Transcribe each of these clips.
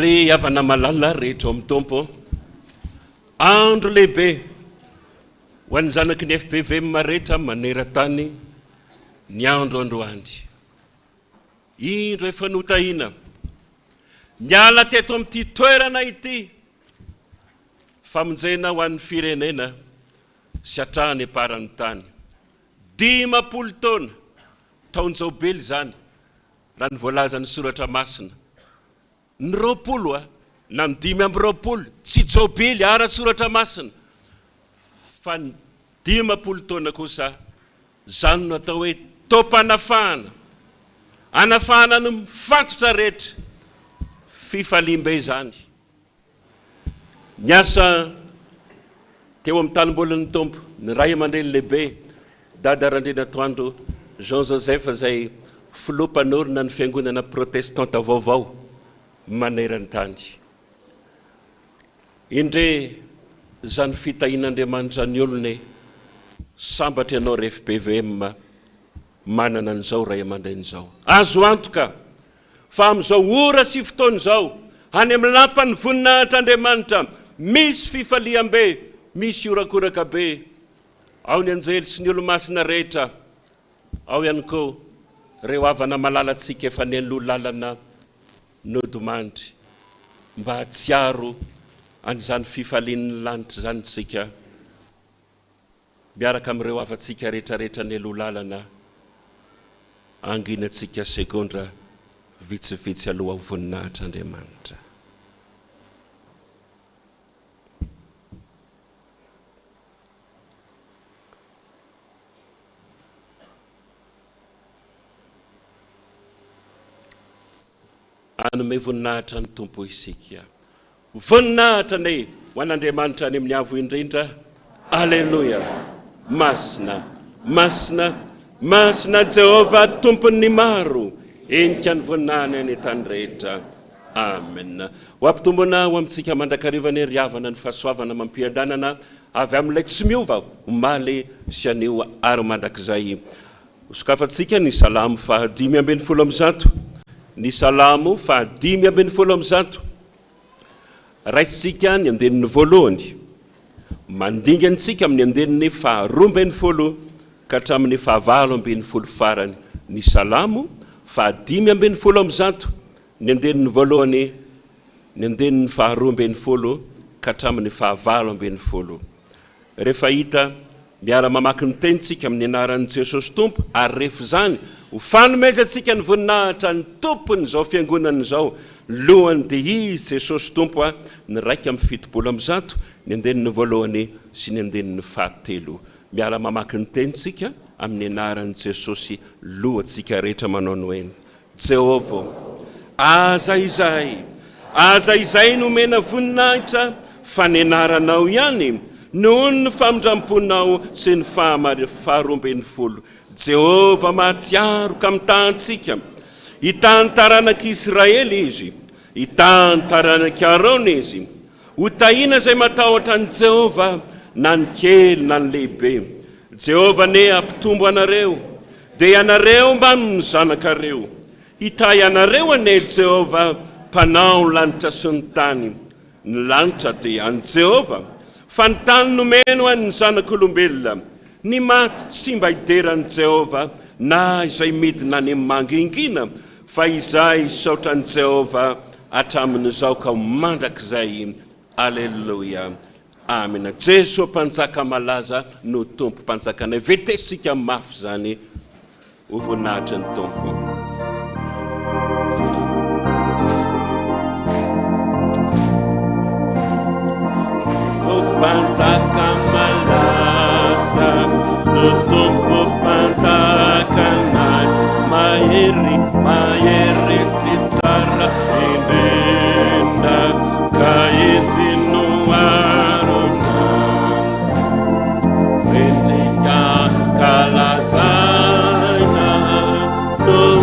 Re avana malala rehetra amin'ny tompo. Andro lehibe ho an'ny zanaky ny FPVM rehetra maneran-tany ny andro androany. Indro efa notahina. Miala teto amin'ity toerana ity. Famonjena ho an'ny firenena sy hatrany aparan'ny tany. 10 taona taony Jobily zany raha ny voalaza ny soratra masina. Ny 20 na ny 5 tsy Jobily ara soratra masina fa ny 10 taona kosa zany no atao hoe topanafahana. Anafahana no mifatotra rehetra fifalimbe zany. Niasa teo amin'ny tanimbolin'ny tompo ny ray aman-dreny lehibe Dada Randrianantoandro Jean Joseph zay filompanorina ny Fiangonana Protestanta vaovao maneran-tany. Indre zany fitahin'Andriamanitra ny olone sambatra ianao re FPVM manana an'izao ray aman-dreny zao. Azo antoka fa amin'izao ora sy fotoana izao any amin'ny lampan'ny voninahitr'Andriamanitra misy fifaliam-be, misy orakoraka be. Ao ny anjely sy ny olo-masina rehetra, ao ihany koa reo havana malalatsika efa ny aloha lalana nodimandry mba hatsiaro an'izany fifalian'ny lanitra zany tsika miaraka amin'ireo havatsika rehetrarehetra ny aloha lalana anginatsika segondra vitsivitsy aloha ho voninahitr'Andriamanitra. Anome voninahitra ny tompo isika. Voninahitra ne ho an'Andriamanitra any amin'ny avo indrindra. Alleluia. Masina, masina, masina Jehova tompony maro. Enika ny voninahiny any tany rehetra. Amen. Ho ampitombona ho amintsika mandrakariva ny riavana ny fahasoavana mampiadanana avy amin'ilay tsy miova omaly sy anio ary mandrakizay. Sokafantsika ny salamo fa 5:1. Ny salamo fa 5:1. Raisitsika ny andeniny voalohany. Mandingantsika amin'ny andeniny fa 12 ka hatramin'ny fa 9 farany. Ny salamo fa 5:1. Ny andeniny voalohany, ny andeniny fa 12 ka hatramin'ny fa 9. Rehefa hita miara mamaky ny tenitsika amin'ny anaran'i Jesosy Tompo ary rehefa zany ho fanomezantsika ny voninahitra ny tompony zao fiangonana zao lohany dia izy Jesosy Tompo ny 1:70, ny andeniny voalohany sy ny andeniny fahatelo. Miara mamaky ny tenitsika amin'ny anaran'i Jesosy lohatsika rehetra manao ny hoe Jehova, aza izay nomena voninahitra fa ny anaranao ihany noho ny famindramponao sy ny faharoambinifolo. Jehova mahatsiaro ka mitantsika, hitany taranaki Israely izy, hitany taranaki Arona izy, ho tahina zay matahotra ny Jehova na ny kely na ny lehibe. Jehova ne ampitombo anareo, dia anareo mba ny zanakareo. Hitahy anareo ane Jehova mpanao ny lanitra sy ny tany. Ny lanitra dia any Jehova, fa ny tany nomeno an'ny zanak'olombelona. Ny maty tsy mba hideran'ny Jehova na izay midina any mangingina, fa izay saotran'ny Jehova hatramin'izao ka mandrakizay. Alleluia. Amen. Jesosy mpanjaka malaza no tompo mpanjakanay. Vetesika mafy zany ho voninahitry ny tompo. Panzaka malaza no tompo panzaka nat mahery sy tsara indrindra ka izy no arona mendrika kalazaina no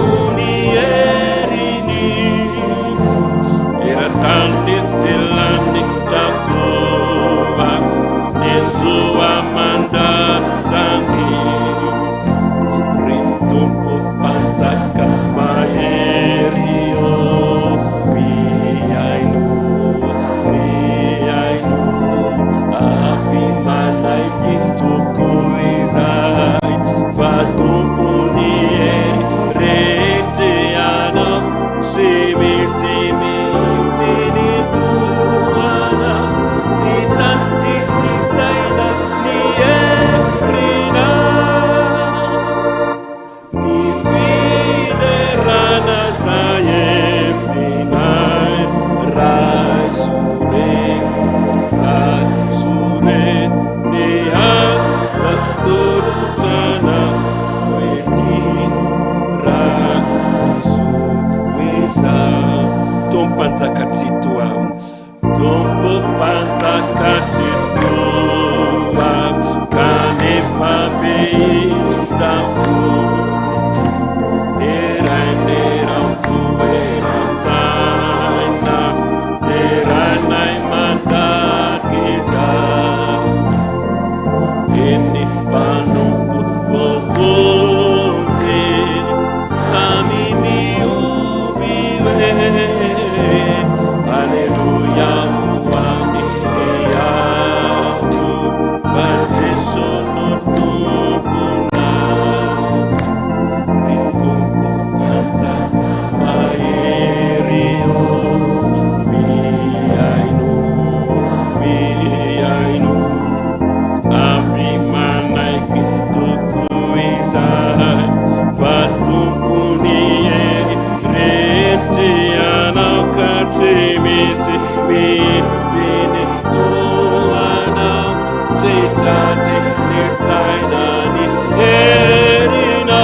Tompo panzakatsitoa, Tompo panzakatsitoa, kanefa beitafo, teranera poeranzaina, teranai mandakeza, eni panompo vovoze, sami miubiwe, alleluia muami eavu, fate sono tupuna, ritumpo panza maerio, miainu, avrimana tukuizai, fatumpunieri, retiana katsimisi, mitini tuana, citate nisainani erina,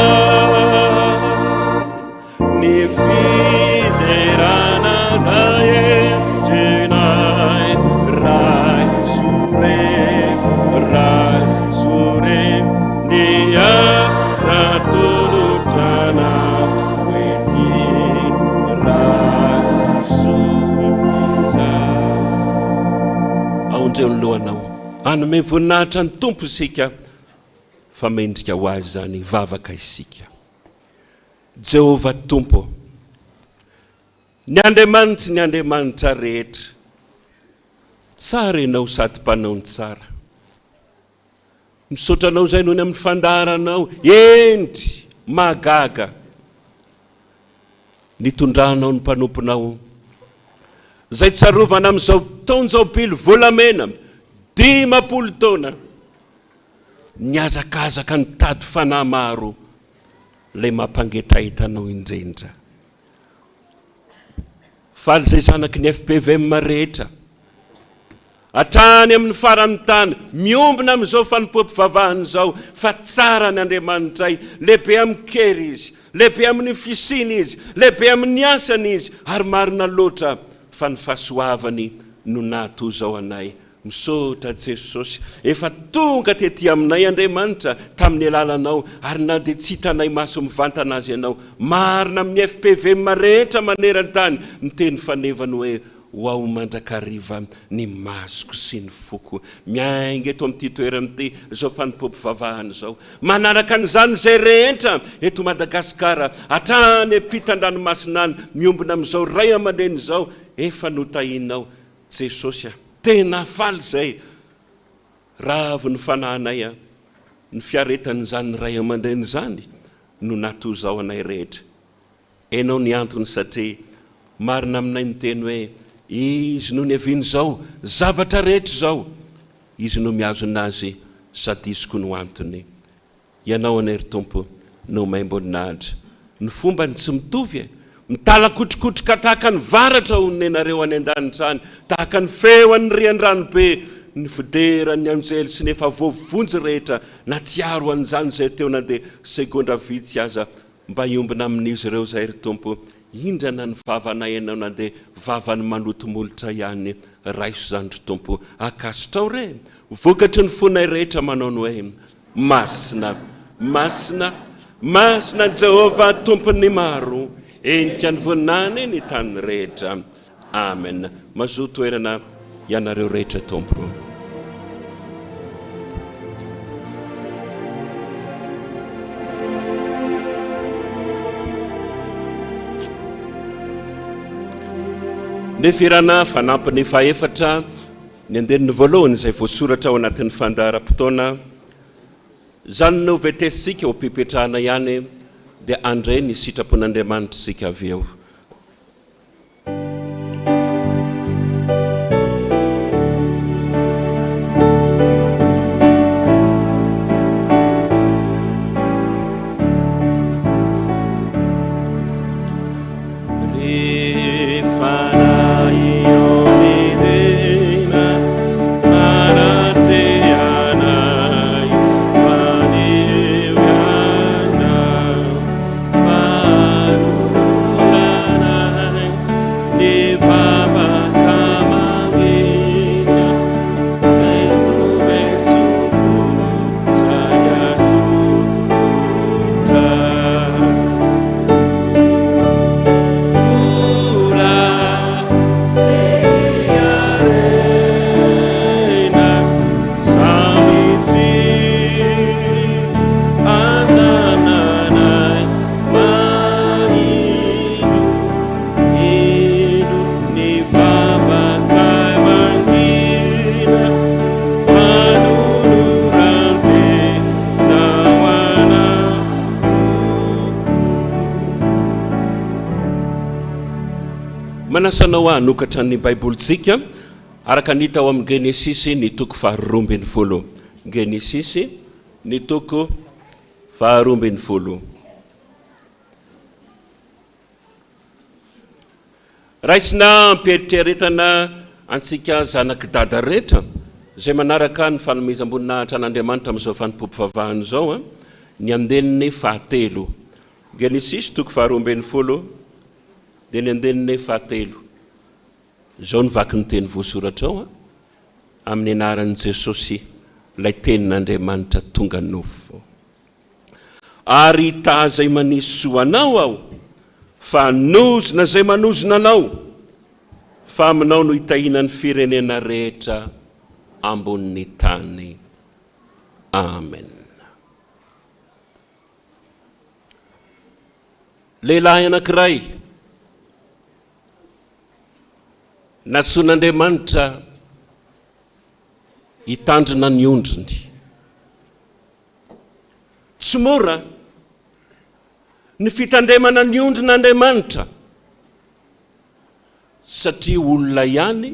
ni fiderana zayentinai, rai sure, niya zatulutana, weti rai suza. Aonjeo ny lohanao, anome voninahitra ny tompo isika, fa mendrika ho azy zany vavaka isika. Jehova Tompo, ny Andriamanitra rehetra, tsara ianao sady mpanao ny tsara. Misotranao zay noho ny amin'ny fandaharanao, endry, magaga, nitondranao ny mpanomponao, zay tsarovana amin'izao taon'izao pily volamena, 10 taona, niazakazaka ny tady fanahy maro, lay mampangetra hitanao indrindra. Faly zay zanaky ny FPVM rehetra, atrany amin'ny farany tany, miombina amin'izao fanompoam-pivavahany zao, fa tsara ny Andriamanitra, lehibe amin'ny kery izy, lehibe amin'ny fisiny izy, lehibe amin'ny asany izy, ary marina loatra fa ny fahasoavany no nato zao anay. Misaotra Jesosy, efa tonga tety aminay Andriamanitra tamin'ny alalanao, ary na dia tsy hitanay maso mivantana azy ianao. Marina amin'ny FPVM rehetra maneran-tany, miteny fanevany hoe ho ao mandrakariva ny masoko sy ny foko. Miainga eto amin'ity toerana ity, zao fanompoam-pivavahany zao. Manaraka an'izany zay rehetra eto Madagasikara, hatrany ampitan-dranomasina any, miombina amin'izao ray aman-dreny zao, efa notahinao Jesosy. Tena faly zay, ravo ny fanahinay, ny fiaretan'izany ray aman-dreny zany, no nato zao anay rehetra. Enao ny antony satria, marina aminay ny teny hoe, izy no niaviny zao, zavatra rehetra zao, izy no miazo anazy, sady izy koa no antony. Ianao anay ry Tompo, no maimboninahitra. Ny fomba ny tsy mitovy, mitalakotrokotroka tahaka ny varatra ho nenareo any an-danitra any, tahaka ny feo any rian-drano be, ny fideran'ny anjely sy nefa vovonjy rehetra, na tsiaro an'izany zay teo na dia segondra vitsy aza, mba iombina amin'izy ireo zay ry Tompo, indrana ny vavanay ianao na dia vavany manotomolotra ihany, raiso zany ry Tompo, akasitrao re, vokatry ny fonay rehetra manao ny hoe, masina, masina, masina Jehova Tompony maro, endrika ny voninahiny ny tany rehetra. Amen. Mazoa toerana ianareo rehetra Tompo. Ny firana fanampiny faefatra, ny andeniny voalohany izay voasoratra ao anatin'ny fandaharam-potoana, zany no vetesika ho mpipetrahana ihany, dia andre ny sitrapon'Andriamanitra sika avy eo. Manasanao anokatra ny baibolitsika araka ny hita ao amin'ny Genesisy ny toko 12. Genesisy ny toko 12. Raisina ampieritrretana antsika zanak Dada rehetra zay manaraka ny fanomezam-boninahitra an'Andriamanitra amin'izao fanimpom-pivavahana zao ny andeniny 7. Genesisy toko 12 dia ny andeniny 7. Zao ny vaky ny teny voasoratra ao amin'ny anaran'i Jesosy ilay tenin'Andriamanitra tonga nofo. Ary ta zay manisy soanao aho fa nozona zay manozona anao fa aminao no hitahinan'ny firenena rehetra ambonin'ny tany. Amen. Lehilahy anankiray natsoan'Andriamanitra hitandrina ny ondriny. Tsy mora ny fitandremana ny ondrin'Andriamanitra satria olona ihany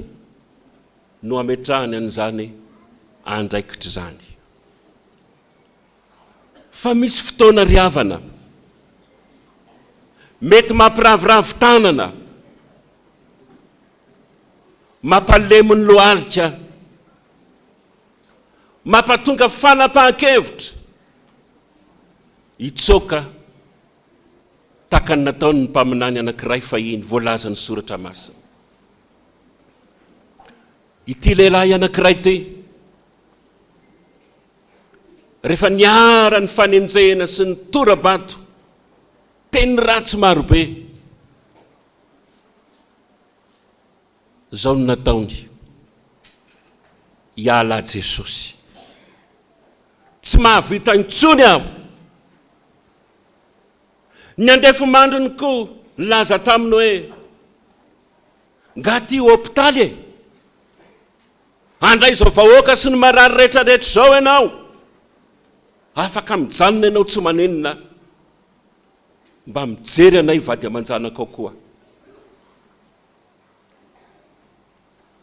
no ametrahany an'izany andraikitra zany. Fa misy fotoana riavana mety mampiravoravo tanana, mampalemy ny lohalika, mampatonga fanapahan-kevitra hitsoka taka ny nataony ny mpaminany anankiray fahiny voalaza ny soratra masina. Ity lehilahy anankiray ty rehefa niara ny fanenjehana sy ny tora-bato teny ratsy marobe, zao ny nataony hiala Jesosy. Tsy mahavita intsony aho, ny andefy mandrony koa laza taminy hoe nga ty hôpitaly andray zao vahoaka sy ny marary rehetrarehetra zao ianao, afaka mijanona ianao tsy manenina, mba mijery anay vady aman-janakao koa.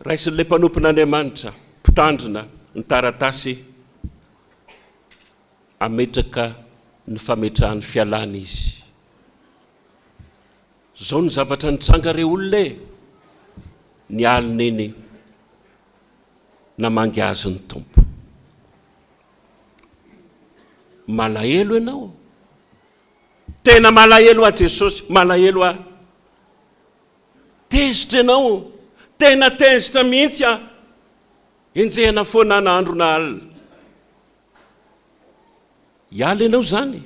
Raisin'ilay mpanompon'Andriamanitra mpitandrina ny taratasy ametraka ny fametrahan'ny fialana izy. Zao ny zavatra nitranga re olona ny alineny namangy azy ny tompo. Malahelo ianao, tena malahelo a Jesosy, malahelo a tezitra ianao, tena tezitra mihitsy a enjehana foana na andro na alina. Hiala ianao zany.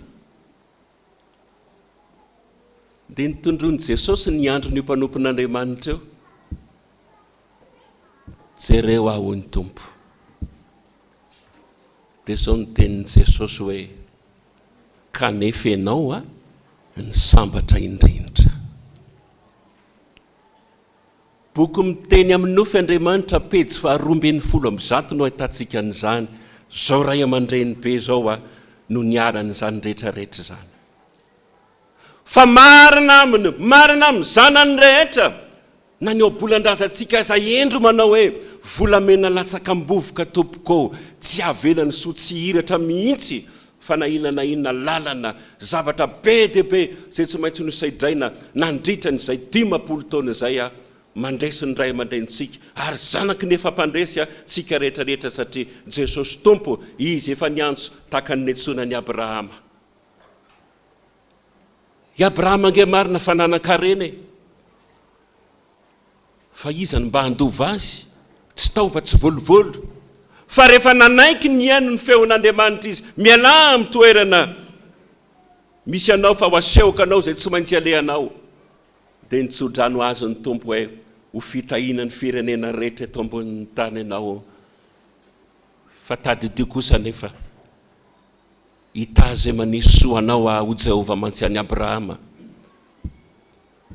Dia nitondroany Jesosy ny andro ny mpanompon'Andriamanitra eo. Jereo aho ny tompo. Dia zao ny tenin'i Jesosy hoe kanefa ianao a ny sambatra indrindra. Boky miteny amin'ny nofy Andriamanitra pejy 220 no ahitantsika an'izany. Zao ray aman-dreny be zao a no niaran'izany rehetrarehetra zany. Fa marina amin'ny zanany rehetra na ny obolan-drazantsika izay endro manao hoe volamena latsaka mbovoka tompoko, tsy avelany so tsy hiratra mihitsy fa na inona lalana zavatra be dia be zay tsy maintsy nosaidraina nandritra n'izay 50 taona izay a mandresy ny ray aman-drenitsika ary zanaky nefa mpandresy a tsika rehetrarehetra satria Jesosy tompo izy efa niantso tahaka ny netsonany Abrahama. I Abrahama ange marina fa nanan-karena, fa izany mba handova azy tsy taova tsy volovolo fa rehefa nanaiky ny aino ny feon'Andriamanitra izy miala amin'ny toerana misy anao fa ho asehoka anao zay tsy maintsy alehanao dia nitsodrano azy ny tompo hoe ho fitahina ny firenena rehetra eto ambonin'ny tany ianao fa tadidio kosa nefa hita zay manisy soa anao ho Jehova mantsy any Abrahama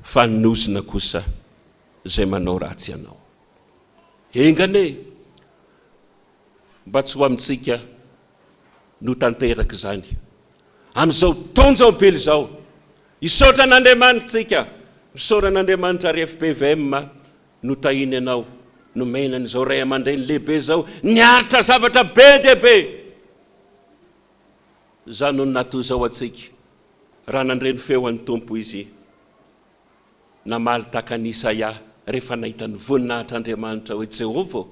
fa nosina kosa zay manao ratsy anao. Engane mba tsy ho amintsika no tanteraka zany amin'izao taon'izao bely zao isaotra n'Andriamanitsika misaoran'Andriamanitra ary FPVM no tahiny anao no menany zao ray aman-dreny lehibe zao niaritra zavatra be dia be zany no natoy zao atsika raha nandreny feo an'ny tompo izy namaly taka ny Isaia rehefa nahita ny voninahitr'Andriamanitra hoe Jehova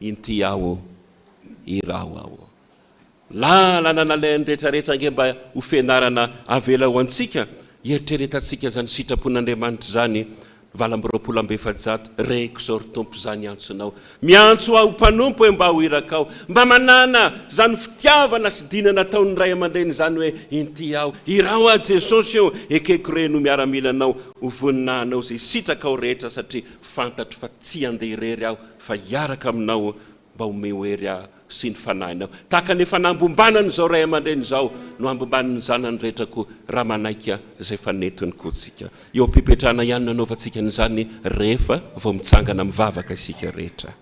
inty aho iraho aho lalana nalainy rehetrarehetra nge mba ho fianarana avela ho antsika eritreretantsika zany sitrapon'Andriamanitra zany valam-roapolo amby efajato reko zao ry tompo zany antsonao miantso aho mpanompo hoe mba ho irakao mba manana zany fitiavana sy dina nataon'ny ray aman-dreny zany hoe inty aho iraho a Jesosy io ekeko re no miaramilanao ho voninahinao zay sitraka ao rehetra satria fantatro fa tsy andeha irery aho fa hiaraka aminao mba home hery aho sy ny fanahinao tahaka ny efa nambombanany zao ray aman-dreny zao no ambombanany zanany rehetrako raha manaika zay fanetony kotsika eo ampipetrana ihany nanaovantsika n'izany rehefa vao mitsangana mivavaka isika rehetra.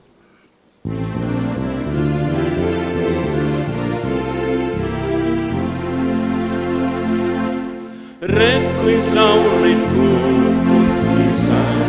Reko izao retombo izany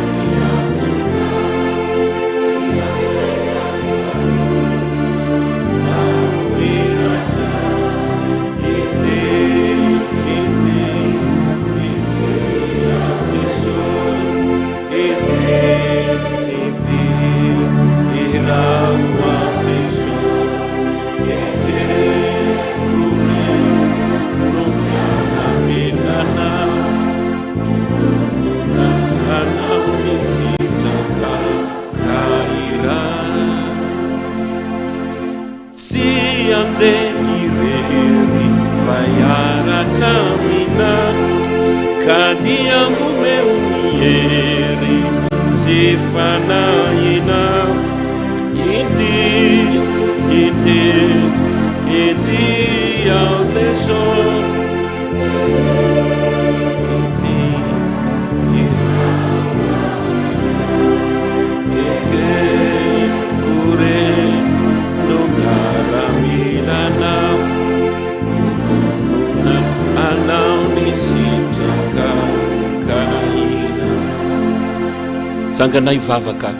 sanganay vavaka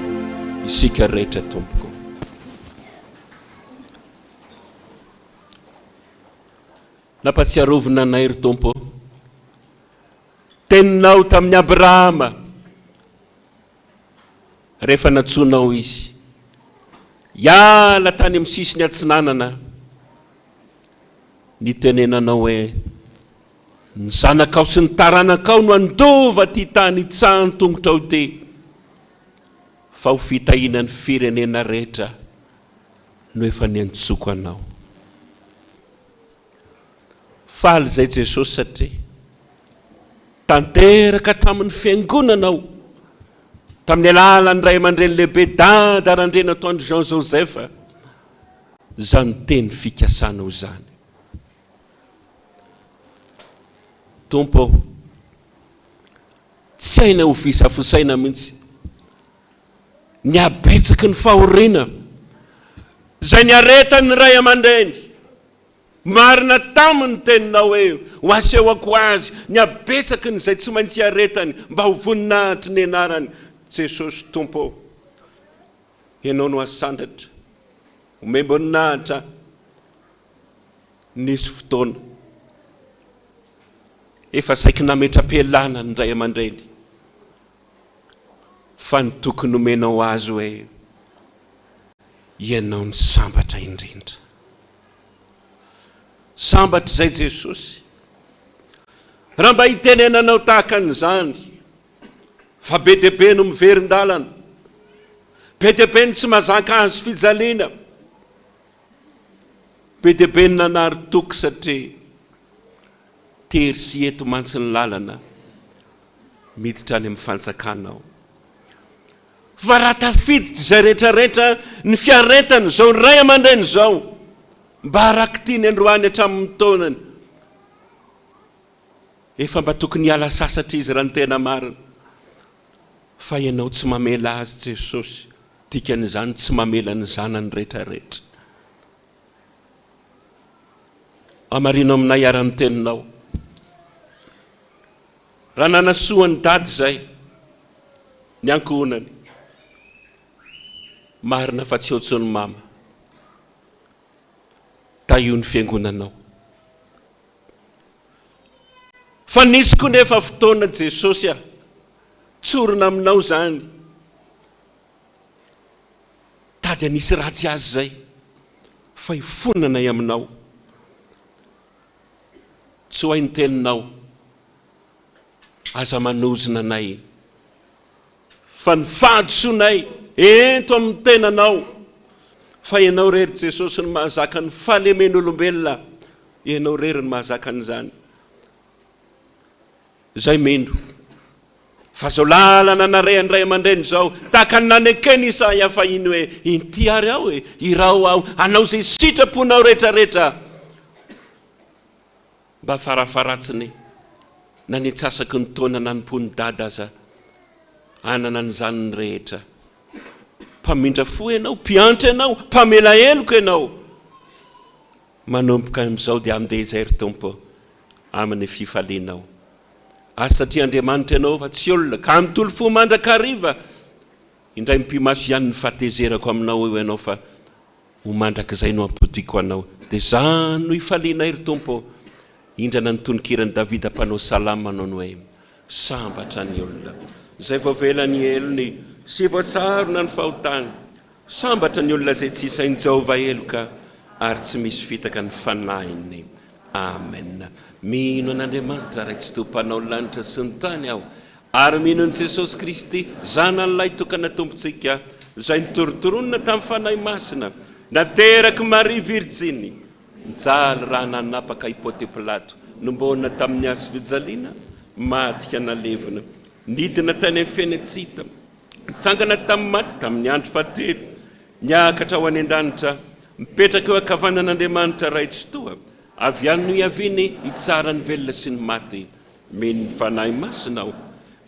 isika rehetra tompoko nampatsiarovina anay ry tompo teninao tamin'ny Abrahama rehefa natsonao izy hiala tany amin'ny sisiny atsinanana nitenenanao hoe ny zanakao sy ny taranakao no andova ty tany tsahany tongotra ao te fa ho fitahina ny firenena rehetra no efa niantsoko anao. Faly zay Jesosy satria tanteraka tamin'ny fiangonanao tamin'ny alalan'ny ray aman-dreny lehibe Dada Randrianantoandro Jean Joseph zany teny fikasanao zany. Tompo tsy haina ho fisafosaina mihitsy ny abetsaky ny fahoriana zay niaretan'ny ray aman-dreny marina taminy teninao hoe ho asehoko azy ny abetsaky ny zay tsy maintsy aretany mba ho voninahitry ny anarany Jesosy tompo ianao no asandatra homemboninahitra nisy fotoana efa saiky nametra-pialana ny ray aman-dreny fa ny tokony omenao azy hoe ianao ny sambatra indrindra sambatra zay Jesosy raha mba hitenenanao tahaka an'izany fa be dia be no miverin-dalana be dia be ny tsy mazaka azy fijaliana, be dia be ny nanary toky satria tery sy eto mantsy ny lalana miditra any amin'ny fansakanao. Fa raha tafiditra izay rehetrarehetra ny fiaretany zao ny ray aman-dreny zao mba araka tiany androany hatramin'ny taonany, efa mba tokony hiala sasatra izy raha ny tena marina. Fa ianao tsy mamela azy Jesosy, dikan'izany tsy mamela ny zanany rehetrarehetra. Amarino aminay ara-ny teninao, raha nanasoany dady zay ny ankohonany, marina fa tsy ohatsy ny mama, io ny fiangonanao. Fa nisy koa nefa fotoana Jesosy tsorona aminao zany, tady anisy ratsy azy zay fa hifonanay aminao, tsy ho hainy teninao aza manozona anay, fa ny fahadisoanay ento amin'ny tenanao. Fa ianao rery Jesosy ny mahazaka ny fahalemen'olombelona, ianao rery ny mahazaka an'izany. Zay mendo fa zao lalana naray andray aman-dreny zao tahaka ny nanekeny Isaia fa iny hoe inty ary aho hoe irao aho anao zay sitraponao rehetrarehetra, mba farafaratsiny nanetsasaky ny taona nanompo ny Dada aza anana ny zaniny rehetra. Mpamindra fo ianao, mpiantra ianao, mpamela eloko ianao, manomboka amin'izao dia andeha izay ry Tompo amin'ny fifalinao. Satria Andriamanitra ianao fa tsy olona ka mitolo fo mandrakariva, indray mpimaso ihany ny fahatezerako aminao eo ianao fa ho mandrakizay no ampodiko anao. Dia zany no hifaliana ry Tompo, indrana ny tononkirany Davida mpanao salama manao hoe sambatra ny olona zay voavelany elony sy voasarona ny fahotany, sambatra ny olona zay tsy isainy Jehova eloka ary tsy misy fitaka ny fanahiny. Amen. Mino an'Andriamanitra ray tsy tompanao lanitra sy ny tany aho, ary mino an' Jesosy Kristy zanan'ilay tokana tompontsika zay nitorotoronina tamin'ny fanahy masina, nateraky Maria Virjiny, nijaly raha nanapaka Hipote Pilato, nombona tamin'ny hazo fijaliana, matika nalevina, nidina tany amin'ny Fenetsita, nitsangana tamin'ny maty tamin'ny andro fahatelo, niakatra ho any an-danitra, mipetraka eo ankavanan'Andriamanitra ray tsy toa, avy any no hiaviny hitsara ny velona sy ny maty. Mino ny fanahy masina aho,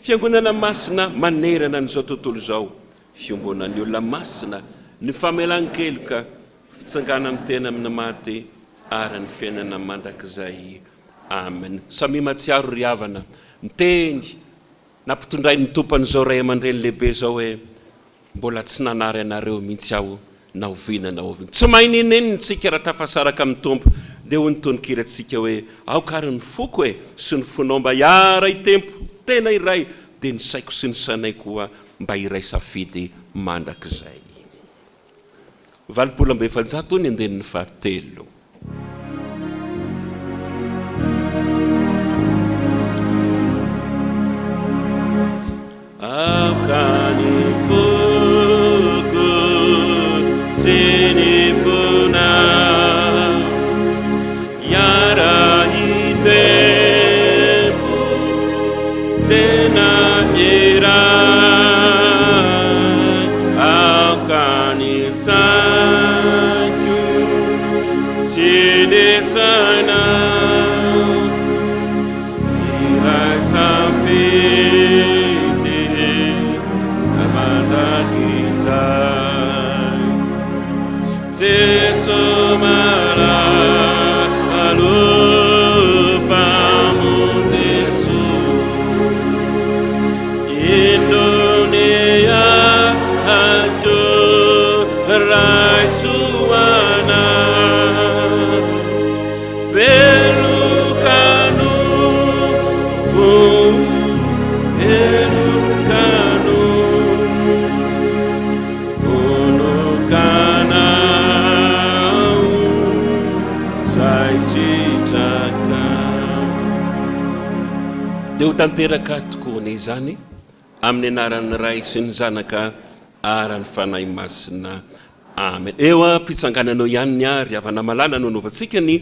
fiangonana masina manerana n'izao tontolo izao, fiombonan'ny olona masina, ny famelan-keloka, fitsangana amin'ny tena amin'ny maty ary ny fiainana mandrakizay. Amen. Samy matsiaro ry havana miteny nampitondray ny tompan'izao ray aman-dreny lehibe zao hoe mbola tsy nanary anareo mihitsy aho na oviana na oviana. Tsy mahay nineniny tsika raha tafasaraka amin'ny tompo, dia ho nitononkiratsika hoe aokary ny foko hoe sy ny fonao mba hiara hitempo tena iray, dia ny saiko sy ny sanay koa mba iray safidy mandrakizay. 800 ny andenin'ny fahatelo. Aokany foko sy ny fona yara hitempo tena iray, aokany saiko sy ny sana iray safidy mandrakizay. Jesu mara alupamo Jesu Indonesia ajo rai suana velukanu velukanu funukana sai sitraka. Dia ho tanteraka tokoa ny izany amin'ny anaran'ny Ray sy ny Zanaka ara ny fanahy masina. Amen. Eo mpitsangananao ihany ny ry havana malala no novatsika ny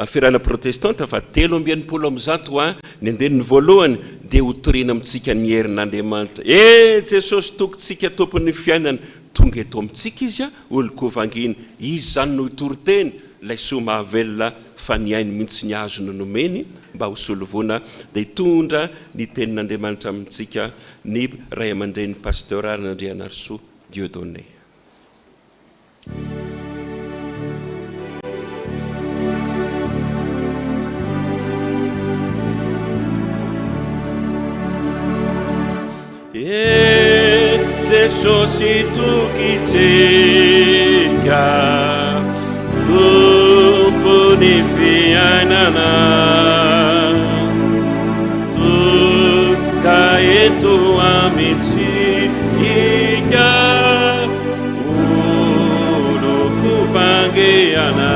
firana protestanta fa 3:100 ny andeniny voalohany dia hotorina amintsika ny herin'Andriamanitra. Jesosy tokontsika tompon'ny fiainana tonga eto amintsika izy olo-kovanginy. Izy zany no itoroteny lay soa mahavelona fa ny ainy mihitsy ny azo no nomeny mba ho solovona dia hitondra ny tenin'Andriamanitra amintsika ny ray aman-dreny pastoral Randrianantoandro Dieudonné. Jesosy tokitika tompony fiainana toka eto amintsika olo-kovangeana.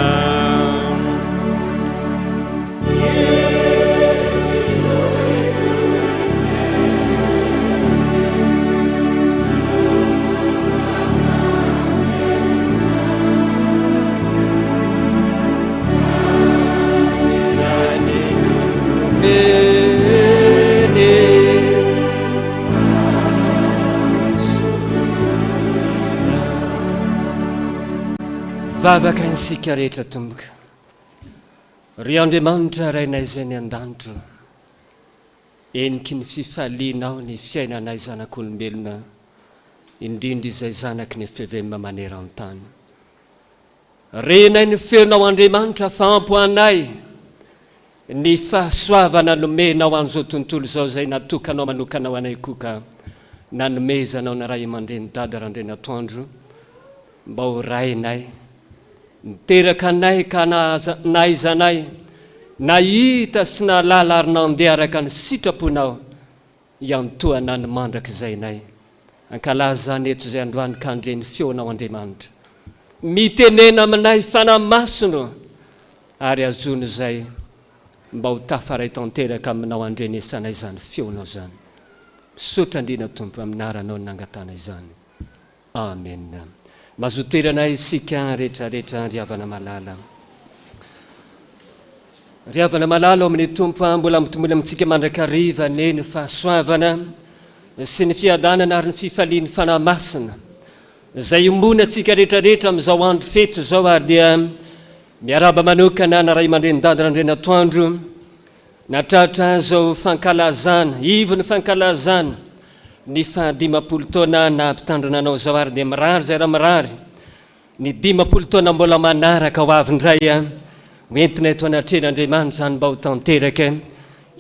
Vavaka isika rehetra tomboka. Ry Andriamanitra rainay izay ny an-danitro, eniky ny fifalianao ny fiainanay zanak'olombelona, indrindra izay zanaky ny FPVM maneran-tany. Renay ny feonao Andriamanitra fampoanay ny fahasoavana nomenao an'izao tontolo izao izay natokanao manokanao anay koka, nanomezanao na ray aman-dreny Dada Randrianantoandro mba ho rainay niteraka anay ka naizanay nahita sy nalala ary nandeharaka ny sitraponao iantoana ny mandraka izay nay ankalaza eto izay androany ka andreny feonao Andriamanitra mitenena aminay fanamasono ary azono izay mba ho tafaray tanteraka aminao andreny esanay zany feonao zany. Misaotra indrindra Tompo aminaranao ny nangatanay zany. Amen. Mazotoerana isika rehetrarehetra ry havana malala. Ry havana malala amin'ny Tompo mbola mitomboly amintsika mandrakariva ny fahasoavana sy ny fiadanana ary ny fifaliany fanamasina izay ombona atsika rehetrarehetra amin'izao andro fety zao ary dia miaraba manokana na ray aman-dreny Dada Randrianantoandro natratra zao fankalazana ivo ny fankalazana ny 50 taona nampitandrina anao zao ary dia mirary zay raha mirary ny 50 taona mbola manaraka ho avindray hoentina eto anatren'Andriamanitra zany mba ho tanteraka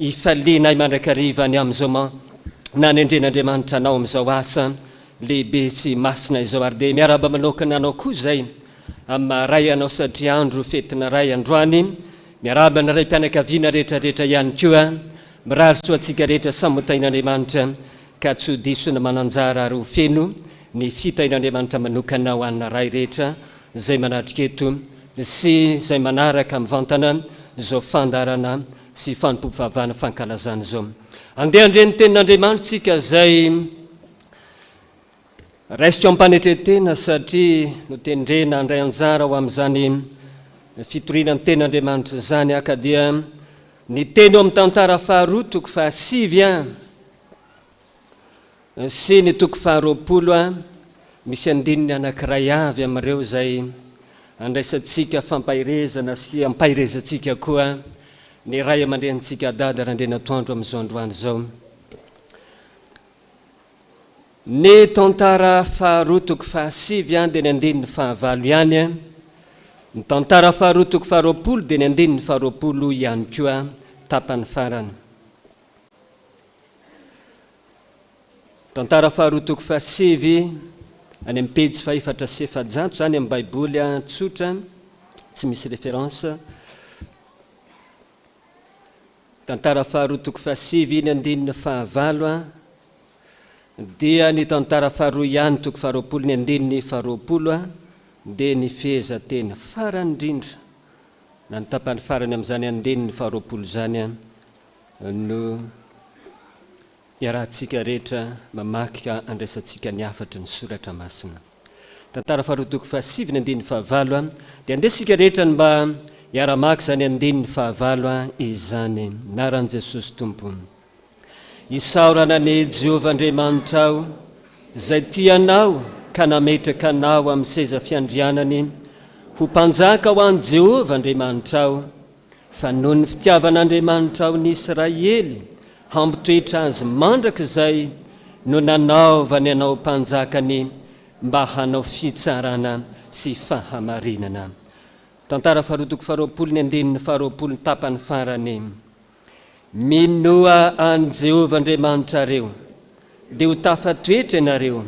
ifalianay mandrakarivany amin'izao nanendren'Andriamanitra anao amin'izao asa lehibe sy masina izao ary dia miaraba manokana anao koa zay amin'ny ray anao satria andro fetina ray androany miaraba ny ray mpianakaviana rehetrarehetra ihany koa mirary soa antsika rehetra samotain'Andriamanitra ka tsy ho diso ny mananjara ary ho feno ny fitain'Andriamanitra manokana ho anna ray rehetra zay manatrika eto sy zay manaraka mivantana zao fandarana sy fanompompivavahana fankalazana zao. Andeha andreny tenin'Andriamanitra tsika zay raisitro ampanetretena satria no tendrena andray anjara ho amin'izany fitoriana ny tenin'Andriamanitra zany aka dia ny teny amin'ny tantara faharoa toko fahasivy sy ny toko faharoapolo misy andininy anankiray avy amin'ireo zay andraisantsika fampahirezana sy ampahirezantsika koa ny ray aman-drenitsika Dada Randrianantoandro amin'izao androany zao. Ny tantara faharoa toko fahasivy dia ny andininy fahavalo ihany, ny tantara faharoa toko faharoapolo dia ny andininy faharoapolo ihany koa tapany farany. Tantara faharoa toko fahasivy any amin'ny pejy fahefatra sy efajato zany amin'ny baiboly tsotra tsy misy référence. Tantara faharoa toko fahasivy ny andininy fahavalo dia ny tantara faharoa ihany toko faharoapolo ny andininy faharoapolo dia ny fehezanteny farany indrindra na ny tapany farany amin'izany andininy faharoapolo zany no Iarahantsika rehetra mamakika andraisantsika ny afatry ny soratra masina. Tantara faharotoko fahasivy andininy fahavalo dia andesika rehetra mba iara-maky zany andininy fahavalo izany. Naran'i Jesosy Tompo. Isaorana ny Jehovah Andriamanitra ao, izay tianao ka nametraka anao amin'ny seza fiandrianany, ho mpanjaka ho an'i Jehovah Andriamanitra ao, fa noho ny fitiavan'Andriamanitra ao ny Israely, hampitoetra azy mandrakizay no nanaovany anao mpanjakany mba hanao fitsarana sy fahamarinana. Tantara faharotoko faharoapolo ny andininy faharoapolo ny tapany farany. Minoa an Jehovah Andriamanitra reo, dia ho tafatoetra ianareo.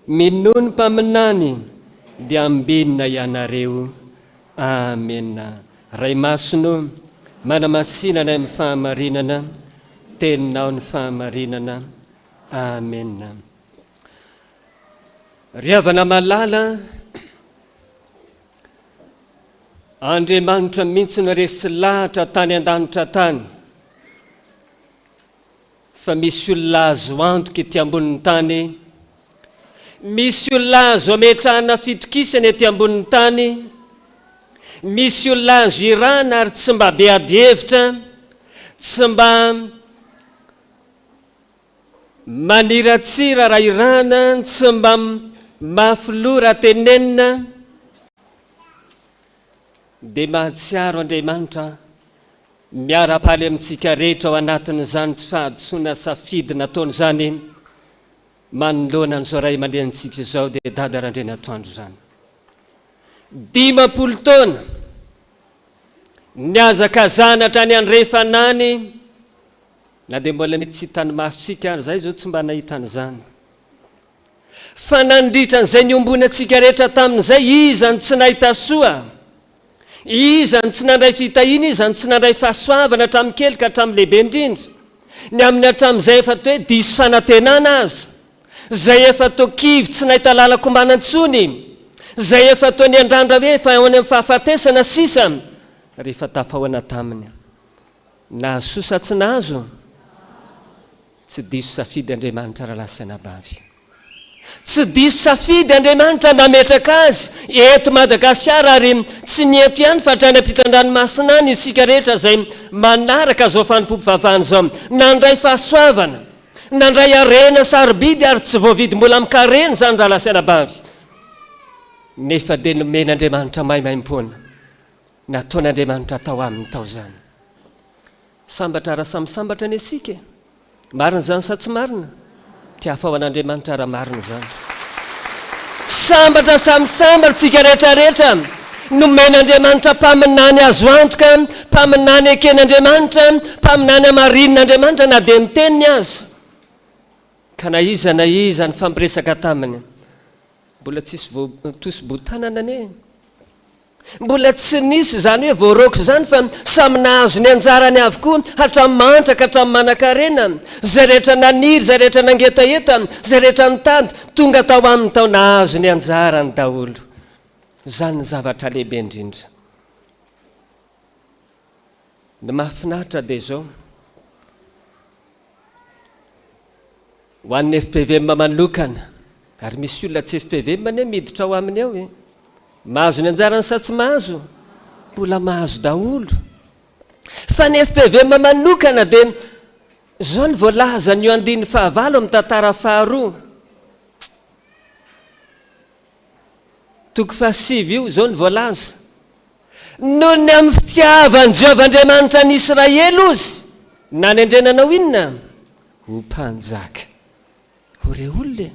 Minoa ny mpaminany, dia ambinina ianareo. Amen. Ray masino, manamasinana amin'ny fahamarinana, teninao ny fahamarinana. Amen. Riavana malala, Andriamanitra mihitsy ny resy lahatra tany an-danitra tany, fa misy olona azo antoka ety ambonin'ny tany, misy olona azo ametrahana fitokisana ety ambonin'ny tany, misy olona azo irana ary tsy mba beady hevitra, tsy mba maniratsira raha irana, tsy mba mafilora tenenina, dia mahatsiaro Andriamanitra miara-paly amintsika rehetra ao anatin'izany tsy fahadisoana safidy nataony zany manoloana an'izao ray aman-drenitsika izao dia Dada Randrianantoandro zany. 50 taona niazakazanatra ny andrefanany, na dia mbola mety tsy hitany masitsika ary zay zao tsy mba nahitan'izany. Fa nandritra an'izay niombona antsika rehetra tamin'izay, izany tsy nahita soa, izany tsy nandray fitahina, izany tsy nandray fahasoavana hatramin'ny kely ka hatramin'ny lehibe indrindra. Ny amin'ny hatramin'izay efa to hoe diso fanantenana azy, zay efa to kivy tsy nahita lalako manantsony, zay efa to ny andrandra hoe efa ao amin'ny fahafatesana sisa, rehefa tafahoana taminy. Nahazo sosa tsy nahazo, tsy diso safidy Andriamanitra raha lasa anabavy. Tsy diso safidy Andriamanitra nametraka azy eto Madagasikara, ary tsy nieto ihany fa hatrany ampitan-dranomasina any isika rehetra zay manaraka zao fanompoam-pivavahana zao. Nandray fahasoavana, nandray arena sarobidy ary tsy voavidy mbola mikareny zany raha lasa anabavy. Nefa dia nomen'Andriamanitra maimaim-poana, nataon'Andriamanitra tao aminy tao zany. Sambatra raha samy sambatra ny asika, marina zany sa tsy marina? Tiafa an'Andriamanitra raha marina zany. Sambatra samy sambatra tsika rehetrarehetra, nomen'Andriamanitra mpaminany azo antoka, mpaminany eken'Andriamanitra, mpaminany amarin'Andriamanitra na dia niteniny azy. Ka na iza ny fampiresaka taminy, mbola tsisy tosy-botanana ane, mbola tsy nisy zany hoe voaroko zany, fa samy nahazo ny anjarany avokoa hatramin'ny mantra ka hatramin'ny manan-karena. Zay rehetra naniry, zay rehetra nangetaeta, zay rehetra nitady, tonga tao aminy tao nahazo ny anjarany daholo. Zany ny zavatra lehibe indrindra. Ny mahafinaritra dia zao, ho an'ny FPVM manokana, ary misy olona tsy FPVM ne miditra ao aminy ao mahazo ny anjarany sa tsy mahazo? Mbola mahazo daholo. Fa ny FPVM manokana dia zao ny voalaza ny andininy fahavalo amin'ny tantara faharoa. Toko fahasivy io zao ny voalaza. Noho ny amin'ny fitiavany Jehovah Andriamanitra ny Israely ozy, nanendrenanao inona? Ho mpanjaka. Ore olona.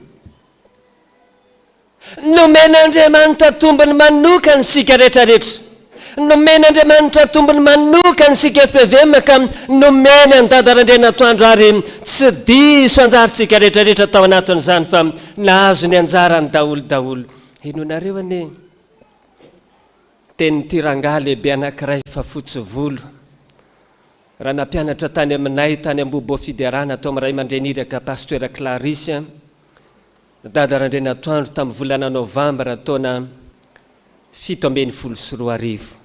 Nomen'Andriamanitra tombony manokana sika rehetrarehetra, nomen'Andriamanitra tombony manokana sika FPVM, ka nomeny any Dada Randrianantoandro ary tsy diso anjarintsika rehetrarehetra tao anatin'izany, fa nahazo ny anjarany daholo. Inonareo ane teny tirangà lehibe anankiray fa fotsy volo, raha nampianatra tany aminay tany Ambobo Fiderana atao amin'ny ray aman-dreniraka pastoera Clarisse Dada Randrianantoandro tamin'ny volana Novambra taona 17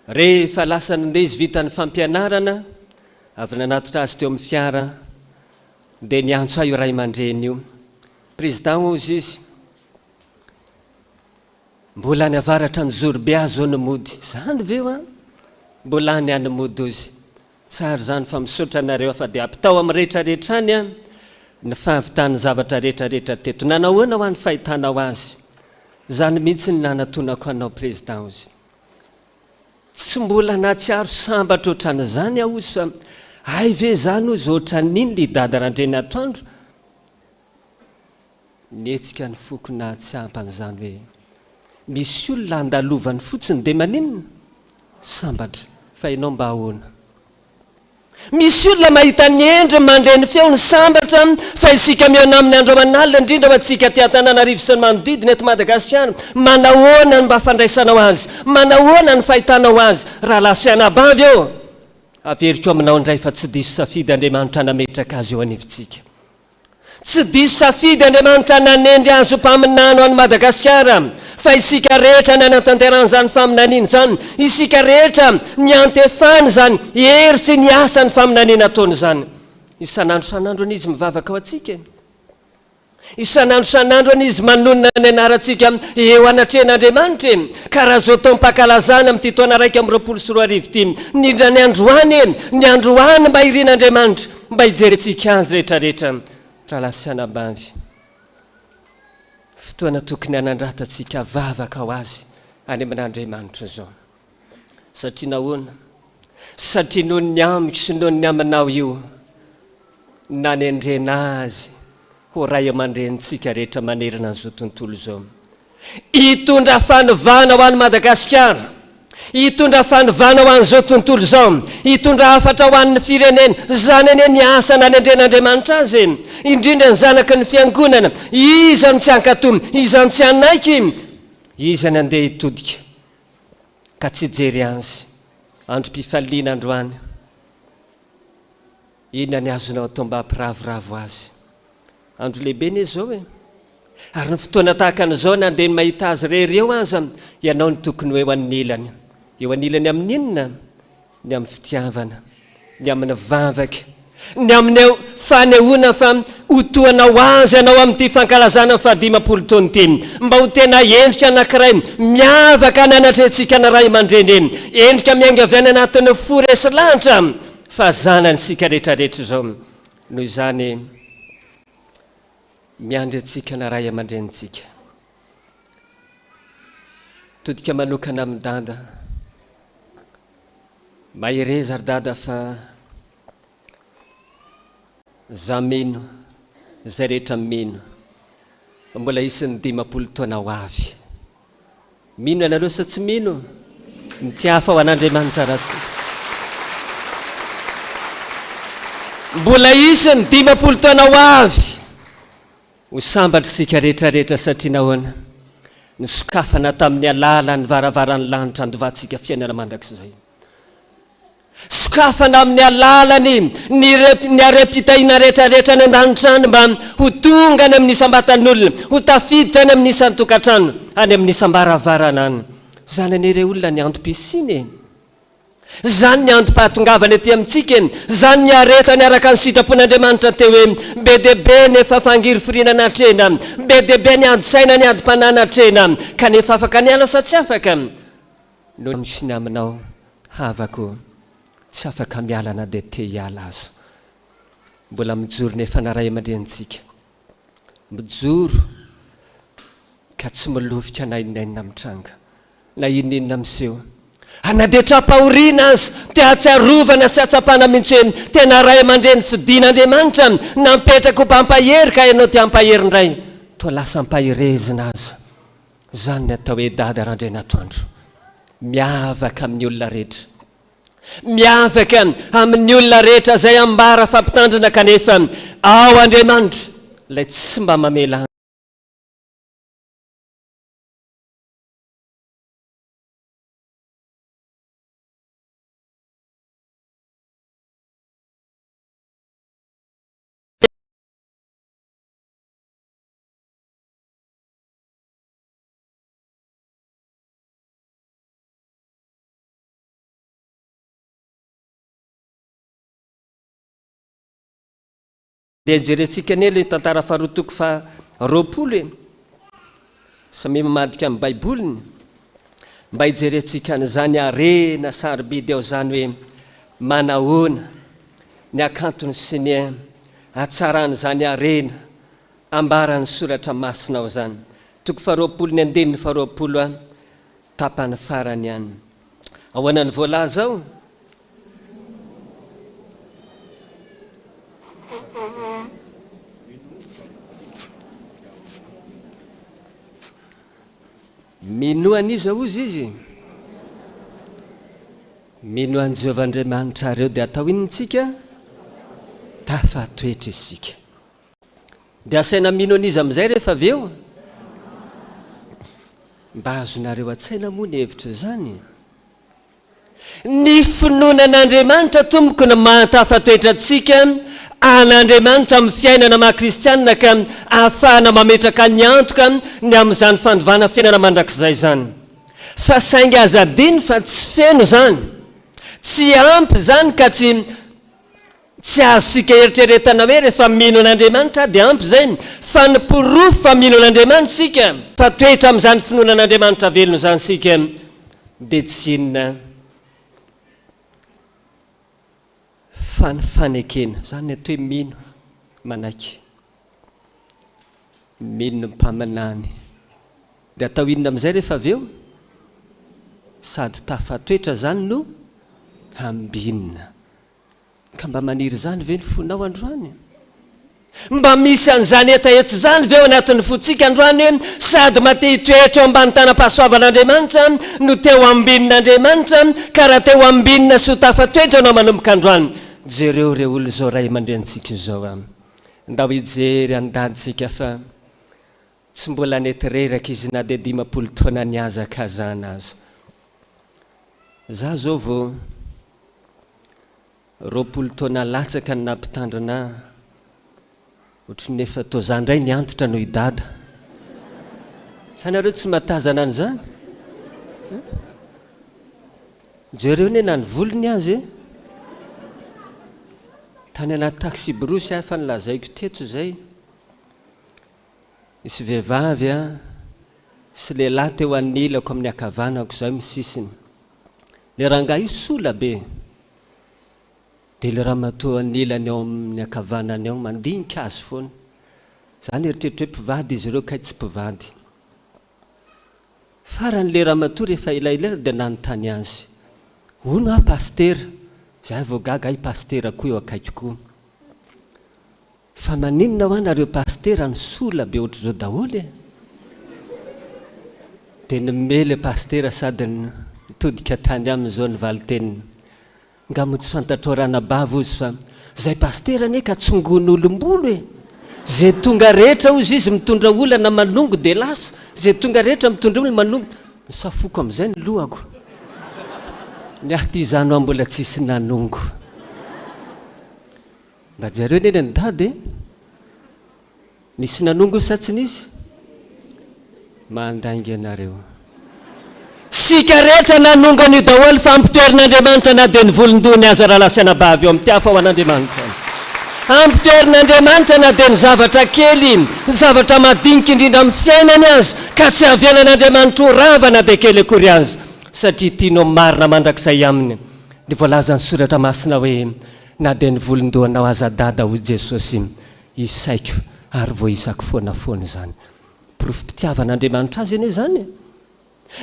rehefa lasa nandeha izy vitany fampianarana, avy nanatitra azy teo amin'ny fiara, dia niantso aho io ray aman-dreny io. Président ozy izy, mbola ny avaratra ny Jorobe azo ny mody. Zany veo a, mbola ny any mody ozy. Tsara zany fa misaotra anareo fa dia ampitao amin'ny rehetrarehetra any a ny fahavitany zavatra rehetrarehetra teto. Nanahoana ho an'ny fahitanao azy? Zany mihitsy ny nanatonako anao président ozy. Tsy mbola natsiaro sambatra ohatran'izany aho ozy fa ay ve zany ozy ohatran'iny le Dada Randrianantoandro? Nietsika ny foko na tsy ampan'izany hoe misy olona andalovany fotsiny dia maninona? Sambatra. Fa ianao mba ahoana? Misy olona mahita ny endry mandray ny feo ny sambatra fa isika miona amin'ny andro aman'alina indrindra ho antsika ty Antananarivo sy ny manodidina eto Madagasikara. Manahoana ny mba fandraisanao azy? Manahoana ny fahitanao azy? Raha lasiana bavy eo, averiko aminao indray fa tsy diso safidy Andriamanitra nametraka azy eo anivontsika. Tsy diso safidy Andriamanitra nanendry azy ho mpaminano any Madagasikara, fa isika rehetra ny anatanteran'izany faminaniana zany, isika rehetra miantefany zany hery sy ny asa ny faminaniana ataony zany. Isan'andro san'andro an'izy mivavaka ao atsika, isan'andro san'andro an'izy manonona ny anarantsika eo anatrehan'Andriamanitra. Ka raha zao tao mpakalazana amin'ity taona 1 ty, nindra ny androany, ny androany mba irian'Andriamanitra, mba hijerentsika azy rehetrarehetra. Raha lasiana bavy, fotoana tokony hanandratatsika vavaka ao azy any amin'Andriamanitra zao. Satria nahoana? Satria noho ny amiko sy noho ny aminao io nanendrena azy ho ray aman-drenitsika rehetra manerana an'izao tontolo zao. Hitondra fanovana ho an'ny Madagasikara, hitondra fanovana ho an'izao tontolo zao, hitondra hafatra ho an'ny firenena. Zany ane ny asa nanendren'Andriamanitra azy, indrindra ny zanaky ny fiangonana. Izany tsy ankatomy, izany tsy anaiky, izany andeha hitodika ka tsy jery azy. Androm-pifaliana androany, inona ny azonao atao mba hampiravoravo azy? Andro lehibe ne zao e, ary ny fotoana tahaka an'izao nandeha ny mahita azy rery eo aza, ianao ny tokony hoe eo anilany. Eo anilany amin'ny inona? Ny amin'ny fitiavana, ny amin'ny vavaka, ny amin'ny fanehoana fa hotoanao azy ianao amin'ity fankalazana 500 taona ty, mba ho tena endrika anankiray miavaka nanatrentsika na ray aman-dreny, endrika miangaviana anatin'ny foresy lanitra, fa zanany sika rehetrarehetra zao. Noho izany miandry antsika na ray aman-drenitsika. Todika manokana amin'ny Dada, mahireza ry Dada fa za mino, zay rehetra mino, mbola isin'ny 500 taona ho avy. Mino anareo sa tsy mino? Mitiafa ho an'Andriamanitra ratsy. Mbola isin'ny 500 taona ho avy ho sambatra sika rehetrarehetra. Satria nahoana? Ny sokafana tamin'ny alala ny varavaran'ny lanitra andovatsika fiainana mandrakizay. Sokafana amin'ny alalany ny arepitaina rehetrarehetra ny an-danitra any mba ho tonga any amin'ny isambatan'olona, ho tafiditra any amin'ny isan'ny tokantrano, any amin'ny isam-baravarana any. Zany an'ireo olona ny antom-pisiny, zany ny antom-pahatongavana ety amintsika, zany ny aretany araka ny sitrapon'Andriamanitra teo hoe be dehibe ny efa fangiry firinana hatrena, be dehibe ny adi-saina ny adi-panana hatrena, ka nefa afaka ny ala sa tsy afaka? No misy ny aminao havako tsy afaka mialana dia te hiala aza. Mbola mijoro nefa na ray aman-drenitsika, mijoro ka tsy milovika na inainina mitranga na ininina miseho. Anadetra-pahoriana azy, te atsiarovana sy atsapana mihitsy hoe tena ray aman-dreny fidin'Andriamanitra napetraka ho mpampahery, ka ianao te hampahery indray, toa lasa hampahirezina aza. Zany ny atao hoe Dada Randrianantoandro, miavaka amin'ny olona rehetra, miavaka amin'ny olona rehetra zay ambara fampitandrina, kanefa ao Andriamanitra lay tsy mba mamela dia jerentsika ny le tantara faharotoko fa roapolo samy mamadika amin'ny baiboliny mba hijerentsika n'izany arena sarobidy ao zany hoe manahoana ny akantony sy ny atsaran'izany arena ambarany soratra masina ao zany toko faharoapolo ny andeniny faharoapolo tapany farany ihany ahoana ny voalaza ao minoan'iza ozy izy minoan'i Jehovahandriamanitra reo dia atao inontsika tafatoetra isika dia asaina minoan'iza amin'izay rehefa avy eo mba azonareo an-tsaina moa ny hevitra zany ny finoanan'Andriamanitra tomboko ny mahatafatoetra antsika an'Andriamanitra amin'ny fiainana maha-kristianina ka ahafahana mametraka ny antoka ny amin'izany fandovana fiainana mandrakizay zany fa saingy azadiny fa tsy feno zany tsy ampy zany ka tsy azosika eritreretana hoe rehefa mino an'Andriamanitra dia ampy zay fa ny porofo fa mino an'Andriamanitra sika fa toetra amin'izany finoanan'Andriamanitra velona zany sika dia tsy inona fanekena zany ny atao hoe mino manaiky mino ny mpaminany dia atao inona amin'izay rehefa avy eo sady tafatoetra zany no ambinina ka mba maniry zany ve ny fonao androany mba misy an'izany etaetsy zany ve eo anatin'ny fotsika androany sady mate hitoetra eo ambany tana-pahasoavan'Andriamanitra no teo ambinin'Andriamanitra ka raha teo ambinina sy ho tafatoetra no manomboka androany jereo reo olo zao ray mandrentsika zao ndao hijery andaditsika fa tsy mbola netireraka izy na dia 50 taona ny azaka zana azy za zao vao 20 taona latsaka ny nampitandrina ohatry ny efa tao zany ndray ny antitra noho i Dada sanareo tsy matazana an'izany jereo ne na ny volony azy tany anaty taxi brosy fa nilazaiko teto zay isy vehivavy sy lehilahy teo anilako amin'ny akavanako zay misisiny le rangahy io sola be dia le raha matoa anilany ao amin'ny akavanany ao mandinika azy foana zany eritreritry hoe mpivady izy ireo kay tsy mpivady farany le raha matoa rehefa ilailana dia nanontany azy ono pastera zay vao gaga i pastera koa eo akaikoko fa maninona ho anareo pastera ny sola be ohatry zao daholy dia nimele pastera sady nitodika tany amin'izao ny valiteniny nga mo tsy fantatrorana bava ozy fa zay pastera ne ka tsongon'olombolo zay tonga rehetra ozy izy mitondra olana manongo dia lasa zay tonga rehetra mitondra olana manongo misafoko amin'izay ny lohako ny aty zano mbola tsisy nanongo mba jareo neny ny Dada nisy nanongo sa tsy nisy mandaingy anareo sika rehetra nanongo an'io daholo fa ampitoerin'Andriamanitra na dia ny volondony aza raha lasana bavy eo amin'ny tiafa ho an'Andriamanitra ampitoerin'Andriamanitra na dia ny zavatra kely ny zavatra madinika indrindra amin'ny fiainany azy ka tsy havianan'Andriamanitra ho ravana dia kely akory azy satria tianao marina mandrakizay aminy ny voalaza ny soratra masina hoe na dia ny volondohanao aza Dada hoy Jesosy isaiko ary vao isako foana foana zany porofom-pitiavan'Andriamanitra azy ene zany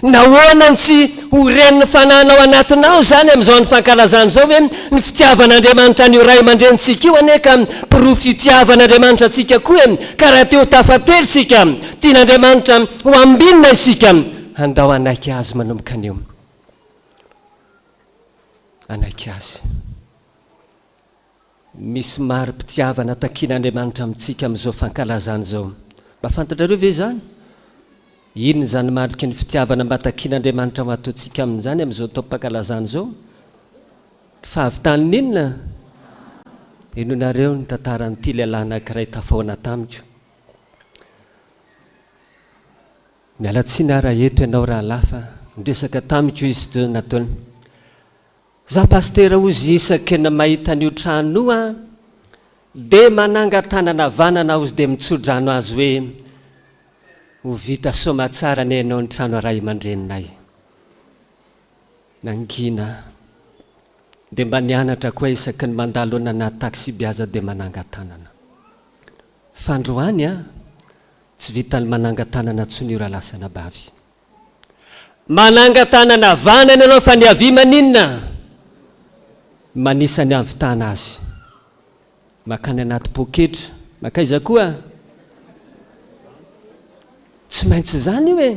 nahoana tsy horeniny fananao anatinao zany amin'izao ny fankalazany zao hoe ny fitiavan'Andriamanitra ny ray aman-drenitsika io ane ka porofitiavan'Andriamanitra atsika koa ka raha teo tafatery sika tian'Andriamanitra ho ambinina isika andao anaiky azy manomboka anio anaiky azy misy maro mpitiavana takian'Andriamanitra amintsika amin'izao fankalazany zao mba fantatrareo ve zany inony zany mariky ny fitiavana mba takian'Andriamanitra matoantsika amin'izany amin'izao taom-pankalazany zao fahavitany inona inonareo ny tantaran'ity lehilahy anankiray tafahoana tamiko mialatsina raha eto ianao raha lafa ndresaka tamiko izy teo nataony za pastera ozy isaky na mahita an'io trano dia manangan-tanana vanana ozy dia mitsodrano azy hoe ho vita soma tsara ny ianao ny trano ray aman-dreninay. Nangina dia mba nianatra koa isaky ny mandalo anaty taxi biaza dia manangan-tanana. Fa androany tsy vitany manangan-tanana tsony io raha lasana bavy. Manangan-tanana vanana ianao fa ny avy maninona manisany avitana azy. Makany anaty poketra, makaiza koa tsy maintsy zany hoe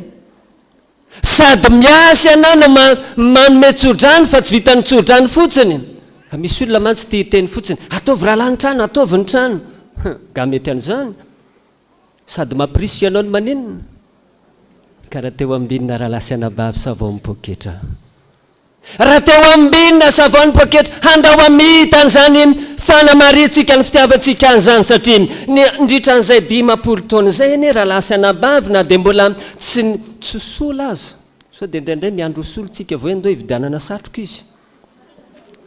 sady miasa ianao no manome tsodrano fa tsy vitany tsodrano fotsiny. Fa misy olona mantsy tia hiteny fotsiny ataovy raha lany trano, ataovy ny trano. Ga mety an'izany sady mampirisy ianao ny maninona. Karaha teo ambinina raha lasana bavy savao mipoketra. Raha teo ambinina savao ny poketra handao amita an'izany fanamarintsika ny fitiavantsika an'izany satria ndritra an'izay 10 taona izay anie raha lasana bavy na dia mbola tsy sola aza. So dia indraindray miandro solontsika vao ndao hividianana satroka izy.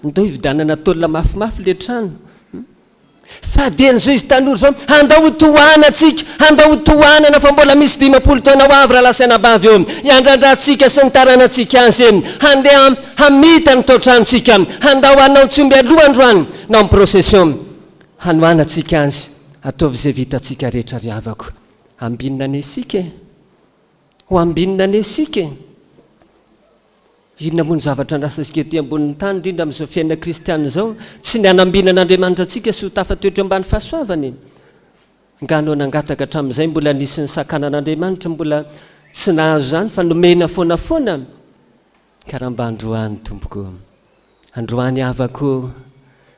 Ndao hividianana tolona mafimafy le trano. Fa dia n'izao izy tanora zao handao ho tohana atsika, handao ho tohanana fa mbola misy 10 taona ho avy raha lasana bavy eo. Iandrandratsika sy ny taranantsika azy handeha hamita ny tao tranontsika, handao hanao tsy omby aloha androany na ny procession hanoanatsika azy ataovy izay vitatsika rehetra riavako. Ambinina ny isika ho ambinina ny isika. Inona moa ny zavatra andrasasika ety ambonin'ny tany indrindra amin'izao fiainana kristiana zao tsy ny hanambinan'Andriamanitra antsika sy ho tafatoetra ambany fahasoavany. Nganao nangataka hatramin'izay mbola nisy ny sakanan'Andriamanitra mbola tsy nahazo zany fa nomena foanafoana. Karaha mba androany tompoko, androany avako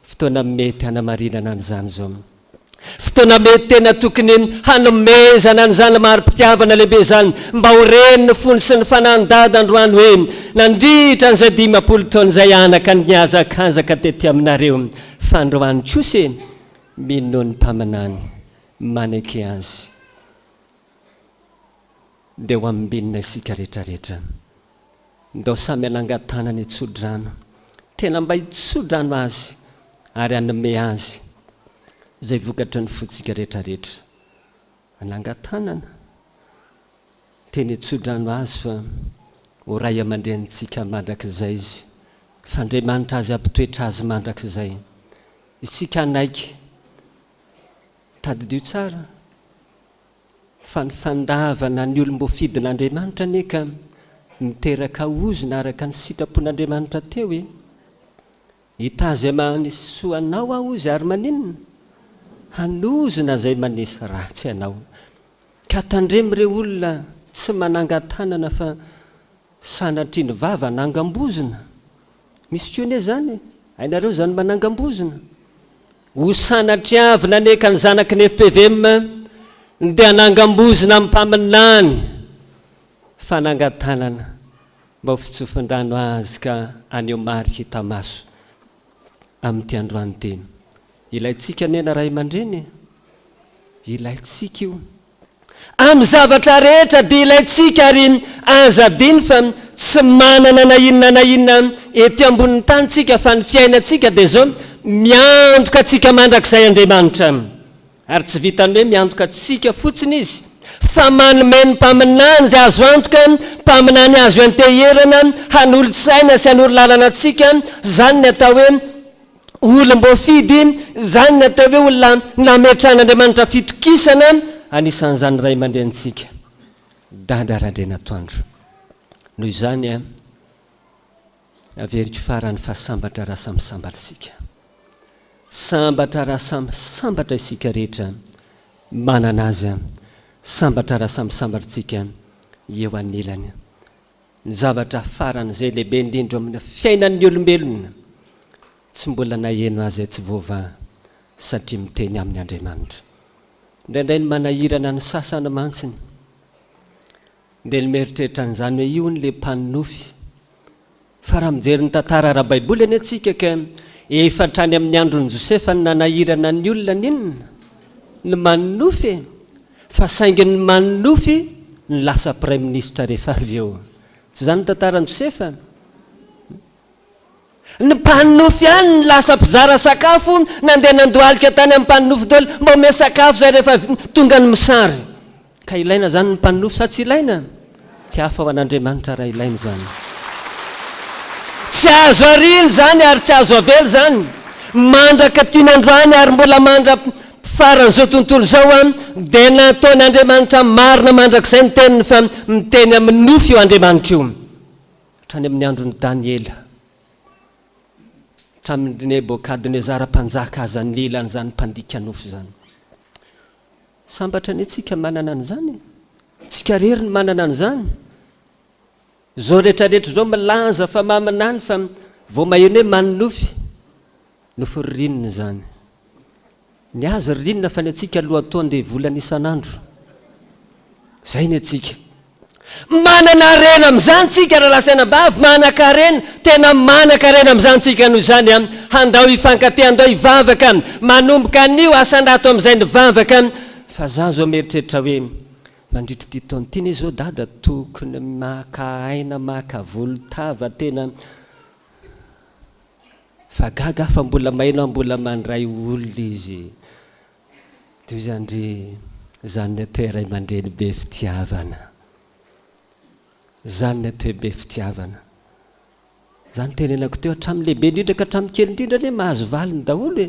fotoana mety hanamarinana an'izany zao. Fotoana mety tena tokony hanomezana an'izany mari-pitiavana lehibe zany mba ho reniny fony sy ny fanandada androany hoe nandritra an'izay 10 taona izay anaka ny niazakazaka tety aminareo. Fa androany kosa mino ny mpaminany manaiky azy dia ho ambinina isika rehetrarehetra. Ndao samy anangan-tanany itsodrano, tena mba hitsodrano azy ary hanome azy izay vokatra ny fotsika rehetrarehetra. Anangan-tanana teny itsodrano azy fa ho ray aman-drenitsika mandrakizay izy. Fa Andriamanitra azy ampitoetra azy mandrakizay. Isika anaiky tadidio tsara fa ny fandavana ny olom-bofidin'Andriamanitra neka miteraka ozona araka ny sitrapon'Andriamanitra teo hitazy manisy soanao aho izy ary maninona hanozona izay manisy ratsy ianao. Ka tandremo ireo olona tsy manangan-tanana fa sanatriny vava nangambozina. Misy koa zany hainareo zany manangambozina ho sanatriavina neka ny zanaky ny FPVM dia anangambozina amin'ny mpaminany. Fanangan-tanana mba ho fitsofin-drano azy ka aneo marika hitamaso amin'ity androany teny. Ilaitsika nena ray aman-dreny, ilaitsika io amin'ny zavatra rehetra dia ilaitsika ary azadiny fa tsy manana na inona ety ambonin'ny tanytsika fa ny fiainantsika dia zao miandoka atsika mandrakizay Andriamanitra. Ary tsy vitany hoe miandoka atsika fotsiny izy fa manome ny mpaminany izay azo antoka, mpaminany azo anteherana hanolo-tsaina sy hanolo lalana atsika. Zany ny atao hoe olom-bofidy, zany ny atao hoe olona nametran'Andriamanitra fitokisana. Anisan'izany ray aman-drenitsika Dada Randrianantoandro. Noho izany averiko farany fa sambatra raha samy sambatrasika. Sambatra raha samy sambatra isika rehetra manana azy, sambatra raha samy sambatrasika eo anilany. Ny zavatra farany izay lehibe indrindra amin'ny fiainan'ny olombelona tsy mbola naheno azy tsy voava satria miteny amin'ny Andriamanitra. Indraindray ny manahirana ny sasany mantsiny dia ny mieritreritra an'izany hoe io ny le mpaninofy. Fa raha mijery ny tantara raha baiboly any atsika ka efa trany amin'ny andron'i Josefa ny nanahirana ny olona ninona ny maninofy, fa saingy ny maninofy ny lasa prime ministre rehefa avy eo. Tsy zany ny tantaran'i Josefa. ny mpanofy ihany lasa mpizara sakafo nandeha nandoalika tany amin'ny mpanofy daholo mba ome sakafo zay rehefa tonga ny misary ka ilaina zany ny mpanofy sa tsy ilaina ty hafa ho an'Andriamanitra raha ilaina zany tsy azo ariny zany ary tsy azo avelo zany mandraka tian'androany ary mbola mandra faran'izao tontolo zao a dia nataon'Andriamanitra marina mandrak'izay ny teniny fa miteny amin'ny nofy io Andriamanitra io hatrany amin'ny andron'ny Daniela hatramin'ny Nebokadnezara mpanjaka aza ny lelany zany mpandika nofy zany sambatra ny tsika manana an'izany tsika rery ny manana an'izany zao rehetrarehetra zao milaza fa maminany fa vao maheno hoe maninofy nofy ririnina zany ny azy ririnina fa ny atsika lohataony dia volana isan'andro zay ny atsika manana arena amin'izany tsika raha lasaina bavy manan-karena tena manan-karena amin'izany tsika noho izany a handao hifankatehandao hivavaka manomboka an'io asan-dato amin'izay nivavaka fa za zao mieritreritra hoe mandritry ty taona ty ny zao dada tokony maka aina maka volotava tena fa gaga fa mbola maino mbola mandray olona izy toy zany ry zany ny atao ray aman-dreny be fitiavana zany ny atao be fitiavana zany tenenako teo hatramin'ny lehibe indrindra ka hatramin'ny kely indrindra le mahazo valiny daholo e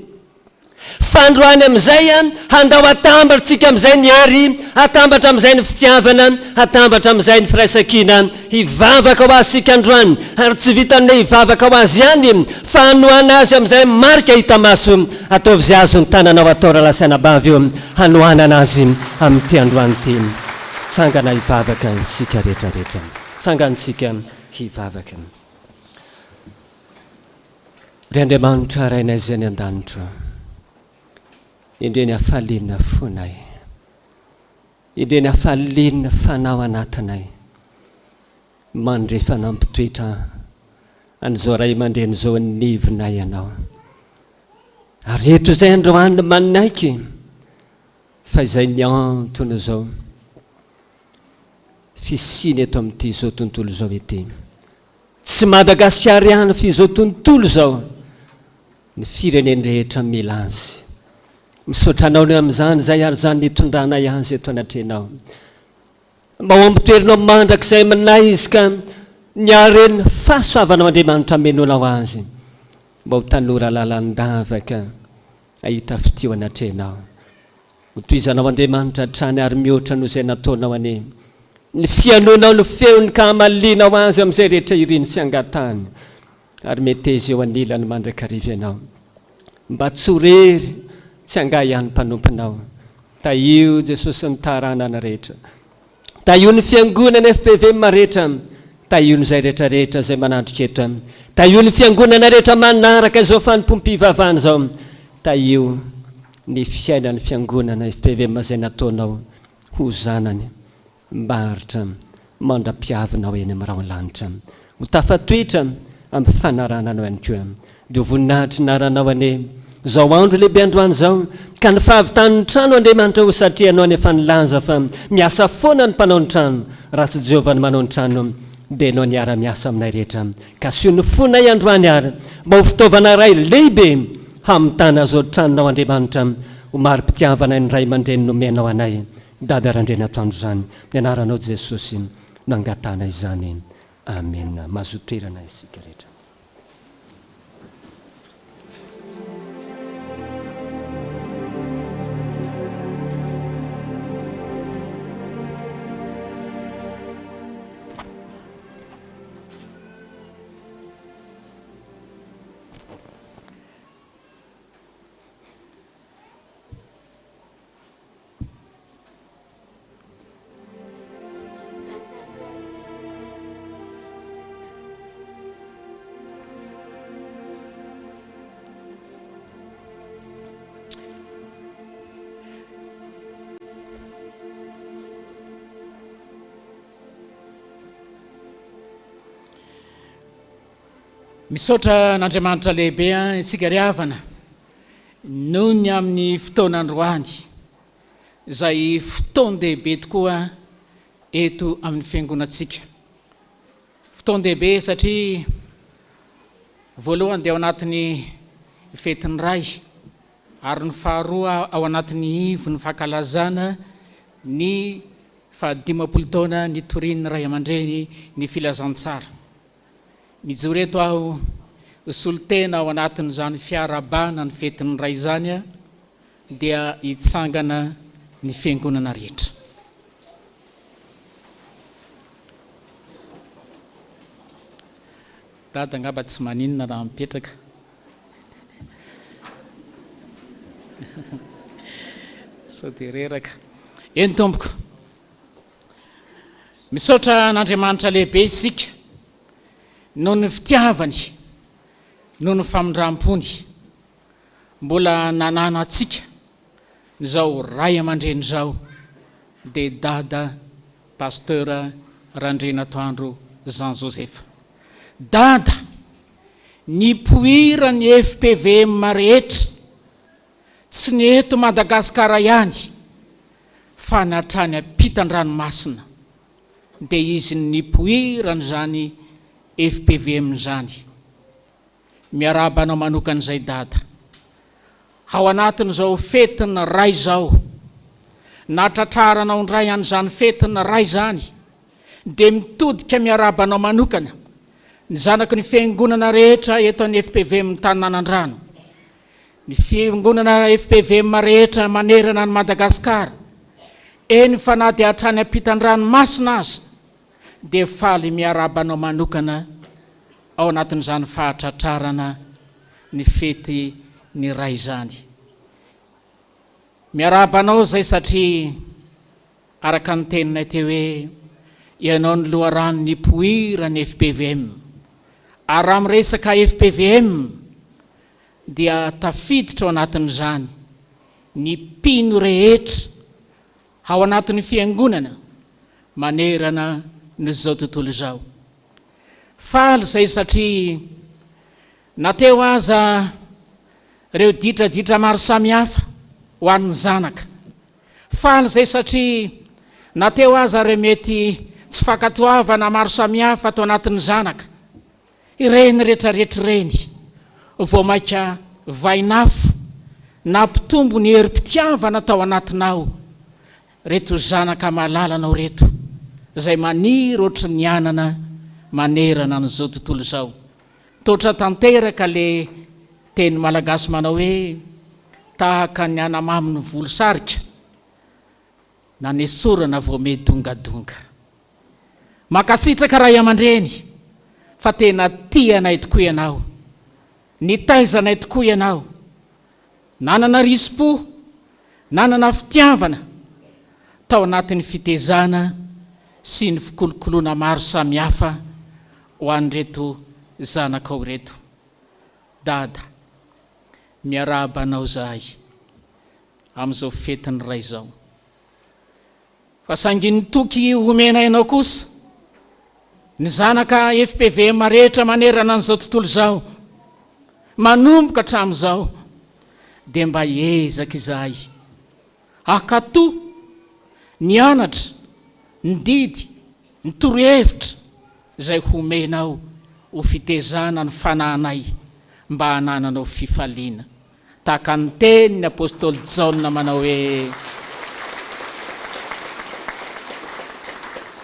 fandroany amin'izay a handao atambatritsika amin'izay ny hery atambatra amin'izay ny fitiavana atambatra amin'izay ny firaisan-kina hivavaka ho azy sika androany ary tsy vitan'le hivavaka ho azy ihany fa hanohana azy amin'izay marika hita maso ataovy zay azo ny tananao atao raha lasaina bavy io hanohanana azy amin'ity androany ty tsangana hivavaka sika rehetrarehetra tsangantsika hivavaka ry Andriamanitra rainay zay ny an-danitra indreny hafalinina fonay indreny hafalinina fanao anatinay mandre fanampitoetra an'izao ray aman-dreny zao nivinay ianao ary eto zay androany maninaiky fa izay ny antony zao fisiny eto amin'ity zao tontolo zao ety tsy Madagasikara ihany fi zao tontolo zao ny fireneny rehetra mila azy misotranao ny amin'izany zay ary zany nitondranay azy eto anatrenao mba ho ampitoerinao mandrak'izay aminay izy ka ny areny fahasoavana Andriamanitra menonao azy mba ho tanora lalandavaka ahita fitio anatrenao ho toizanao Andriamanitra trany ary mihoatra noho izay nataonao ane ny fianonao ny feony ka amalinao azy amin'izay rehetra iriny sy angatany ary meteza eo anilany mandrakariva ianao mba tsorery tsy anga ihany mpanomponao taio Jesosy ny taranana rehetra taio ny fiangonana FPVM rehetra taio ny zay rehetrarehetra zay manandriketra taio ny fiangonana rehetra manaraka izao fanompompivavana zao taio ny fiainan'ny fiangonana FPVM zay nataonao ho zanany mbaritra mandra-piavinao eny amin'ny raha lanitra ho tafatoetra amin'ny fanarananao ihany koa dia voninahitry naranao ane zao andro lehibe androany zao ka ny fahavitan'ny trano Andriamanitra ho satria anao nefa nilaza fa miasa foana ny mpanao ny trano raha tsy Jehovah ny manao ny trano dia anao niara-miasa aminay rehetra ka sio ny fonay androany ary mba ho fitaovana ray lehibe hamitana zao tranonao Andriamanitra ho mari-pitiavana ny ray aman-dreny nomenao anay Dada Randrianantoandro zany ny anaranao Jesosy nangatana izany amen mazotoerana isika rehetra misaotra n'Andriamanitra lehibe isika riavana noho ny amin'ny fotoan'androany izay fotoan-dehibe tokoa eto amin'ny fiangonantsika fotoan-dehibe satria voalohany dia ao anatin'ny fetiny ray ary ny faharoa ao anatin'ny ivo ny fankalazana ny 15 taona ny torian'ny ray aman-dreny ny filazantsara. Mijoro eto aho solotena ao anatin'izany fiarabana ny fetiny ray zany dia hitsangana ny fiangonana rehetra. Dada angamba tsy maninona raha mipetraka. Sao dia reraka. Eny tompoko. Misaotra n'Andriamanitra lehibe isika noho ny fitiavany, noho ny famindram-pony mbola nanana antsika zao ray aman-dreny zao dia Dada Pasteur Randrianantoandro Jean Joseph. Dada nipoira ny FPVM rehetra tsy ny eto Madagasikara ihany fa natrany ampitan-dranomasina dia izy nipoirany zany FPVM zany. Miarabanao manokan'izay Dada ao anatin'izao fetiny ray zao natratraranao ndray an'izany fetiny ray zany dia mitodika miarabanao manokana ny zanaky ny fiangonana rehetra eto amin'ny FPVM Taninanandrano, ny fiangonana FPVM rehetra manerana ny Madagasikara, eny fa na dia hatrany ampitan-dranomasina aza dia faly miarabanao manokana ao anatin'izany fahatratrarana ny fety ny ray zany. Miarabanao zay satria araka ny teninay teo hoe ianao ny loharano nipoira ny FPVM. Ary amin'ny resaka FPVM dia tafiditra ao anatin'izany ny mpino rehetra ao anatin'ny fiangonana manerana ny zao tontolo zao. Faly zay satria nateo aza reo ditraditra maro samihafa ho an'ny zanaka. Faly zay satria nateo aza reo mety tsy fankatoavana maro samihafa atao anatin'ny zanaka. Ireny rehetrarehetra ireny vao maika vainafo na mpitombo ny herim-pitiavana tao anatinao reto zanaka malalanao reto zay maniry ohatry ny anana manerana n'izao tontolo zao. Totra tanteraka le teny malagasy manao hoe tahaka ny anamamy ny volo sarika na ny sorana vao medongadonga. Makasitraka ray aman-dreny fa tena tianay tokoa ianao, nitaizanay tokoa ianao, nanana rispo, nanana fitiavana tao anatin'ny fitezana sy ny fikolokoloana maro samihafa ho an'ireto zanakao reto. Dada, miarabanao zahay amin'izao fetiny ray zao. Fa sangin'ny toky omena ianao kosa ny zanaka FPVM rehetra manerana an'izao tontolo zao manomboka hatramin'izao dia mba hiezaka izahay akato ny anatra, ny didy, ny torohevitra zay homenao ho fitezana ny fanahinay mba hanananao fifaliana. Tahaka ny tenin'ny apôstôly Jaona manao hoe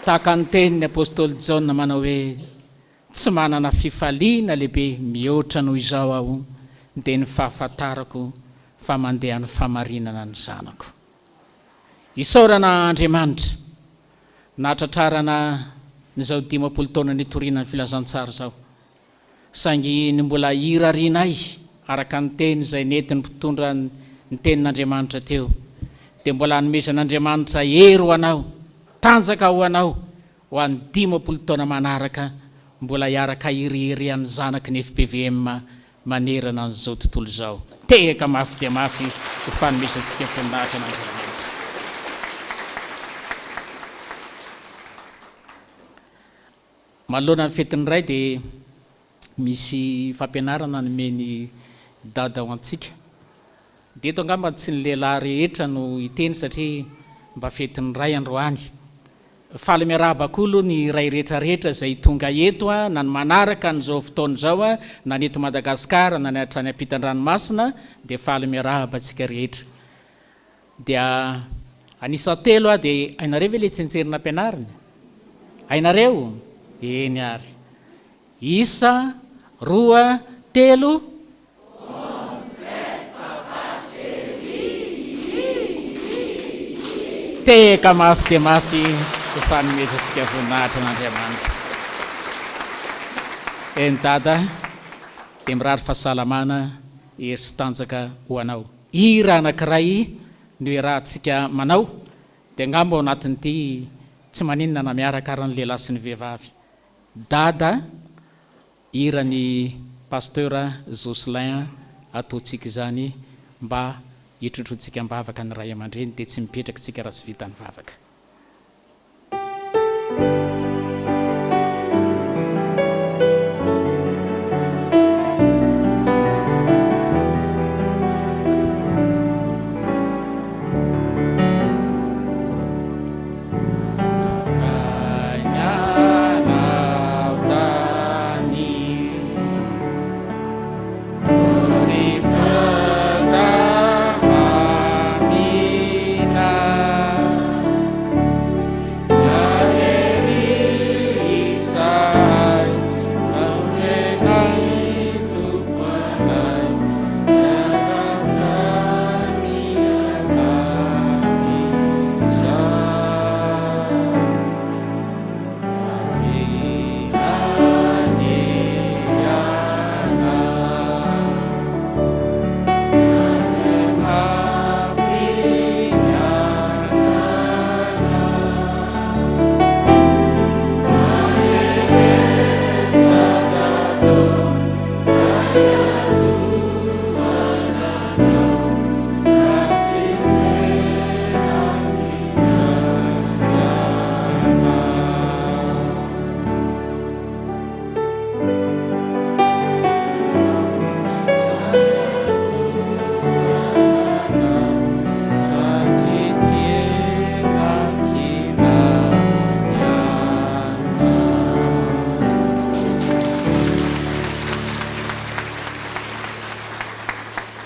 tahaka ny tenin'ny apôstôly Jaona manao hoe tsy manana fifaliana lehibe mihoatra noho izao aho dia ny fahafantarako fa mandeha ny famarinana ny zanako. Isaorana Andriamanitra natratrarana nyzao 15 taona nitoriana ny filazantsara zao sangy ny mbola irarinay araka ny teny zay nentiny mpitondra ny tenin'Andriamanitra teo dia mbola nomezan'Andriamanitra hery ho anao, tanjaka ho anao ho an'ny 15 taona manaraka mbola hiaraka iriry an'ny zanaky ny FPVM manerana an'izao tontolo zao. Tehaka mafy dia mafy ho fanomezantsika fianaratra n'Andriamanitra. Manoloana ny fetiny ray dia misy fampianarana nomeny Dada ho antsika. Dia eto angamba tsy ny lehilahy rehetra no hiteny satria mba fetiny ray androany faly miaraba kolo ny ray rehetrarehetra zay tonga eto na ny manaraka n'izao fotoana zao na neto Madagasikara na hatrany ampitan-dranomasina dia faly miaraba antsika rehetra. Dia anisa telo dia ainareo ve le tsentserina ampianariny? Ainareo? Eny ary. Isa, roa, telo. Teka mafy dia mafy fanometratsika voninahitra n'Andriamanitra. Eny Dada dia mirary fahasalamana ery sy tanjaka ho anao. Hira anankiray no iarahantsika manao dia angamba ao anatin'ity tsy maninona na miaraka ary ny lehilahy sy ny vehivavy. Dada hira ny pasteur Jocelyn ataontsika izany mba hitrotrotsika mivavaka ny ray aman-dreny dia tsy mipetraka tsika raha tsy vita ny vavaka.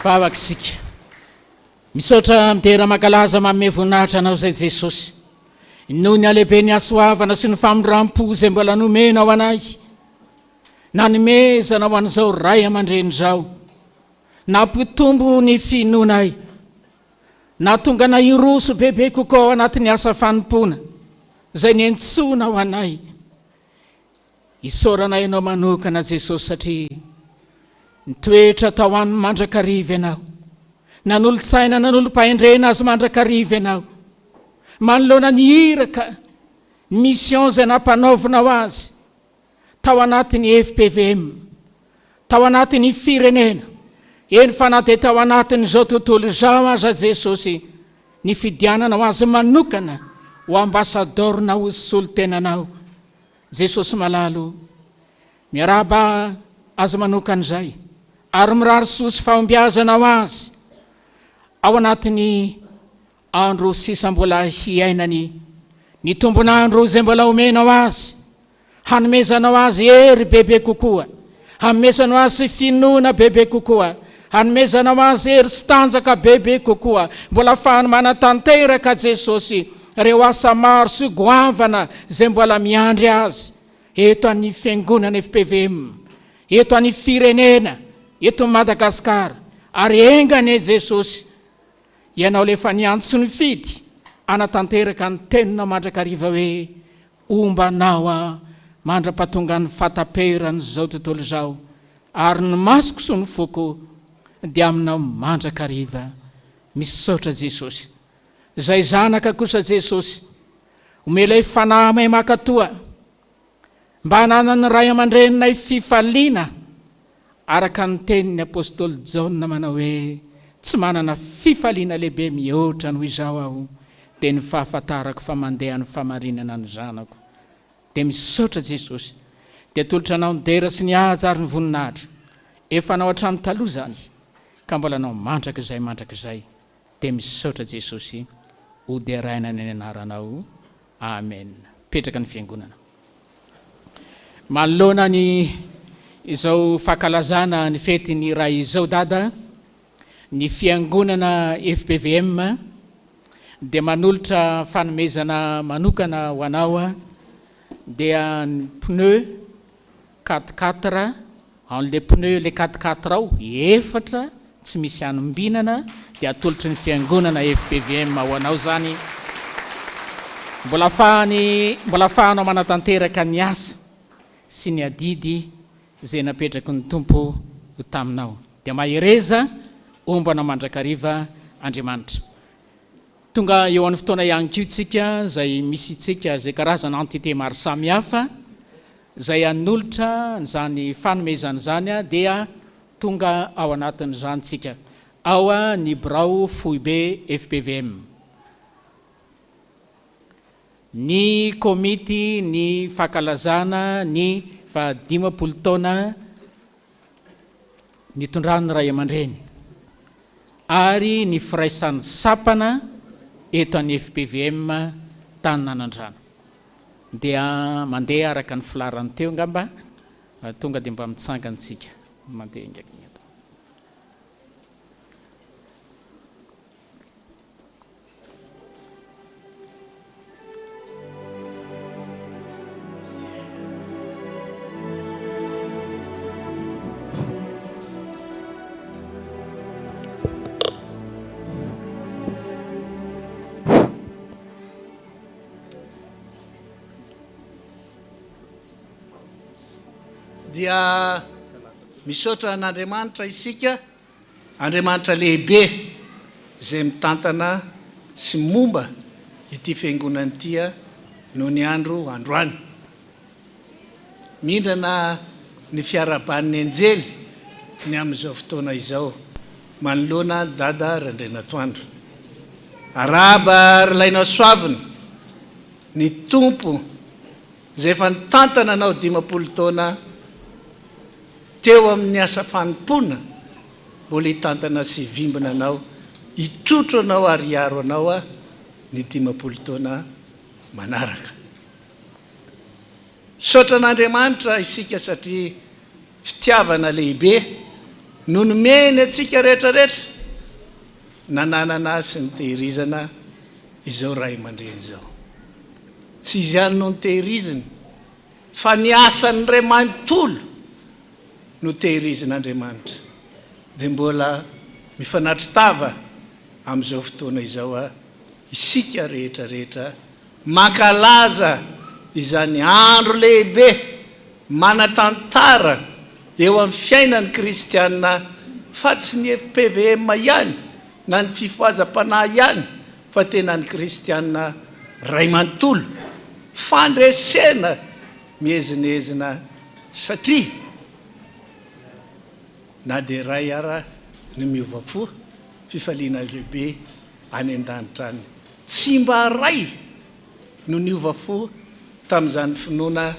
Vavakisika misaotra mitera makalaza manome voninahitra anao zay Jesosy noho ny alehibe ny asoavana sy ny famindram-po zay mbola nomena ao anay nanomezana ho an'izao ray aman-dreny zao nampitombo ny finonay natonga na iroso bebe kokoa ao anatin'ny asa fanompona zay nientsona ao anay. Isaoranay ianao manokana Jesosy satria nitoetra tao an'ny mandrakariva ianao, nanolo-tsaina nanolo-pahendrena azy mandrakariva ianao, manoloana ny iraka mission zay nampanaovinao azy tao anatin'ny FPVM, tao anatin'ny firenena, eny fa na dia tao anatin'izao tontolo izao aza Jesosy ny fidiananao azy manokana ho ambasadorna ho solon-tenanao. Jesosy malalo miaraba azy manokan'izay ary mirary sosy fahombiazanao azy ao anatin'ny andro sisa mbola hiainany, ny tombonandro zay mbola omenao azy, hanomezanao azy ery bebe kokoa, hanomezanao azy finona bebe kokoa, hanomezanao azy ery sy tanjaka bebe kokoa. Mbola ahafahany manatanteraka Jesosy reo asa maro sy goavana zay mbola miandry azy eto amin'ny Fiangonana FPVM, eto amin'ny firenena, eto Madagasikara. Ary engane Jesosy, ianao lefa niantso ny fidy anatanteraka ny tenina mandrakariva hoe ombanao mandra-pahatonga ny fataperany zao tontolo zao, ary ny masoko sy ny foko dia aminao mandrakariva. Misaotra Jesosy. Zay zanaka kosa Jesosy, omelay fanamay makatoa mba hananany ray aman-drenynay fifaliana araka ny tenin'ny apôstôly Jaona manao hoe tsy manana fifaliana lehibe mihoatra noho izao aho dia ny fahafantarako fa mandeha ny famarinana ny zanako. Dia misaotra Jesosy, dia tolotra anao ny dera sy ny haja ary ny voninahitra efa nao hatramin'ny taloha zany ka mbola anao mandrakizay. Dia misaotra Jesosy, ho dia raina ny anaranao. Amen. petraka ny fiangonana. Manoloana ny izao fankalazana ny fety ny raha izao dada, ny fiangonana FPVM dia manolotra fanomezana manokana ho anao dia ny pneu 4x4 le pneu le 4x4 ao efatra tsy misy anombinana dia atolotry ny fiangonana FPVM ho anao zany. Mbola ahafahanao manatanteraka ny asa sy ny adidy zay napetraky ny tompo taminao. Dia mahereza ombana mandrakariva Andriamanitra. Tonga eo amin'ny fotoana ihany koa tsika zay misy tsika zay karazana entité maro samihafa zay anolotra zany fanomezana zany dia tonga ao anatin' zany tsika. Ao ny birao foibe FPVM, ny komity ny fankalazana ny 50 taona nitondrany ray aman-dreny ary ny firaisan'ny sapana eto any FPVM tany Nanandrano. Dia mandeha araka ny filarany teo ngamba tonga dia mba mitsangantsika mandeha ingaky. Dia misaotra an'Andriamanitra isika, Andriamanitra lehibe zay mitantana sy momba ity fiangonana ity noho ny androany. Mindrana ny fiaraban'ny anjely ny amin'izao fotoana izao manoloana Dada Randrianantoandro. Araba rylaina soavina ny tompo zay efa nitantana anao 50 taona teo amin'ny asa fanompona, mbola hitantana sy vimbina anao, hitrotro anao ary hiaro anao ny 50 taona manaraka. Saotra an'Andriamanitra isika satria fitiavana lehibe no nomeny atsika rehetrarehetra nananana sy ny tehirizana izao ray aman-dreny zao. Tsy izy ihany no nitehiriziny fa ny asan'ny ray manontolo no tehirizin'Andriamanitra. Dia mbola mifanatritava amin'izao fotoana izao isika rehetrarehetra mankalaza izany andro lehibe manatantara eo amin'ny fiainan'ny kristianina, fa tsy ny FPVM ihany na ny fifoazam-panahy ihany, fa tena ny kristianina ray manontolo fandresena mihezinezina, satria na dia ray ara ny miova fo fifaliana lehibe any an-danitra any. Tsy mba ray no niova fo tamin'izany finoana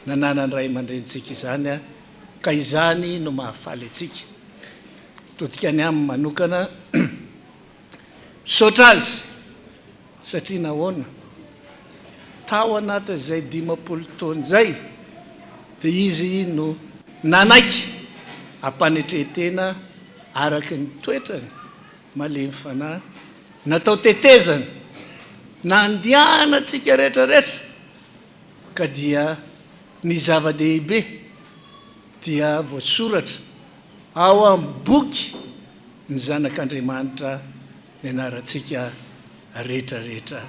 nananany ray aman-drenitsika izany ka izany no mahafaly atsika. Totika ny amin'ny manokana saotra azy satria nahoana tao anatin'izay 50 taona zay dia izy no nanaiky ampanetretena araka ny toetrany malemy fanahy, natao tetezana nandianatsika rehetrarehetra, ka dia ny zava-dehibe dia voasoratra ao amin'ny boky ny zanak'Andriamanitra ny anarantsika rehetrarehetra.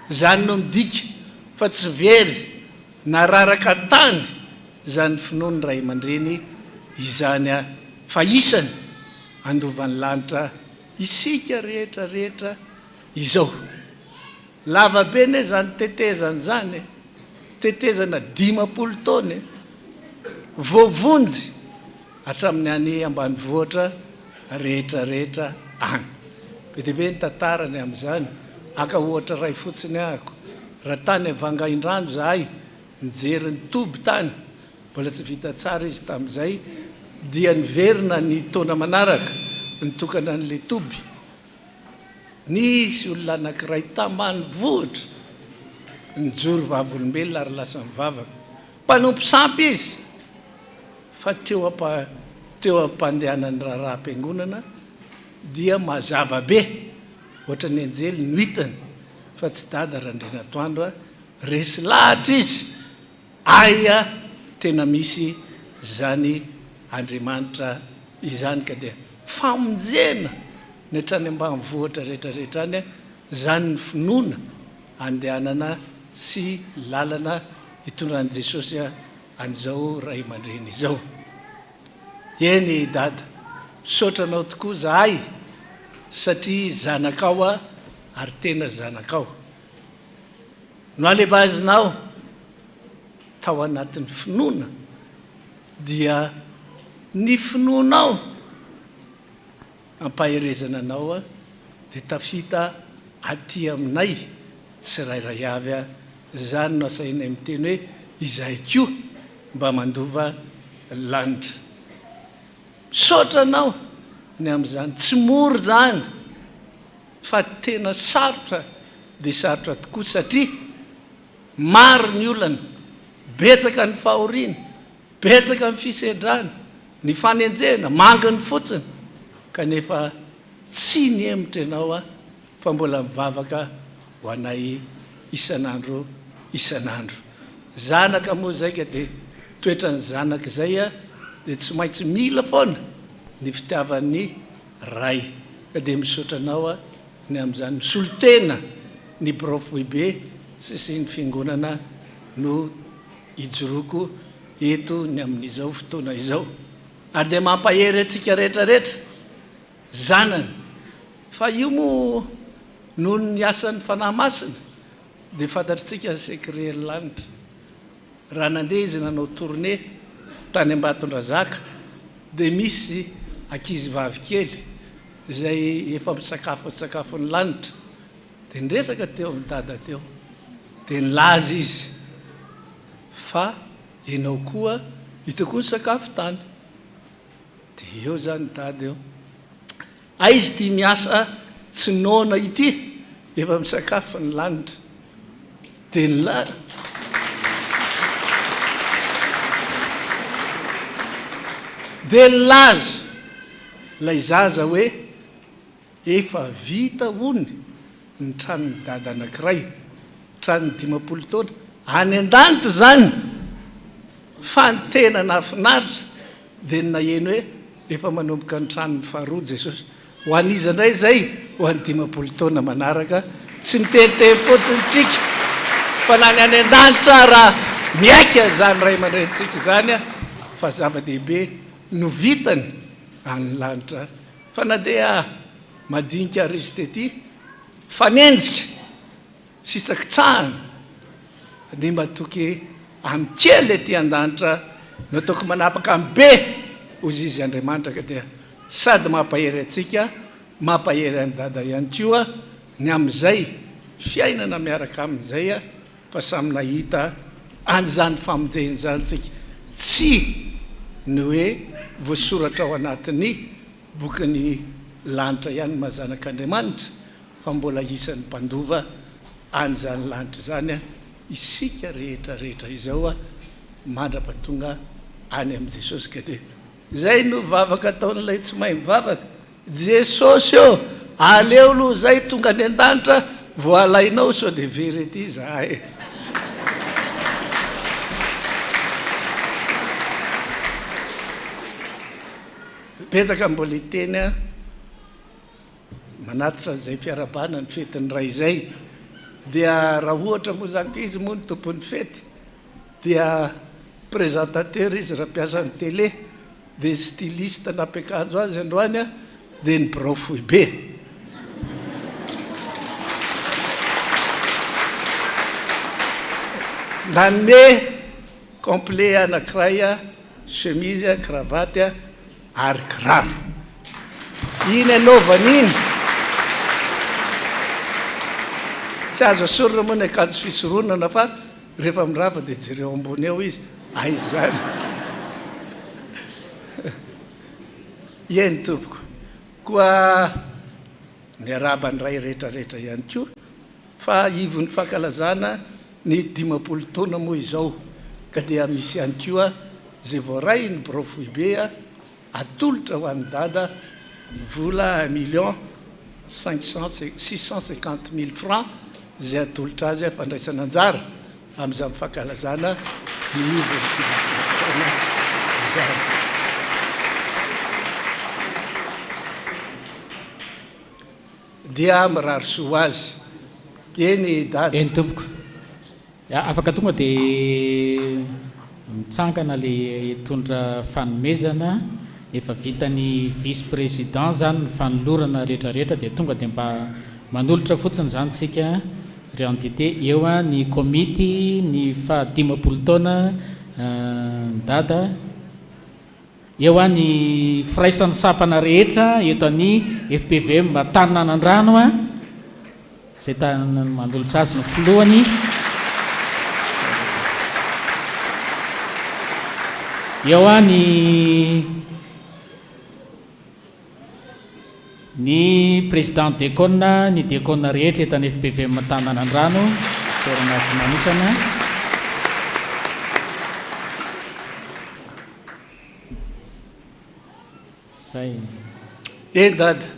Zany no midika fa tsy very nararaka tany zany finoany ray aman-dreny izany fa isany andovan'ny lanitra isika rehetrarehetra izao. Lava be ne zany tetezana zany, tetezana 50 taona voavonjy hatramin'ny any ambanivohitra rehetrarehetra any. Be dia be ny tantarany amin'izany, aka ohatra ray fotsiny ahako. Raha tany Vangaindrano zahay nijery ny toby tany, mbola tsy vita tsara izy tamin'izay, dia niverina ny taona manaraka nitokana an'ilay toby. Nisy olona anankiray tambany vohitra nijoro vavolombelona ary lasa mivavaka mpanompo sampy izy fa teo ampandehanany raharaha-mpiangonana dia mazava be ohatra ny anjely no hitany fa tsy dada Randrianantoandro resy lahatra izy aya tena misy zany Andriamanitra izany ka dia famonjena ny hatrany ambanivohitra rehetrarehetra any zany ny finoana andehanana sy lalana hitondran'i Jesosy an'izao ray aman-dreny izao. Eny dada, misaotranao tokoa zahay satria zanakao ary tena zanakao. No alevazinao tao anatin'ny finoana dia ny finoanao ampaherezana anao dia tafita aty aminay tsirairay avy zany no asainay miteny hoe izahay koa mba mandova lanitra. Misaotranao ny amin'izany tsy mora zany fa tena sarotra dia sarotra tokoa satria maro ny olana, betsaka ny fahoriana, betsaka ny fisedrana, ny fanenjena mangany fotsiny kanefa tsy ny emitra ianao fa mbola mivavaka ho anay isan'andro isan'andro. Zanaka moa zay ka dia toetrany zanaka izay dia tsy maintsy mila foana ny fitiavan'ny ray ka dia misaotranao ny amin'izany misolotena ny brofoibe sy ny fiangonana no ijoroko eto ny amin'izao fotoana izao ary dia mampahery antsika rehetrarehetra zanany fa io moa noho ny asan'ny fanahy masina dia fantatritsika ny sekren'ny lanitra. Raha nandeha izy nanao tournée tany Ambatondrazaka dia misy ankizy vavy kely izay efa misakafon'ny lanitra dia nresaka teo amin'ny dada teo dia nilaza izy fa ianao koa hitako ny sakafo tany dia eo zany dada eo aizy tia miasa tsy nona ity efa misakafo ny lanitra dia nilaza lay zaza hoe efa vita hony ny tranony dada anankiray tranony 50 taona any an-danitra zany fa ny tena nafinaritra dia naheno hoe efa manomboka ny tranony faharoa Jesosy ho an'izy indray zay ho an'ny 50 taona manaraka tsy niteniteny fotsiny fa nany any an-danitra raha miaika zany ray aman-drenitsika zany fa zava-dehibe no vitany any lanitra fa na dia madinika rizy tety fanenjika sisakitsahana ny matoky amin'ny kely ety an-danitra no ataoko manapaka amin'ny be ozy izy Andriamanitra ka dia sady mampahery antsika mampahery any dada ihany koa ny amin'izay fiainana miaraka amin'izay fa samy nahita an'izany famonjeny zany tsika tsy ny hoe voasoratra ao anatin'ny bokin'ny lanitra ihany mahazanak'Andriamanitra fa mbola isan'ny mpandova an'izany lanitra zany isika rehetrarehetra izao mandra-patonga any amin'i Jesosy ka dia zay no vavaka ataon'ilay tsy mahay mivavaka Jesosy aleo aloha zay tonga any an-danitra voalainao sao dia very ety zahay. Betsaka mbola hiteny manatitra zay fiarabana ny fetiny ray zay dia raha ohatra moa zany izy moa ny tompon'ny fety dia présentateur izy raha mpiasa ny télé dia styliste nampiakanjo azy androany dia ny brofoibe nanome complet anankiray chemise cravaty ary kiraro iny anaovan'iny tsy azo asorona moa ny akanjo fisoronana fa rehefa mirava dia jereo ambony eo izy aizy zany eny tompoko koa miarabany ray rehetrarehetra ihany koa fa ivon'ny fankalazana ny 10 taona moa izao ka dia misy ihany koa zay voaray ny brofoibe atolotra ho an'ny dada vola 1,650,000 francs zay atolotra azy fandraisana anjara amin'izay mifankalazana ny dia mirary soa azy eny dada eny tompoko afaka tonga dia mitsangana le tondra fanomezana efa vitany vice président zany ny fanolorana rehetrarehetra dia tonga dia mba manolotra fotsiny zany tsika réentité eo ny komity ny fa 10 taona dada eo ny firaisan'ny sapana rehetra eto any FPVM Tanànandrano zay tany manolotra azy no filohany eo ny président décone ny décone rehetra eto any FPVM Tanànandrano seranazy manokana zay dada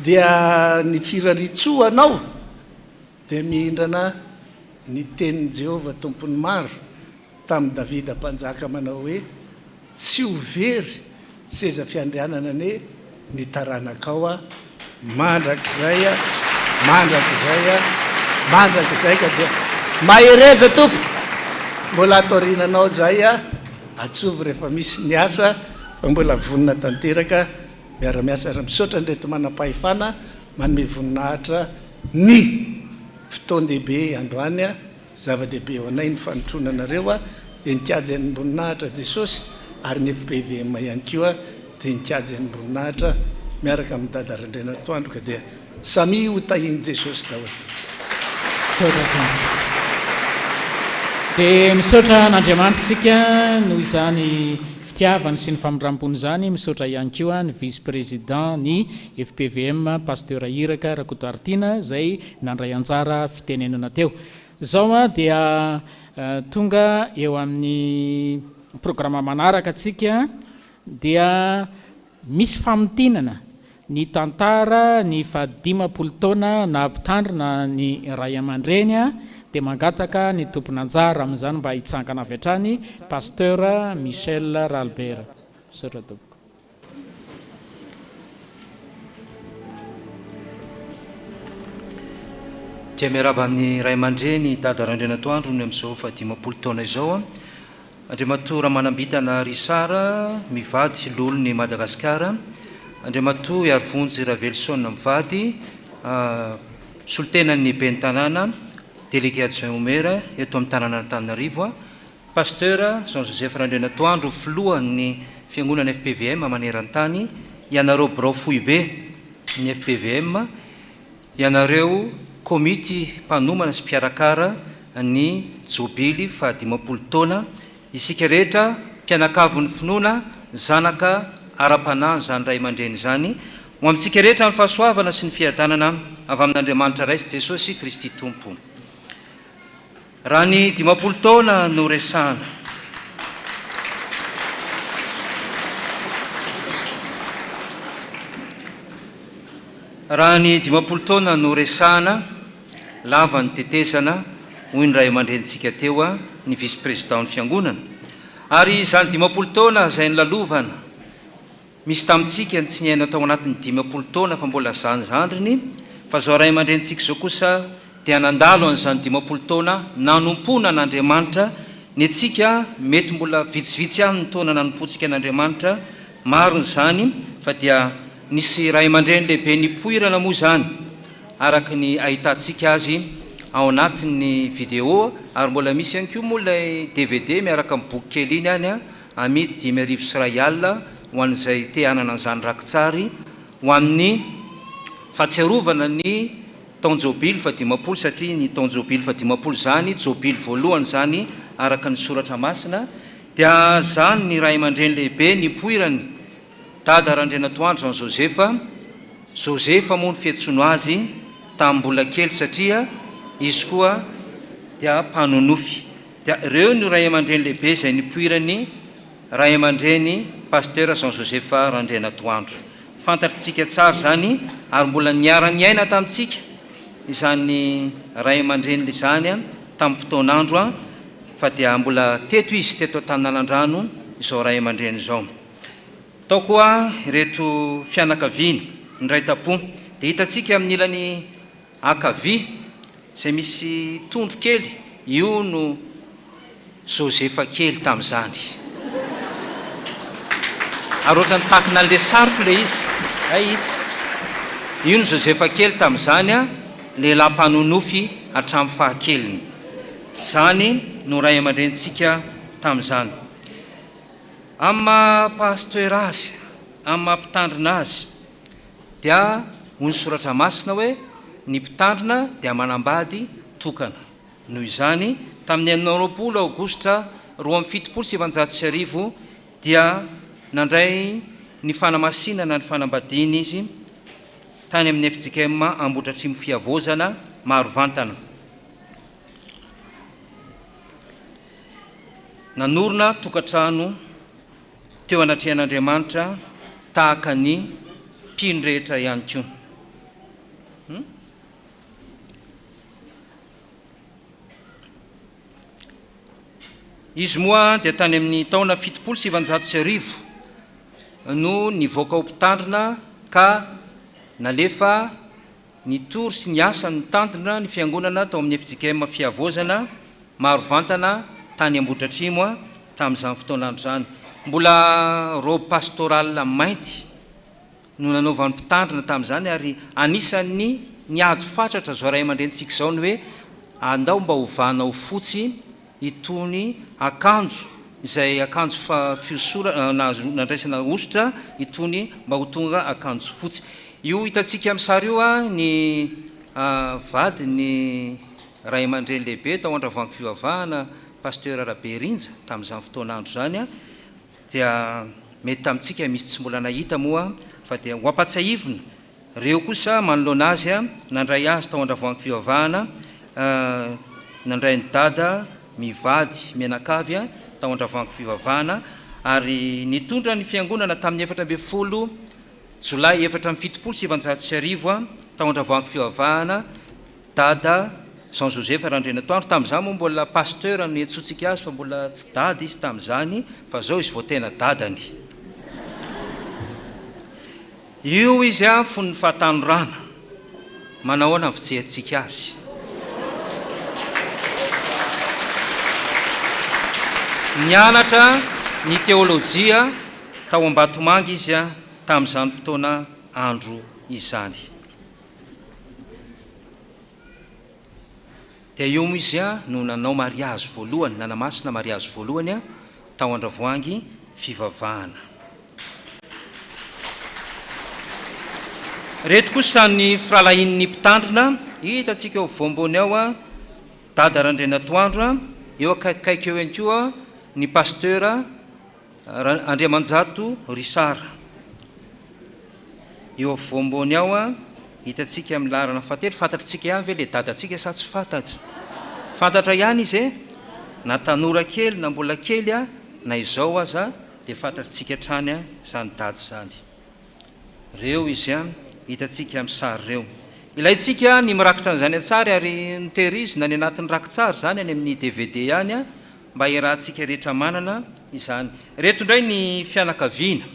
dia ny firaritsoa anao dia mihindrana ny tenin'i Jehova tompony maro tamin'ny Davida mpanjaka manao hoe tsy ho very seza fiandrianana ane ny taranakao mandrakizay ka dia mahereza tompo mbola ataorinanao zay atsovy rehefa misy ny asa fa mbola vonina tanteraka miara-miasa raha misaotra ndrety manam-pahefana manome voninahitra ny fotoan-dehibe androany zava-dehibe eo anay ny fanotronanareo enikajy any mboninahitra Jesosy ary ny FPVM ihany koa dia nikajy any mboninahitra miaraka amin'ny dada Randrianantoandro ka dia samy ho tahiny Jesosy daholo dia misaotra n'Andriamanitra tsika noho izany fitiavany sy ny famindram-pony zany misaotra ihany koa ny vice président ny FPVM pasteur Iraka Rakotoartina zay nandray anjara fitenenana teo zao dia tonga eo amin'ny programma manaraka tsika dia misy famotinana ny tantara ny fa 10 taona nampitandrina ny ray aman-dreny dia mangataka ny tompon'anjara amin'izany mba hitsangana avy hatrany pasteur Michel Ralbert misaotra tompoko dia miaraban'ny ray aman-dreny dada Randrianantoandro ny amin'izao fa 10 taona izao Andriamatoa Ramanambitana Risara mivady lolony Madagasikara Andriamatoa Arvonjy Ravelson mivady solitenan'ny ben'ny tanàna délégué adjoint au maire eto amin'ny Tanànantananarivo pasteur Jean-Joseph Randrianantoandro filohan'ny Fiangonana FPVM maneran-tany ianareo brofoibe ny FPVM ianareo komity mpanomana sy mpiarakara ny Jobily fa 10 taona isika rehetra mpianakavon'ny finoana zanaka ara-panahy zany ray aman-dreny zany ho amintsika rehetra ny fahasoavana sy ny fiadanana avy amin'Andriamanitra Raisy Jesosy Kristy Tompo raha ny 10 taona no resahana raha ny 10 taona no resahana lava ny tetezana hoy ny ray aman-drenitsika teo ny vice président ny fiangonana ary izany 10 taona zay ny lalovana misy tamintsika tsy niaina tao anatin'ny 10 taona fa mbola zandriny fa zao ray aman-drenitsika zao kosa dia nandalo an'izany 10 taona nanompona an'Andriamanitra ny atsika mety mbola vitsivitsy ihany ny taona nanompontsika an'Andriamanitra maro zany fa dia nisy ray aman-dreny lehibe nipoirana moa zany araka ny ahitantsika azy ao anatin'ny vidéo ary mbola misy ihany koa moa ilay DVD miaraka amin'ny boky kely iny any amidy 10 sy R1 ho an'izay te hanana an'izany rakitsary ho amin'ny fahatsiarovana ny taon Jobily fa 10 satria ny taon Jobily fa 10 zany Jobily voalohany zany araka ny soratra masina dia zany ny ray aman-dreny lehibe nipoirany dada Randrianantoandro Josepha moa ny fiantsoana azy tamin'ny mbola kely satria izy koa dia mpanonofy. Dia reo ny ray aman-dreny lehibe izay nipoirany ray aman-dreny pasteur Jean Joseph Randrianantoandro. Fantatritsika tsara zany ary mbola niara-niaina tamintsika izany ray aman-dreny izany tamin'ny fotoan'andro fa dia mbola teto izy teto Tanànandrano izao ray aman-dreny izao. Tao koa reto fianakaviana ny ray tapo dia hitatsika amin'ny ilany akavia izay misy tondro kely, io no Josefa kely tamin'izany. Ary ohatrany takina an'ilay sariko ilay izy. Izy io no Josefa kely tamin'izany lehilahy mpanonofy hatramin'ny fahakeliny. Zany no ray aman-drenitsika tamin'izany. Amin'ny maha-pasteur azy, amin'ny maha-mpitandrina azy dia hoy ny soratra masina hoe ny mpitandrina dia manambady tokana. Noho izany tamin'ny 9 aogositra 2790 dia nandray ny fanamasinana ny fanambadiana izy tany amin'ny FPVM Ambohidratrimo Fiavozana Marovantana. Nanorona tokantrano teo anatrehan'Andriamanitra tahaka ny mpino rehetra ihany koa. Izy moa dia tany amin'ny taona 770 no nivoaka ho mpitandrina ka nalefa ny tory sy ny asa ny tandrina ny fiangonana tao amin'ny FPVM Fiavozana Marovantana tany Ambohidratrimo tamin'izany fotoan'andro zany. Mbola robe pastoral mainty no nanaovan'ny mpitandrina tamin'izany ary anisan'ny niady fatratra zao ray aman-drenitsika izao ny hoe andao mba hovana ho fotsy itony akanjo izay akanjo fiosora nandraisana osotra itony mba ho tonga akanjo fotsy. Io hitatsika amin'ny sary io ny vady ny ray aman-dreny lehibe tao Andravoahangy fivavahana pasteur Raberinja tamin'izany fotoan'andro zany dia mety tamintsika misy tsy mbola nahita moa fa dia ho ampatsahivina reo kosa manoloana azy nandray azy tao Andravoahangy fivavahana nandray ny Dada mivady mianakavy tao Andravoahangy fivavahana ary nitondra ny fiangonana tamin'ny 4 Jolay 770 tao Andravoahangy fivavahana Dada Jean Joseph Randrianantoandro. Tamin'izany moa mbola pasteur no etsotsika azy fa mbola tsy dada izy tamin'izany fa zao izy vao tena dadany. Io izy fony fahatanorana manahoana fijehantsika azy. Nianatra ny teolojia tao Ambatomanga izy tamin'izany fotoana andro izany. Dia io izy no nanao mariazy voalohany, nanamasina mariazy voalohany tao Andravoahangy fivavahana. Reto kosa ny firalahin'ny mpitandrina hitatsika eo voambony ao Dada Randrianantoandro, eo akaikaiky eo ihany koa ny pasteur Andriamanjato Richard. Eo voambony ao hitatsika amin'ny larana fahatelo. Fantatritsika ihany ve le dadantsika sa tsy fantatra? Fantatra ihany izy na tanora kely na mbola kely na izao aza dia fantatritsika hatrany zany dady zany. Reo izy hitatsika amin'ny sary reo. Ilaitsika ny mirakitra an'izany an-tsary ary nitehirizina ny anatin'ny rakitsary zany any amin'ny DVD ihany mba hiarahantsika rehetra manana izany. Reto indray ny fianakaviana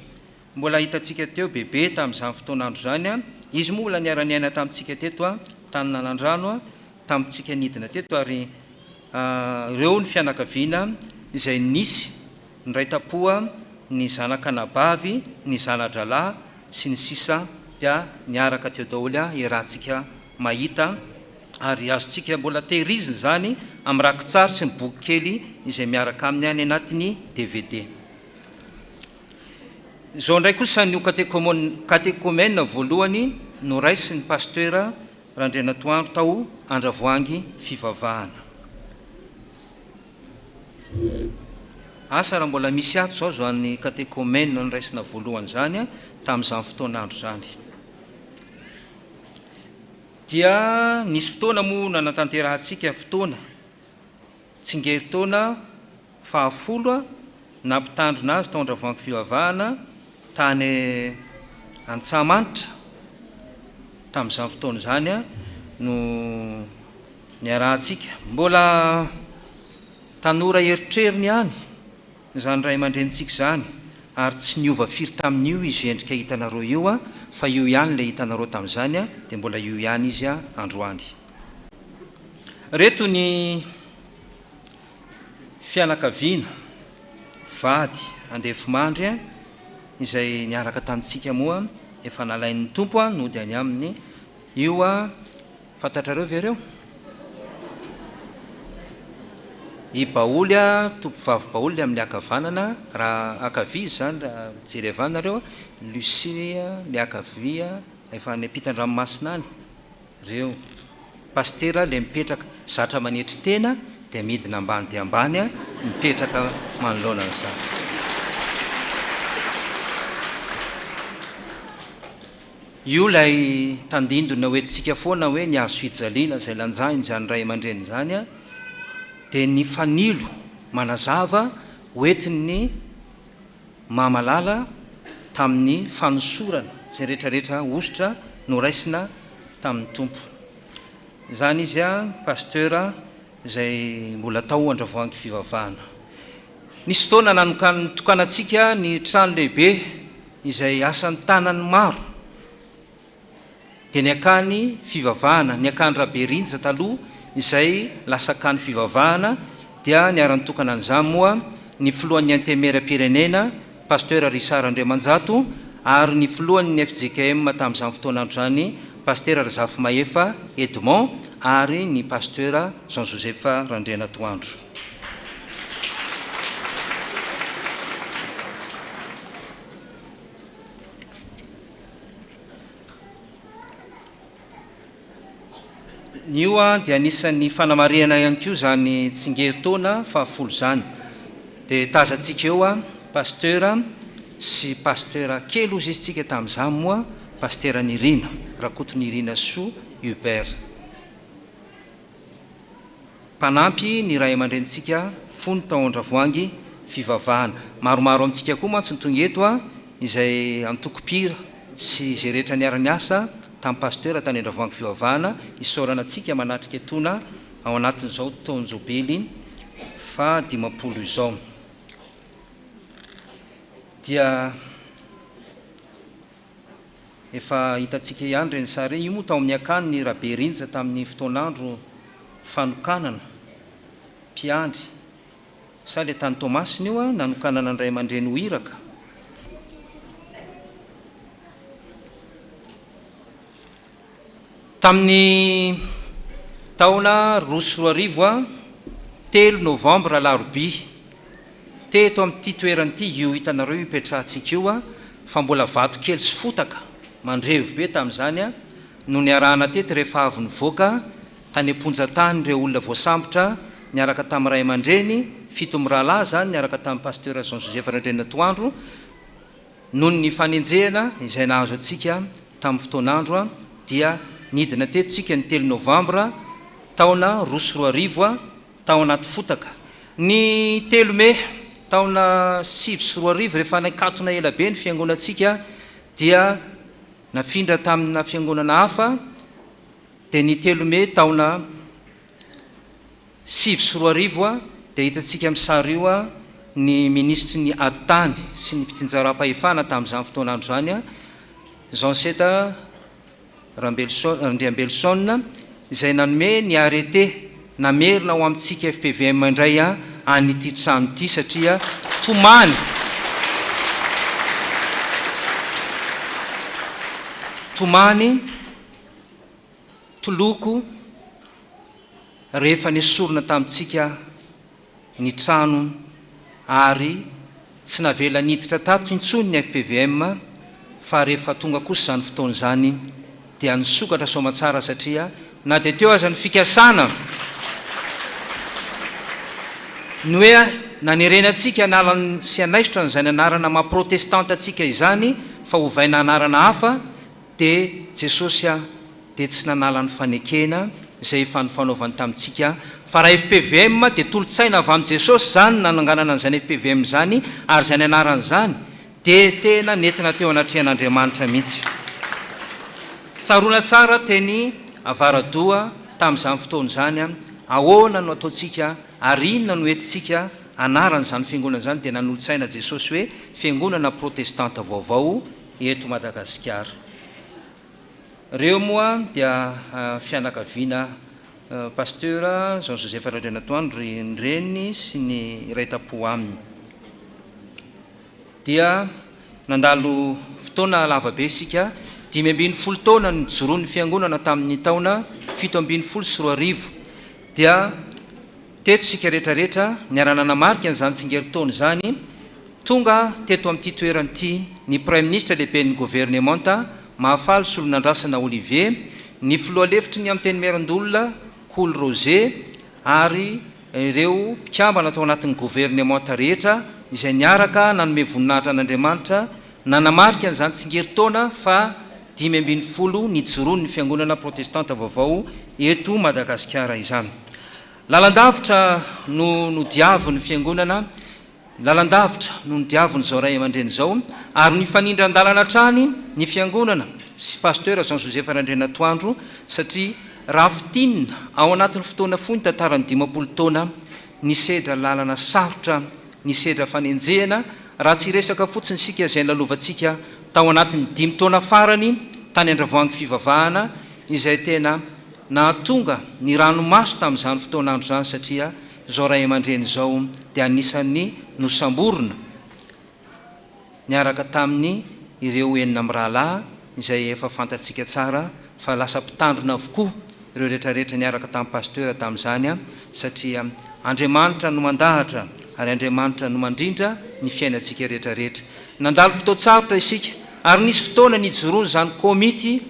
mbola hitatsika teo bebe tamin'izany fotoan'andro zany. Izy moa mbola niara-niaina tamintsika teto Tanànandrano tamintsika nidina teto ary reo ny fianakaviana izay nisy ny ray tapoa ny zanakanabavy ny zanadralahy sy ny sisa dia niaraka teo daholo iarahantsika mahita ary azontsika mbola tehirizina zany amin'ny rakitsary sy ny boky kely izay miaraka aminy any anatin'ny DVD. Izao ndray kosa ny katekomena voalohany no raisy ny pasteur Randrianantoandro tao Andravoahangy fivavahana. Asa raha mbola misy ato zao zoan'ny katekomena no raisina voalohany zany tamin'izany fotoan'andro zany. Dia nisy fotoana moa nanatanterahantsika fotoana tsingeritaona fahafolo nampitandrina azy taondra vanky fivavahana tany Antsahamanitra tamin'izany fotoana zany no niarahantsika mbola tanora eritreriny ihany zany ray aman-drenitsika zany ary tsy niova firy tamin'io izy endrika hitanareo io fa io ihany le hitanareo tamin'izany dia mbola io ihany izy androany. Reto ny fianakaviana vady andefimandry izay niaraka tamintsika moa efa nalain'ny tompo no dia any aminy io fantatrareo ve reo? I Baoly tompo vavy Baoly amin'ny akavanana raha akavia zany raha jerevanareo Lucia le akavia efa niampitan-dranomasina any reo pastera le mipetraka zatra manetry tena dia midina ambany dia ambany mipetraka manoloana zany. Io lay tandindona hoentsika foana hoe ny azo fijaliana izay lanjany zany ray aman-dreny zany dia ny fanilo manazava hoentin'ny mamalala tamin'ny fanosorana izay rehetrarehetra ositra no raisina tamin'ny tompo. Zany izy pasteur izay mbola tao andravoangy fivavahana. Nisy fotoana nitokanantsika ny trano lehibe izay asan'ny tanany maro dia niakany fivavahana niakany Raberinja taloha izay lasakany fivavahana dia niara-nitokana an'izany moa ny filohan'ny antemeram-pirenena pasteur Richard Andriamanjato ary ny filohan'ny FJKM tamin'izany fotoana andro zany pasteur Razafy Maefa Edmond ary ny pasteur Jean-Joseph Randrianantoandro. Io dia anisan'ny fanamarihana ihany koa zany tsingeritaona fahafolo zany dia tazantsika eo pasteur sy pasteur kely ozy izytsika tamin'izany moa pasteur Nirina Rakoto Nirina Soa Hubert mpanampy ny ray aman-drenitsika fony tao andravoangy fivavahana. Maromaro amintsika koa mantsy nitonga eto izay antokopira sy izay rehetra niara-ny asa tamin'ny pasteur tany andravoangy fivavahana isaorana antsika manatrika etona ao anatin'izao taon'ny Jobily fa 50 izao. Dia efa hitantsika ihany reny sary io moa tao amin'ny akany ny Raberinja tamin'ny fotoanandro fanokanana mpiandry sa le tany Tomasiny io nanokanana andray aman-dreny ho iraka. Tamin'ny taona 2023 3 novambra alarobia teto amin'ity toeran'ity io hitanareo ipetrahantsika io fa mbola vato kely sy fotaka mandrevy be tamin'izany no niarahana teto rehefa avy nivoaka tany amponjatany ireo olona voasambotra niaraka tamin'ny ray aman-dreny fito mirahalahy zany niaraka tamin'ny pasteur Jean-Joseph Randrianantoandro noho ny fanenjehana izay nahazo atsika tamin'ny fotoanandro dia nidina teto tsika ny 3 novambra taona 2023 tao anaty fotaka. Ny 3 Mai taona 2023 rehefa nakatona ela be ny fiangonantsika dia nafindra tamina fiangonana hafa dia ny 3 Mai taona 2023 dia hitantsika amin'ny sary io ny ministry ny ady tany sy ny fitsinjaram-pahefana tamin'izany fotoanandro zany Jean Seta Randrianantoandro izay nanome ny arrêté namerina ao amintsika FPVM indray anyity trano ity satria tomany toloko rehefa nesorona tamintsika ny trano ary tsy navela niditra tato intsony ny FPVM fa rehefa tonga kosa zany fotoana zany dia nisokatra somatsara satria na dia teo aza ny fikasana ny hoe nanerena atsika analany sy anaisitra n'izany anarana mahaprotestanta atsika izany fa hovaina anarana hafa dia Jesosy dia tsy nanala ny fanekena izay efa ny fanaovany tamintsika fa raha FPVM dia tolotsaina avy amin'ny Jesosy zany nananganana an'izany FPVM zany ary zany anaran'izany dia tena nentina teo anatrehan'Andriamanitra mihitsy. Tsaroana tsara teny avaradoa tamin'izany fotoana zany ahoana no ataontsika ary inona no entintsika anaran'izany fiangonana zany dia nanolotsaina Jesosy hoe fiangonana protestanta vaovao eto Madagasikara. Reo moa dia fianakaviana pasteur Jean-Joseph Randrianantoandro reny sy ny raitapo aminy. Dia nandalo fotoana lavabe isika 5 taona ny joroan'ny fiangonana tamin'ny taona 724. Dia teto sika rehetrarehetra niarana namarika n'izany tsingeritaona zany tonga teto amin'ity toeranyity ny Premier ministre lehiben'ny gouvernementa mahafaly solonandrasana Olivier, ny filoha lefitry ny amin'ny teny merandolona Cool Roger ary ireo mpikambana atao anatin'ny gouvernementa rehetra izay niaraka nanome voninahitra an'Andriamanitra nanamarika n'izany tsingeritaona fa 5 ny joroan'ny fiangonana protestanta vaovao eto Madagasikara izany. Lalandavitra no diavon'ny fiangonana, lalandavitra no diavon'ny zao ray aman-dreny zao ary ny fanindran-dalana trany ny fiangonana sy pasteur Jean-Joseph Randrianantoandro satria raha fitinina ao anatin'ny fotoana fony tantarany 50 taona ny sedra lalana sarotra ny sedra fanenjehana raha tsy resaka fotsiny sika izay nalovantsika tao anatin'ny 5 taona farany tany andravoangy fivavahana izay tena nahatonga ny ranomaso tamin'izany fotoanandro zany satria zao ray aman-dreny zao dia anisan'ny nosamborona niaraka tamin'ny ireo enina amin'ny rahalahy izay efa fantatsika tsara fa lasa mpitandrina avokoa ireo rehetrarehetra niaraka tamin'ny pasteur tamin'izany satria Andriamanitra no mandahatra ary Andriamanitra no mandrindra ny fiainantsika rehetrarehetra. Nandalo fotoatsarotra isika ary nisy fotoana nijoroany zany komity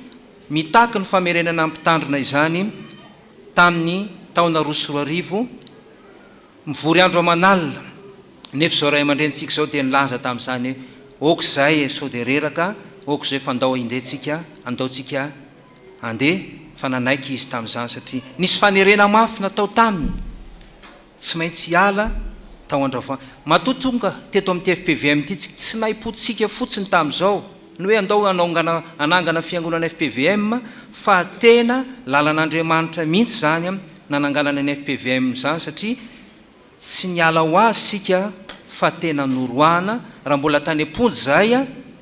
mitaky ny famerenana mpitandrina izany tamin'ny taona 2024 mivory andro amanalina nefa zao ray aman-drenitsika zao dia nilaza tamin'izany oka zay sao dia reraka oka zay fa andao indetsika andaotsika andeha fa nanaiky izy tamin'izany satria nisy fanerena mafy natao taminy tsy maintsy hiala tao andravoana matotonga teto amin'ity FPVM ity tsy naipotsika fotsiny tamin'izao ny hoe andao anangana fiangonana FPVM fa tena lalan'Andriamanitra mihitsy zany nananganana ny FPVM zany satria tsy niala ho azy sika fa tena noroana raha mbola tany amponjy zay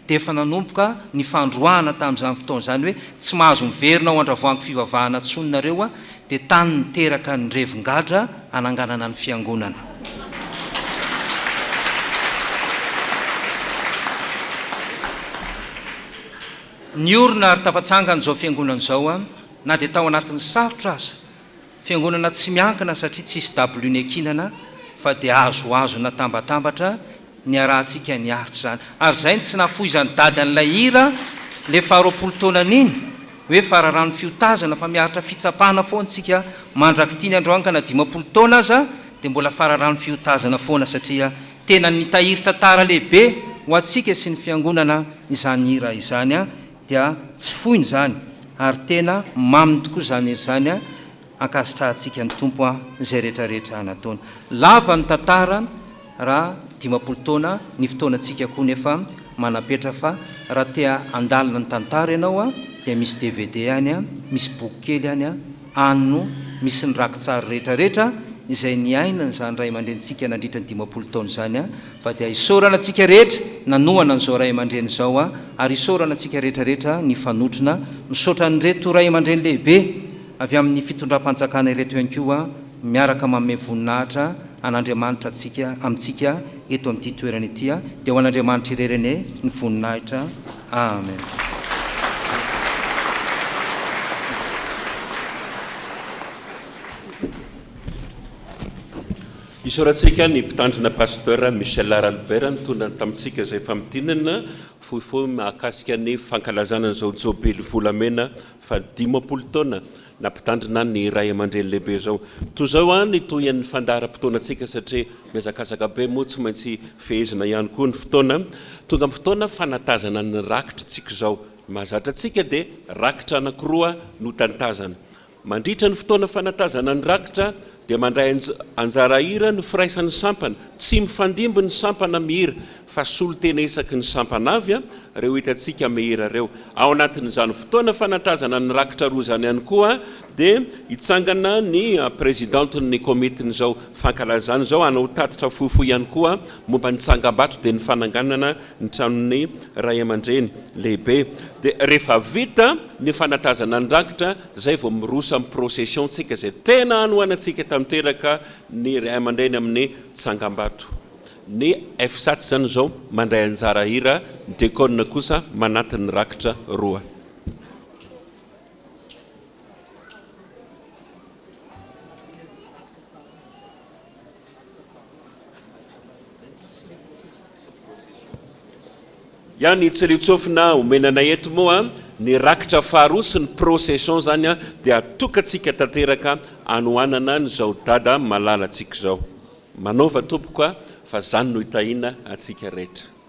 dia efa nanomboka ny fandroana tamin'izany fotoana zany hoe tsy mahazo miverina ao andravoangy fivavahana tsononareo dia tany niteraka ny revongadra ananganana ny fiangonana. Ny orona ary tafatsangana zao fiangonana zao na dia tao anatin'ny sarotra aza fiangonana tsy miankina satria tsisy dabily nekinana fa dia azo natambatambatra ny arahantsika niaritra zany ary zay tsy nafoizany dadan'ilay hira le 20 taona niny hoe fararano fiotazana fa miaritra fitsapana foana tsika mandrakitiny androany na 50 taona aza dia mbola fararano fiotazana foana satria tena nitahiry tantara lehibe ho atsika sy ny fiangonana izany hira izany dia tsy foiny zany ary tena maminy tokoa zany zany ankasitrahantsika ny tompo zay rehetrarehetra nataony. Lava ny tantara raha 50 taona ny fotoanantsika koa nefa manapetra fa raha tia andalina ny tantara ianao dia misy DVD any misy boky kely any ano misy ny rakitsary rehetrarehetra izay niaina zany ray aman-drenitsika nandritra ny 50 taona zany fa dia isorana antsika rehetra nanohana n'izao ray aman-dreny zao ary isorana antsika rehetrarehetra ny fanotrina misaotra ny reto ray aman-dreny lehibe avy amin'ny fitondram-panjakana ireto ihany koa miaraka manome voninahitra an'Andriamanitra amintsika eto amin'ity toerana ity dia ho an'Andriamanitra irerene ny voninahitra. Amen. Isoratsika ny mpitandrina pasteur Michel Albert nitondra tamintsika izay famitinana fohifohy mahakasika ny fankalazana an'izao Jobily Volamena fa 50 taona nampitandrina ny ray aman-dreny lehibe zao. Toy zao ny toyan'ny fandaharam-potoanantsika satria miazakazaka be moa tsy maintsy fehezina ihany koa ny fotoana. Tonga amin'ny fotoana fanatazana ny rakitra tsika zao. Mahazatra tsika dia rakitra anankiroa no tantazana. Mandritra ny fotoana fanatazana ny rakitra dia mandray anjara hira ny firaisan'ny sampana, tsy mifandimby ny sampana mihira fa solotena isaky ny sampana avy reo hitantsika mihira reo. Ao anatin'izany fotoana fanatazana ny rakitra roa zany ihany koa dia hitsangana ny présidenteny komitiny zao fankalazana zao anao tatitra fofo ihany koa momba ny tsangam-bato dia ny fananganana ny tranony ray aman-dreny lehibe. Dia rehefa vita ny fanatazana ny rakitra zay vao mirosa amin'ny procession tsika zay tena anohanantsika tamteraka ny ray aman-dreny amin'ny tsangam-bato. Ny F7 zany zao mandray anjara hira, ny dekona kosa manatin'ny rakitra roa. Yani tsiritsofina omenana eto moa ny rakitra faharoa sy ny procession zany dia atokatsika tanteraka anohanana ny zao dada malalatsika zao. Manova tompoka fa zany no hitahina atsika rehetra.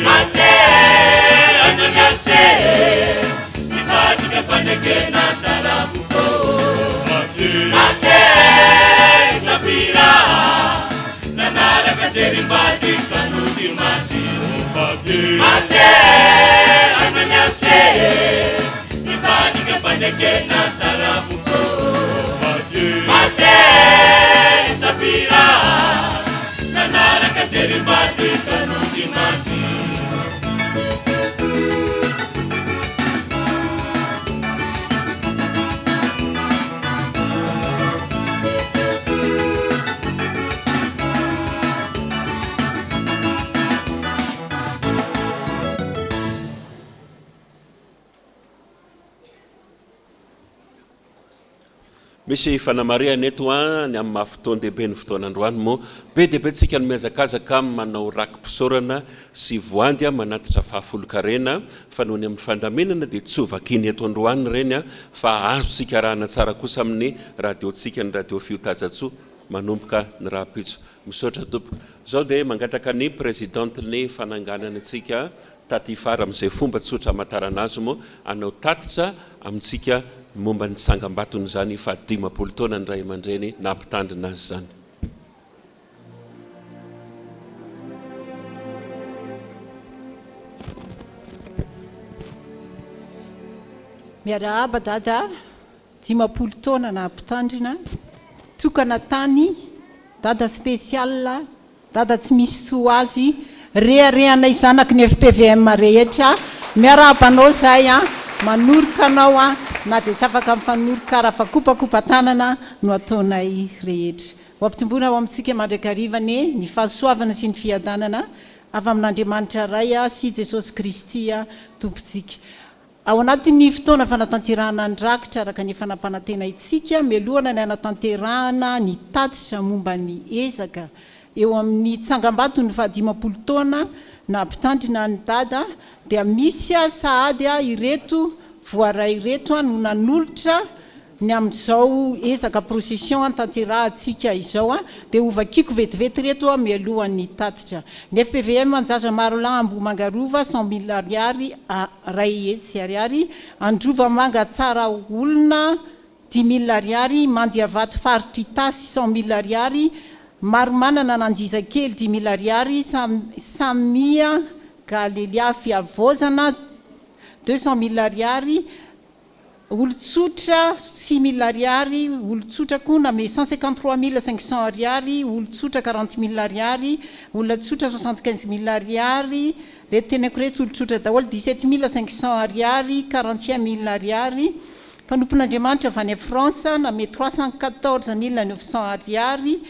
Mate fandekena tarabuko ate sapira nanaraka jerimbadi kanuti mati ate ananyase ibadi fandekena tarabuko ate sapira nanaraka jerimbadi kanuti mati misy fanamariana eto ny amin'ny mahafotoan-dehibe ny fotoanandroany moa be dia be tsika no miazakazaka manao rakim-pisaorana sy voandy manatitra fahafolo-karena fa noho ny amin'ny fandaminana dia tsy ovakiny eto androany reny fa azo tsika rahana tsara kosa amin'ny radiotsika ny radio Fiotajatsoa manomboka ny raha-pitso misaotra tompoko zao dia mangataka ny présidenteny fananganana tsika taty fara amin'izay fomba tsotra amatarana azy moa anao tatitra amintsika momba ny tsangam-batony zany fa 10 taona ny ray aman-dreny nampitandrina azy zany. Miarahaba dada 10 taona nampitandrina tokana tany dada spécial dada tsy misy to azy reharehanay zanaky ny FPVM rehetra miarabanao zay manoroka anao na dia tsy afaka mifanoroka raha fa kopakopa tanana no ataonay rehetra ho ampitomboana ao amintsika mandrakarivan'ny ny fahasoavana sy ny fiadanana avy amin'Andriamanitra ray sy Jesosy Kristy tompontsika ao anatin'ny fotoana fanatanterahana ny rakitra araka ny fanampanantena itsika mialohana ny anatanterahana ny tatitra momba ny ezaka eo amin'ny tsangam-batony fa 10 taona nampitandrina ny dada dia misy sahady ireto voaray ireto no nanolotra ny amin'izao ezaka procession tanterahantsika izao dia ovakiko vetivety reto mialohan'ny tatitra ny FPVM anjaza maro lambo mangarova 100 000 ariary ray etsy ariary androva manga tsara olona 10 000 ariary mandiavato faritry tasy 100 000 ariary maro manana nandiza kely 10 000 ariary samia galelia fiavozana 200 000 ariary olotsotra 6 000 ariary olotsotra koa na me 153 500 ariary olotsotra 40 000 ariary olotsotra 75 000 ariary le teneko rehetra olotsotra daholo 17 500 ariary 41 000 ariary mpanompon'Andriamanitra avy any France na me 314 900 ariary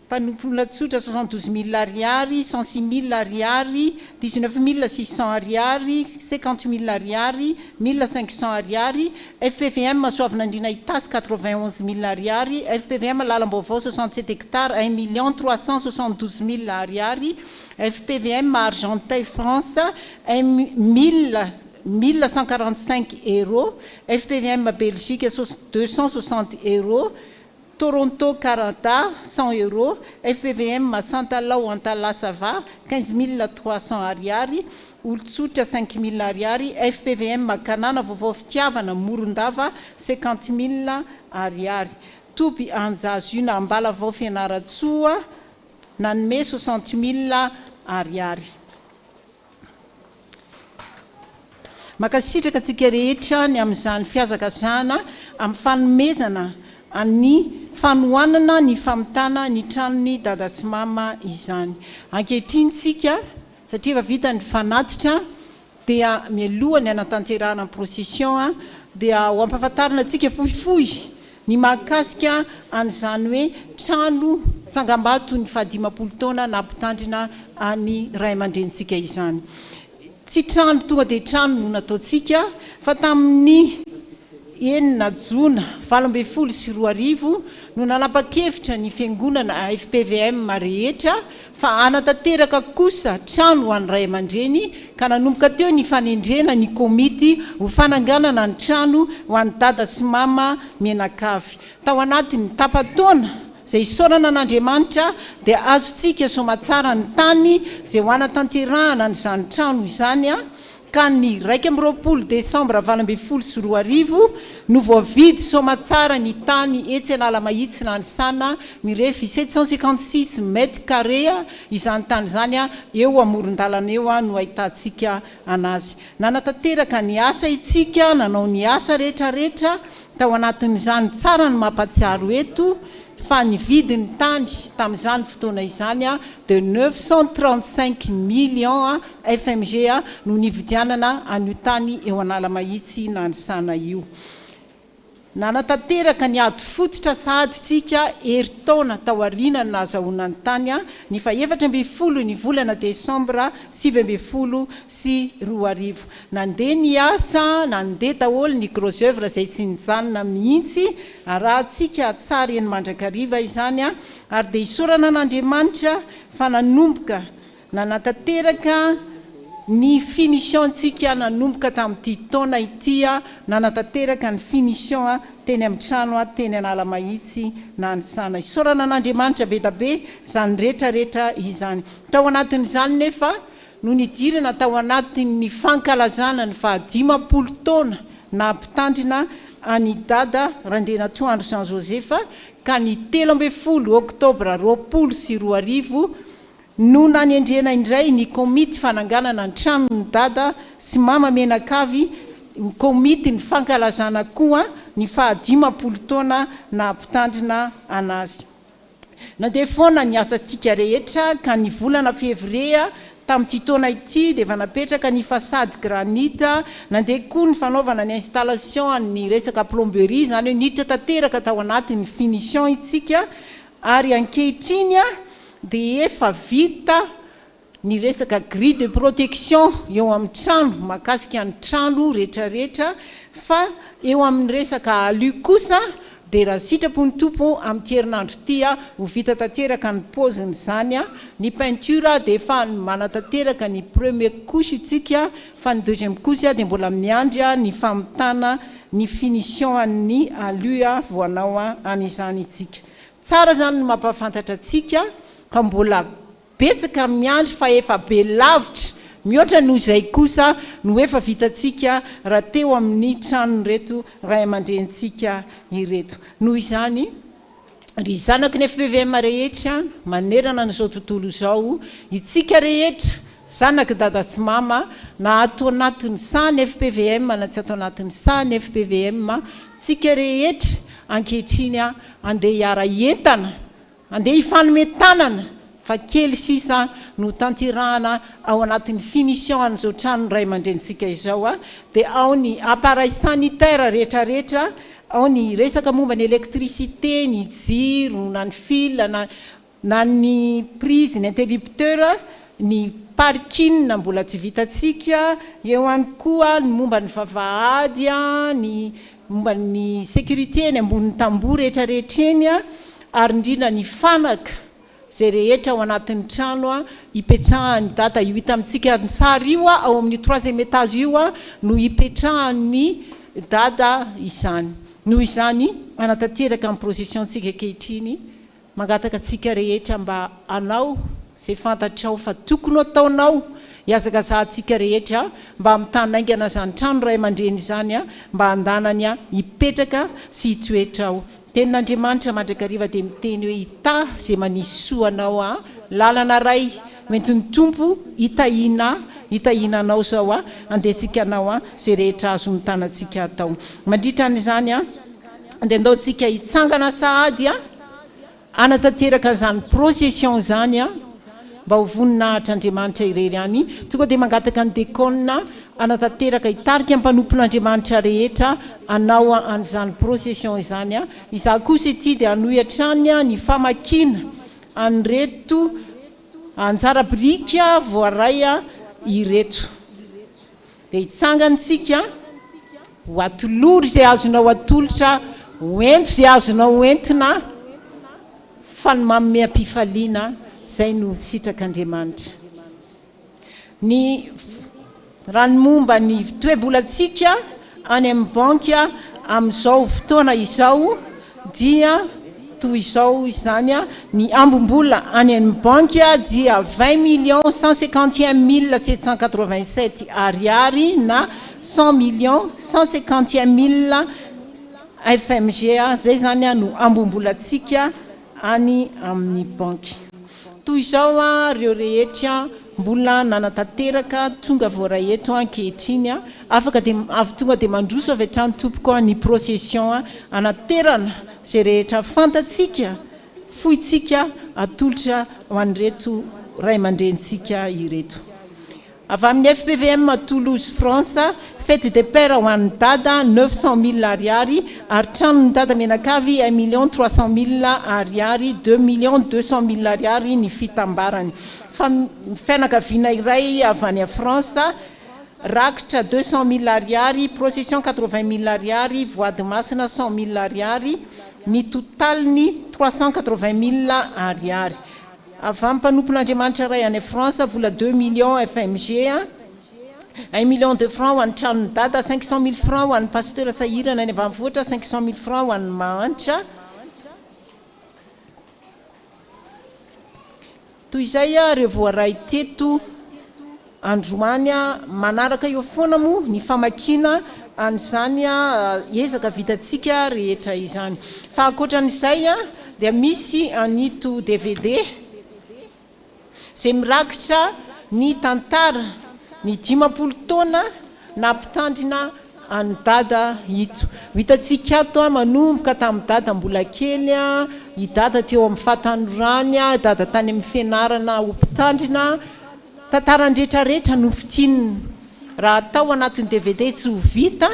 mpanomponatsotra 72 000 ariary 106 000 ariary 19 600 ariary 50 000 ariary 1500 ariary FPVM soavinandrina itasy 91 000 ariary FPVM lalam-baovao 67 hectares 1 372 000 ariary FPVM Argenteuil France 1145 euros FPVM Belgique 260 euros Toronto Canada 100 euros FPVM Santalao Antalasava 15 300 ariary olotsotra 5 000 ariary FPVM Kanana vaovao fitiavana Morondava 50 000 ariary toby anjazo io na ambala vao fianaratsoa nanome 60 000 ariary makasitraka tsika rehetra ny amin'izany fiazakazana amin'ny fanomezana any fanohanana ny famitana ny tranony dada sy mama izany ankehitriny-tsika satria efa vita ny fanatitra dia mialohany anatanterahana ny procession dia ho ampahafantarana antsika fohifohy ny mahakasika an'izany hoe trano tsangam-bato ny 10 taona nampitandrina any ray aman-drenitsika izany tsy trano tonga dia trano no nataontsika fa tamin'ny enina jona 2024 no nanapa-kevitra ny fiangonana FPVM rehetra fa anatanteraka kosa trano ho an'ny ray aman-dreny ka nanomboka teo ny fanendrena ny komity ho fananganana ny trano ho an'ny dada sy mama menakavy tao anatin'ny tapataona zay isaorana an'Andriamanitra dia azontsika somatsara ny tany zay ho anatanterahana nyzany trano izany ka ny 2 Desambra 2024 no voavidy somatsara ny tany etsy Analamahitsy na Ansana mirefy 756 mètres carrés izany tany zany eo amoron-dalana eo no ahitantsika anazy. Nanatanteraka ny asa itsika nanao ny asa rehetrarehetra tao anatin'izany tsara ny mampatsiaro eto fa ny vidiny tany tamin'izany fotoana izany de 935 millions FMG no nividianana an'io tany eo Analamahitsy na Ansana io. Nanatanteraka ny ady fototra sahady tsika eritaona tao aoriana nazahoana ny tany ny fa 14 ny volana Desambra 2024 sy 2024. Nandeha ny asa nandeha daholo ny gros œuvre izay tsy nijanona mihitsy arahantsika tsara eny Mandrakariva izany ary dia isorana an'Andriamanitra fa nanomboka nanatanteraka ny finition tsika nanomboka tamin'ity taona ity nanatanteraka ny finition teny amin'ny trano teny Analamahitsy na Ansana. Isorana an'Andriamanitra be da be izany rehetrarehetra izany. Tao anatin'izany nefa no nidirana tao anatin'ny fankalazana ny fa 50 taona na ampitandrina any Dada Randrianantoandro Jean Joseph ka ny 13 Oktobra 2020 no naniendrena indray ny komity fananganana ny tranony Dada sy Mama Menakavy komity ny fankalazana koa ny fa 50 taona na ampitandrina anazy. Nandeha foana ny asantsika rehetra ka ny volana Février tamin'ity taona ity dia efa napetraka ny façade granita, nandeha koa ny fanaovana ny installation ny resaka plomberie zany hoe niditra tanteraka tao anatin'ny finition itsika ary ankehitriny dia efa vita ny resaka grille de protection eo amin'ny trano makasika ny trano rehetrarehetra fa eo amin'ny resaka alu kosa dia raha sitrapony tompo amin'ny herinandro ity ho vita tanteraka ny paoziny zany ny peinture dia efa manatanteraka ny premier couche itsika fa ny deuxième couche dia mbola miandry ny famitana ny finition ny alu voanao an'izany itsika. Tsara zany no mampafantatra atsika ka mbola betsaka miandry fa efa be lavitra mihoatra noho izay kosa no efa vitatsika raha teo amin'ny trano reto ray aman-drentsika ireto. Noho izany ry zanaky ny FPVM rehetra manerana n'izao tontolo izao itsika rehetra zanaky dada sy mama na ato anatin'ny sany FPVM na tsy ato anatin'ny sany FPVM tsika rehetra ankehitriny andeha hiara entana andeha hifanometanana fa kely sisa no tantirahana ao anatin'ny finition an'izao trano ray aman-drentsika izao dia ao ny appareil sanitaire rehetrarehetra ao ny resaka momba ny électricité ny jiro na ny fil na ny prise ny interrupteur ny parking na mbola tsy vitatsika eo any koa ny momba ny vavahady ny momba ny sécurité ny ambony tamboho rehetrarehetra eny ary indrindra ny fanaka zay rehetra ao anatin'ny trano ipetrahany data io hita amintsika ny sary io ao amin'ny 3e étage io no ipetrahany dada izany. Noho izany anatanteraka amin'ny procession tsika kehitriny mangataka tsika rehetra mba anao zay fantatrao fa tokony ataonao hiazakazahantsika rehetra mba mitanaingana zany trano ray aman-dreny zany mba andanany hipetraka sy hitoetrao. Tenin'Andriamanitra Mandrakariva dia miteny hoe ita zay manisy soanao lalana ray mentiny tompo hitahinanao zao andetsika anao zay rehetra azo mitanantsika atao. Mandritra an'izany dia andao tsika hitsangana sahady anatanteraka zany procession zany mba ho voninahitr'Andriamanitra irery any tonga dia mangataka ny dekona anatanteraka hitarika mpanompon'Andriamanitra rehetra anao an'izany procession izany izaho kosa ity dia hanohitrany ny famakina anyreto anjara-birika voaray ireto dia hitsanganytsika ho atolory zay azonao atolotra hoento zay azonao entina fa ny mameampifaliana zay no sitrak'Andriamanitra. Ny ranomomba ny toe-bolatsika any amin'ny banky amin'izao fotoana izao dia toy izao izany a ny ambom-bola any amin'ny banky dia 20,151,787 ariary na 100,151,000 FMG zay zany a no ambom-bolantsika any amin'ny banky. Toy izao a reo rehetra mbola nanatanteraka tonga voaray eto ankehitriny a afaka tonga de mandroso avy hatrany tompoko ny procession anaterana zay rehetra fantatsika foitsika atolotra ho an'ireto ray aman-drentsika ireto. Avy amin'ny FPVM Toulouse France, fête des pères ho an'ny Dada 900,000 ariary ary tranon'ny Dada Menakavy 1,300,000 ariary 2,200,000 ariary ny fitambarany. Fianakaviana iray avy any France rakitra 200,000 ariary, procession 80,000 ariary, voady masina 100,000 ariary, ny totaliny 380,000 ariary. Avy amin'ny mpanompon'Andriamanitra ray any France vola 2 millions FMG, 1 million de francs ho an'ny tranon'ny Dada, 500,000 francs ho an'ny pasteur sahirana any ambanivohitra, 500,000 francs ho an'ny mahantra. Toy izay reo voaray teto androany manaraka eo foana moa ny famakina an'izany ezaka vitantsika rehetra izany. Fa ankoatran'izay dia misy anito DVD zay mirakitra ny tantara ny 10 taona nampitandrina any Dada ito. Hitantsika ato manomboka tamin'ny Dada mbola kely i Dada teo amin'ny fahatanorany, Dada tany amin'ny fianarana ho mpitandrina, tantarandrehetrarehetra nofitinina. Raha atao anatin'ny DVD tsy ho vita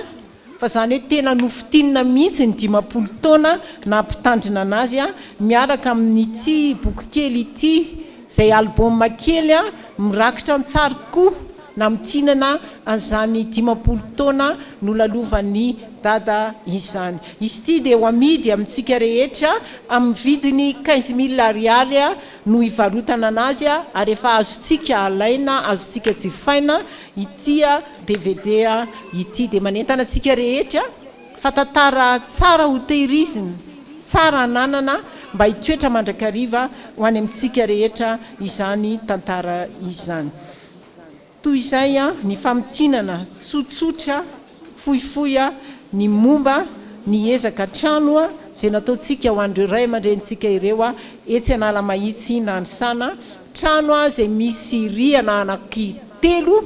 fa zany hoe tena nofitinina mihitsy ny 10 taona nampitandrina anazy miaraka amin'ity boky kely ity zay album kely mirakitra tsara koa na mitinana an'izany 10 taona nolalovan'ny Dada izany. Izy ity dia ho amidy amintsika rehetra amin'ny vidiny 15,000 ariary no ivarotana anazy ary efa azotsika alaina, azotsika jifaina ity DVD ity dia manentana antsika rehetra fa tantara tsara ho tehirizina, tsara ananana mba hitoetra mandrakariva ho any amintsika rehetra izany tantara izany. Toy izay ny famitinana tsotsotra fohifohy ny momba ny ezaka trano zay nataontsika ho an'ireo ray aman-drentsika ireo etsy anala mahitsy nanisana, trano zay misy rihana anaky 3,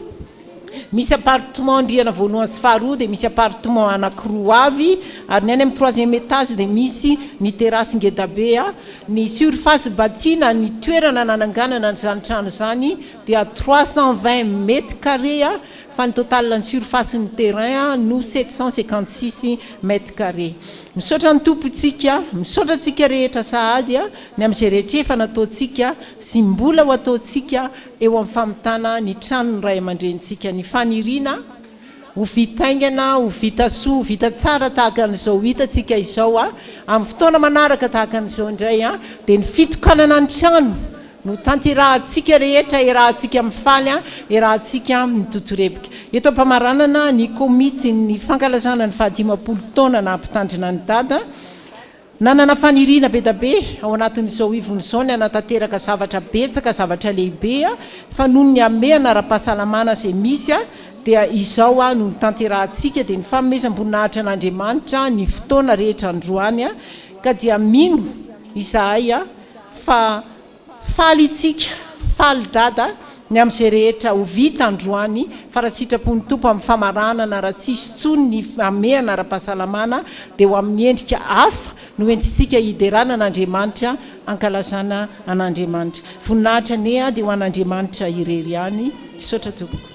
misy appartement rihana voalohany sy faharoa dia misy appartement anankiroa avy ary ny any amin'ny 3e étage dia misy ny terasy ngedabe. Ny surface bâtie ny toerana nananganana n'izany trano zany dia 320 mètres carrés fa ny total ny surface ny terrain no 756 mètres carrés. Misaotra ny tompontsika, misaotra antsika rehetra sahady ny amin'izay rehetra efa nataontsika sy mbola ho ataontsika eo amin'ny famitana ny trano ny ray aman-drentsika. Ny faniriana ho vitaingana, ho vita soa, ho vita tsara tahaka an'izao hitantsika izao amin'ny fotoana manaraka tahaka an'izao indray dia ny fitokanana ny trano no tanterahantsika rehetra, erahantsika mifaly, erahantsika mitotorebika. Eto ampamaranana ny komity ny fankalazana ny 10 taona nampitandrina ny Dada nanana faniriana be da be ao anatin'izao ivony izao ny anatanteraka zavatra betsaka, zavatra lehibe fa noho ny amehana ara-pahasalamana zay misy dia izao no tanterahantsika dia ny fanomezam-boninahitra an'Andriamanitra ny fotoana rehetra androany ka dia mino izahay fa faly itsika, faly Dada ny amin'izay rehetra ho vita androany fa raha sitrapony tompo amin'ny famaranana raha tsisy tsony ny amehana ara-pahasalamana dia ho amin'ny endrika hafa no entintsika hiderana an'Andriamanitra, ankalazana an'Andriamanitra. Voninahitra ne dia ho an'Andriamanitra irery ihany. Misaotra tompoko.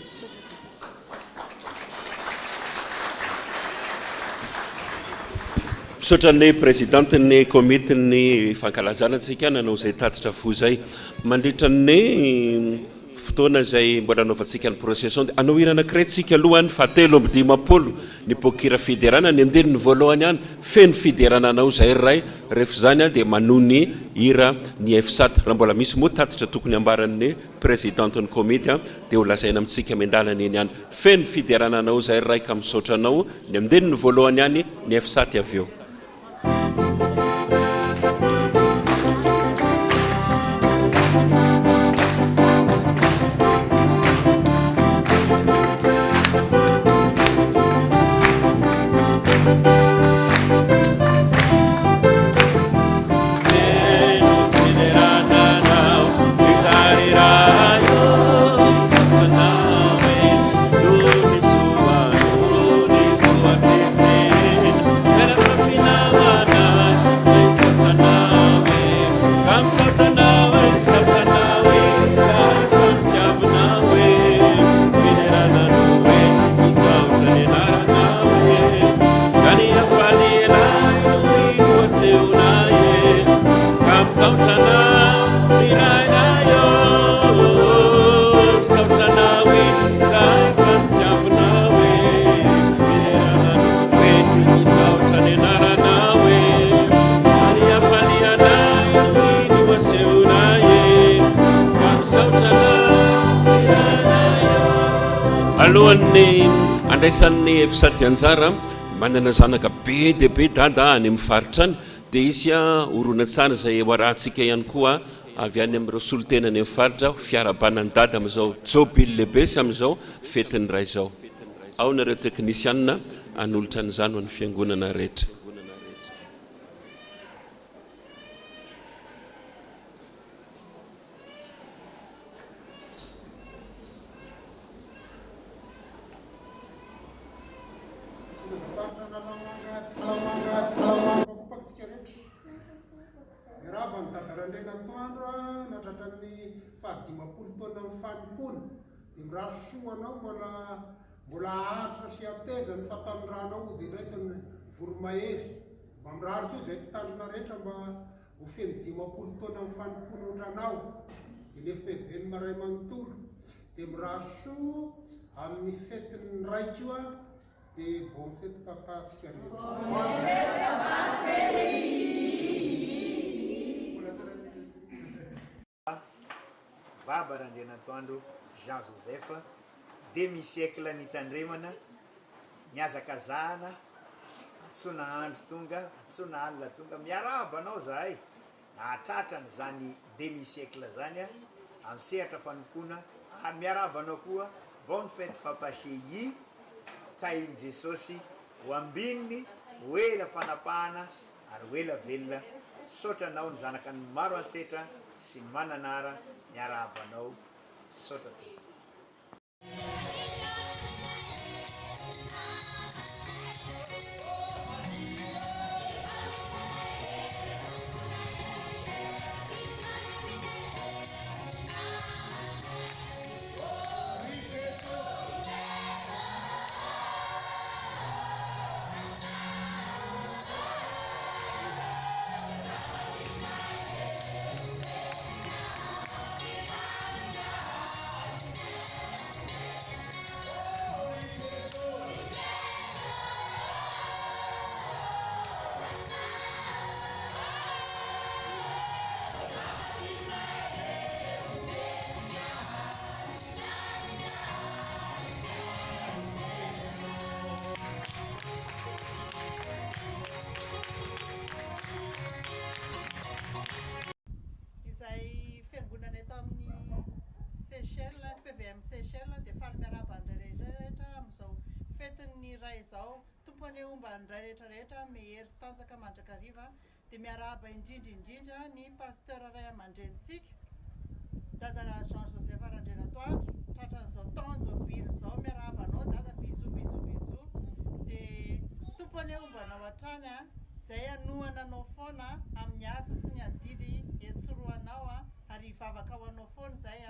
Misaotra ny présidenteny komitiny fankalazana antsika nanao zay tatitra fo zay mandritra ny fotoana zay mbola anaovantsika ny procession dia anao hira anankiray tsika alohany fa 3:10 ny pokira fiderana ny andeniny voalohany any feno fiderana anao zay ray rehefa zany dia manony hira ny F7 raha mbola misy moa tatitra tokony ambaran'ny présidenteny komity dia ho lazaina amintsika miandalana eny any feno fiderana anao zay ray ka misaotra anao ny andeniny voalohany any ny F7 avy eo. alohan'ny andraisan'ny efisady anjara manana zanaka be dia be dada any amin'ny faritra any dia izy orona tsara izay hoarahantsika ihany koa avy any amin'ireo solotena any amin'ny faritra fiarabanany dada amin'izao Jobily lehibe sy amin'izao fetiny ray izao. Ao nareo teknisianina anolotra nyzany ho an'ny fiangonana rehetra. Raban'ny Dada Randrianantoandro natratran'ny fahadimapolo taona amin'ny fanimpolo dia mirary soanao mbola aritra sy ateza ny fatanindranao dia ndraiky ny voromahery mba miraritra io izay mpitandrina rehetra mba ho feno dimapolo taona amin'ny fanimpolo otranao dia ny FPVM ray manontolo dia mirary soa amin'ny fetiny raika io dia bon fety papatsika rehetra. Baba Randrianantoandro Jean Joseph demi-siècle nitandremana niazakazahana atsona andro tonga atsona alina tonga miaraba anao zahay nahatratrany zany demi-siècle zany amin'ny sehatra fanompoana ary miaraba anao koa bonne fête papa Chéi tainy Jesosy ho ambininy hoela fanapahana ary hoela velona sotranao ny zanaka ny maro antsetra sy mananara miarabanao sotra to. Fiangonana eto amin'ny Seychelles FPVM Seychelles dia faly miarabany rehetrarehetra amin'izao fetiny ray izao tompony ombany ray rehetrarehetra mehery sy tanjaka mandrakariva dia miaraba indrindra ny pasteur ray aman-drenitsika Dada Jean Joseph Randrianantoandro tratran'izao taon'ny Jobily izao miaraba anao dada bisou dia tompony ombanao hatrany zay anohana anao foana amin'ny asa sy ny adidy etsoroanao ary hivavaka ho anao foana zay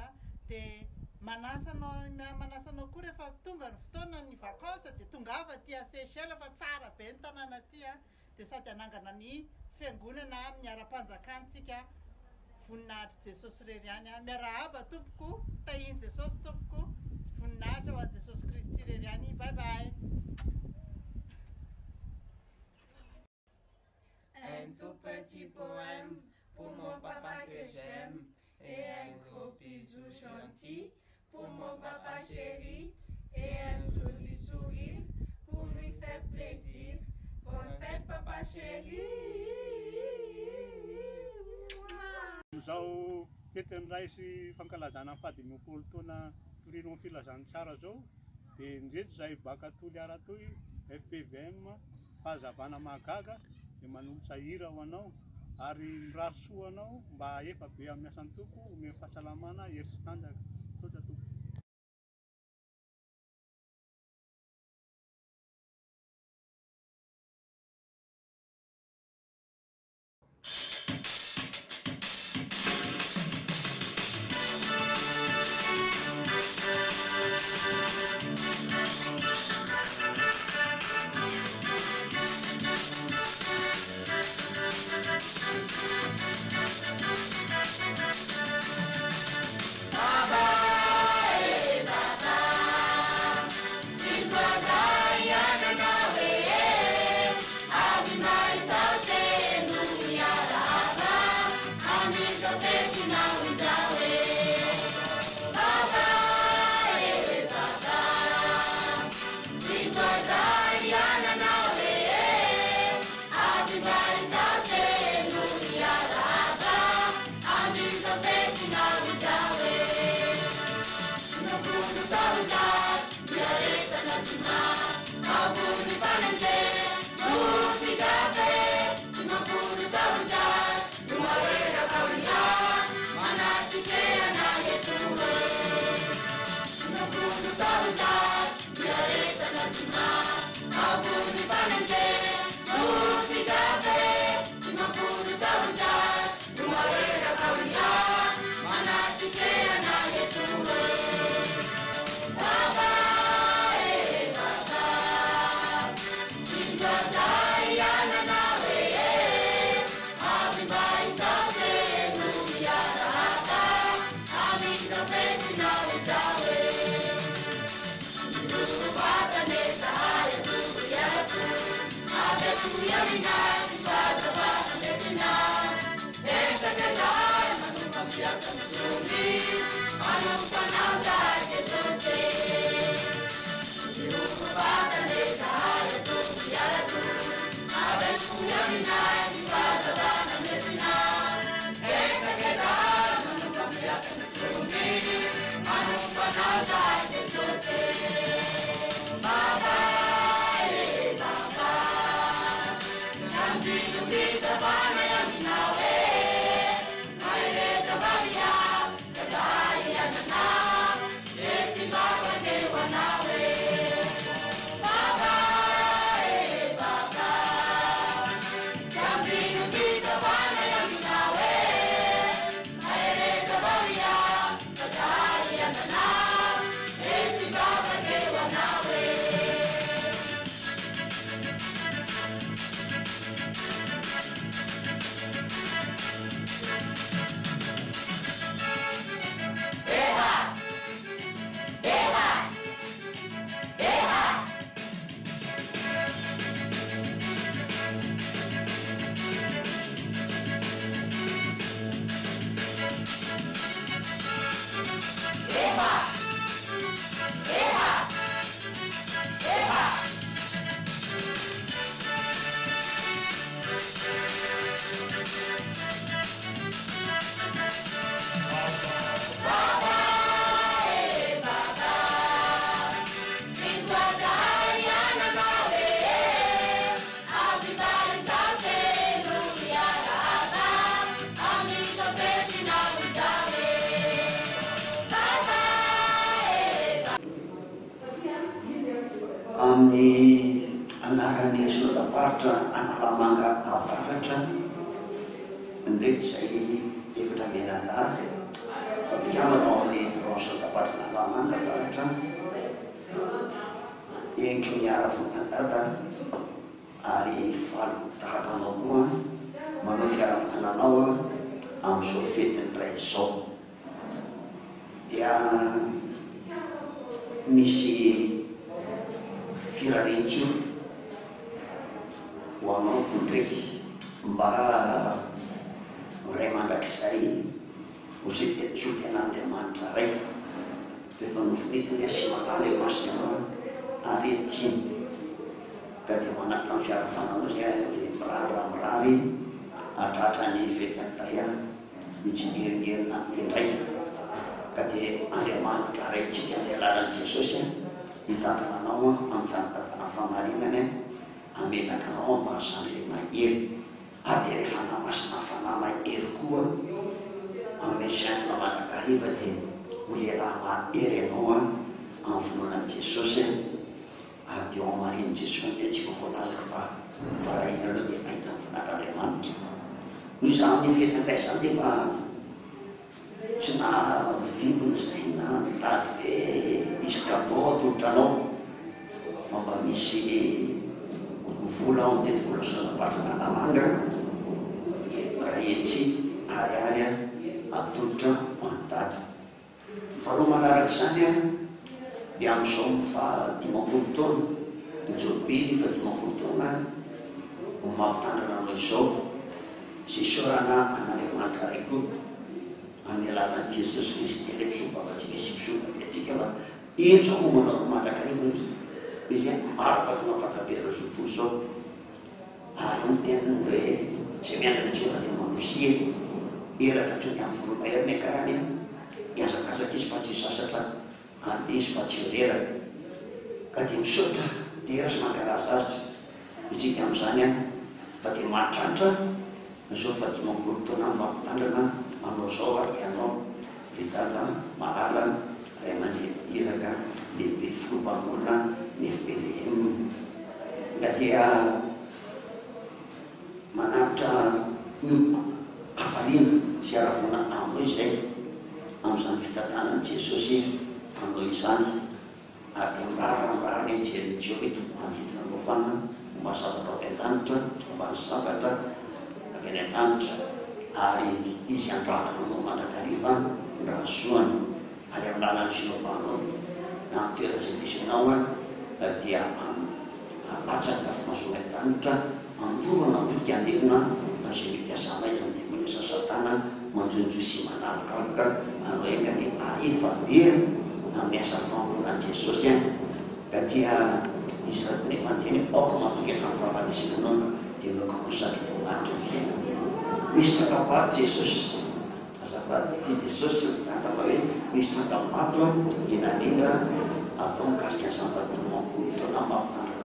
dia manasanao koa rehefa tonga ny fotoana ny vakansa dia tongava aty Seychelles fa tsara be ny tanàna aty dia sady anangana ny fiangonana amin'ny ara-panjakantsika voninahitra Jesosy rery ihany miarahaba tompoko tahiny Jesosy tompoko voninahitra ho an'i Jesosy Kristy rery ihany bye bye. Un tout petit poème pour mon papa que j'aime et un gros bisou gentil pour mon papa chéri et un joli sourire pour lui faire plaisir. Bonne fête papa chéri. Zao fetiny ray sy fankalazana fahadimapolo taona torino ny filazany tsara zao dia njeto zay baka toly aratoy FPVM fahazavana mahagaga dia manolotra hira ho anao ary mirary soa anao mba efa be amin'ny asany toko omeny fahasalamana hery sy tanjaka sotra toko. Baba Amin'ny anarany sodaparitra Analamanga avaratra ndraiky zay efatra menandà ampiamanao amin'ny bureau sodaparitra Analamanga avaratra enky miara vonadada ary falo tahakanao koa manao fiarahamonanao amin'izao fetiny ray zao dia misy firarintso ho anao tondreky mba ray mandrakizay ho zay soten'Andriamanitra ray fefa nofinitiny asy malala masiny anao ary etiny ka dia manakina ny fiarahamonanao zay mirary atratra ny fetin'ray mitsingerina tendray ka dia Andriamanitra ray tsika amin'ny alalan'i Jesosy hitantananao amin'ny tanatavana famarinana ametrakanao ambany sandry mahery ary dia rehefa namasina fanahy mahery koa amin'ny sainfina manakariva dia ho lehilahy mahery ianao amin'ny finoanan'i Jesosy ary dia ao amarin'i Jesosy dia tsika voalazaka fa raha iny aloha dia ahita ny finaran'Andriamanitra noho izany amin'ny fetindray zany dia mba tsy navimbona zay na mitady hoe misy cadeau atolotranao fa mba misy vola ao tetikolo sodaparitra Analamanga raha etsy ariary atolotra antady faharoa manaraka izany dia amin'izao fa 15 taona Jobily fa 15 taona no mampitandrina anao izao zay sorana an'Andriamanitra ray koa amin'ny alalan'i Jesosy Kristy ilay misobavantsika sy misobabe atsika fa ino zao momanao mandrakariva izy maro tonga fatabereo zao tontolo zao ary ny teniny hoe zay miandrajora dia manosia eraka toy ny amin'ny voromahery ny akarany iazakazaka izy fa tsy sasatra andeha izy fa tsy reraka ka dia misaotra dia era sy mankalaza azy isika amin'izany fa dia mahatratra zao fa 15 taona mampitandrina manao zao raha ianao ry Dada malala ray aman-dreny lehibe filompamorona ny FPVM da dia manaritra hafaliana sy aravona aminao izay amin'izany fitantanan'i Jesosy anao izany ary dia mirary enjerin'i Jehovah tompo manodidina anao fana mba zavatra avy an-danitra mbany zavatra avy any an-danitra ary izy andravaka anao mandrakariva raha soany ary amin'ny lalana izy nabanao na amin'ny toera zay misy anao dia latsaka dafa-mahazomain-danitra antorana ampoika andevina zay mitiasanay mandeha manesa satana manjonjo sy manalokaloka anao eka dia efa be amin'ny asa famponan'i Jesosy ka dia izy rehefa nyteny aoka matoka amin'ny fahafanesinanao dia makaosatry bolanitra ny fiaina misy tsakabato Jesosy azafady tsy Jesosy ata fa hoe misy tsakabato inanindra atao mikasika an'izany fahadilomampolo taona mampitandrina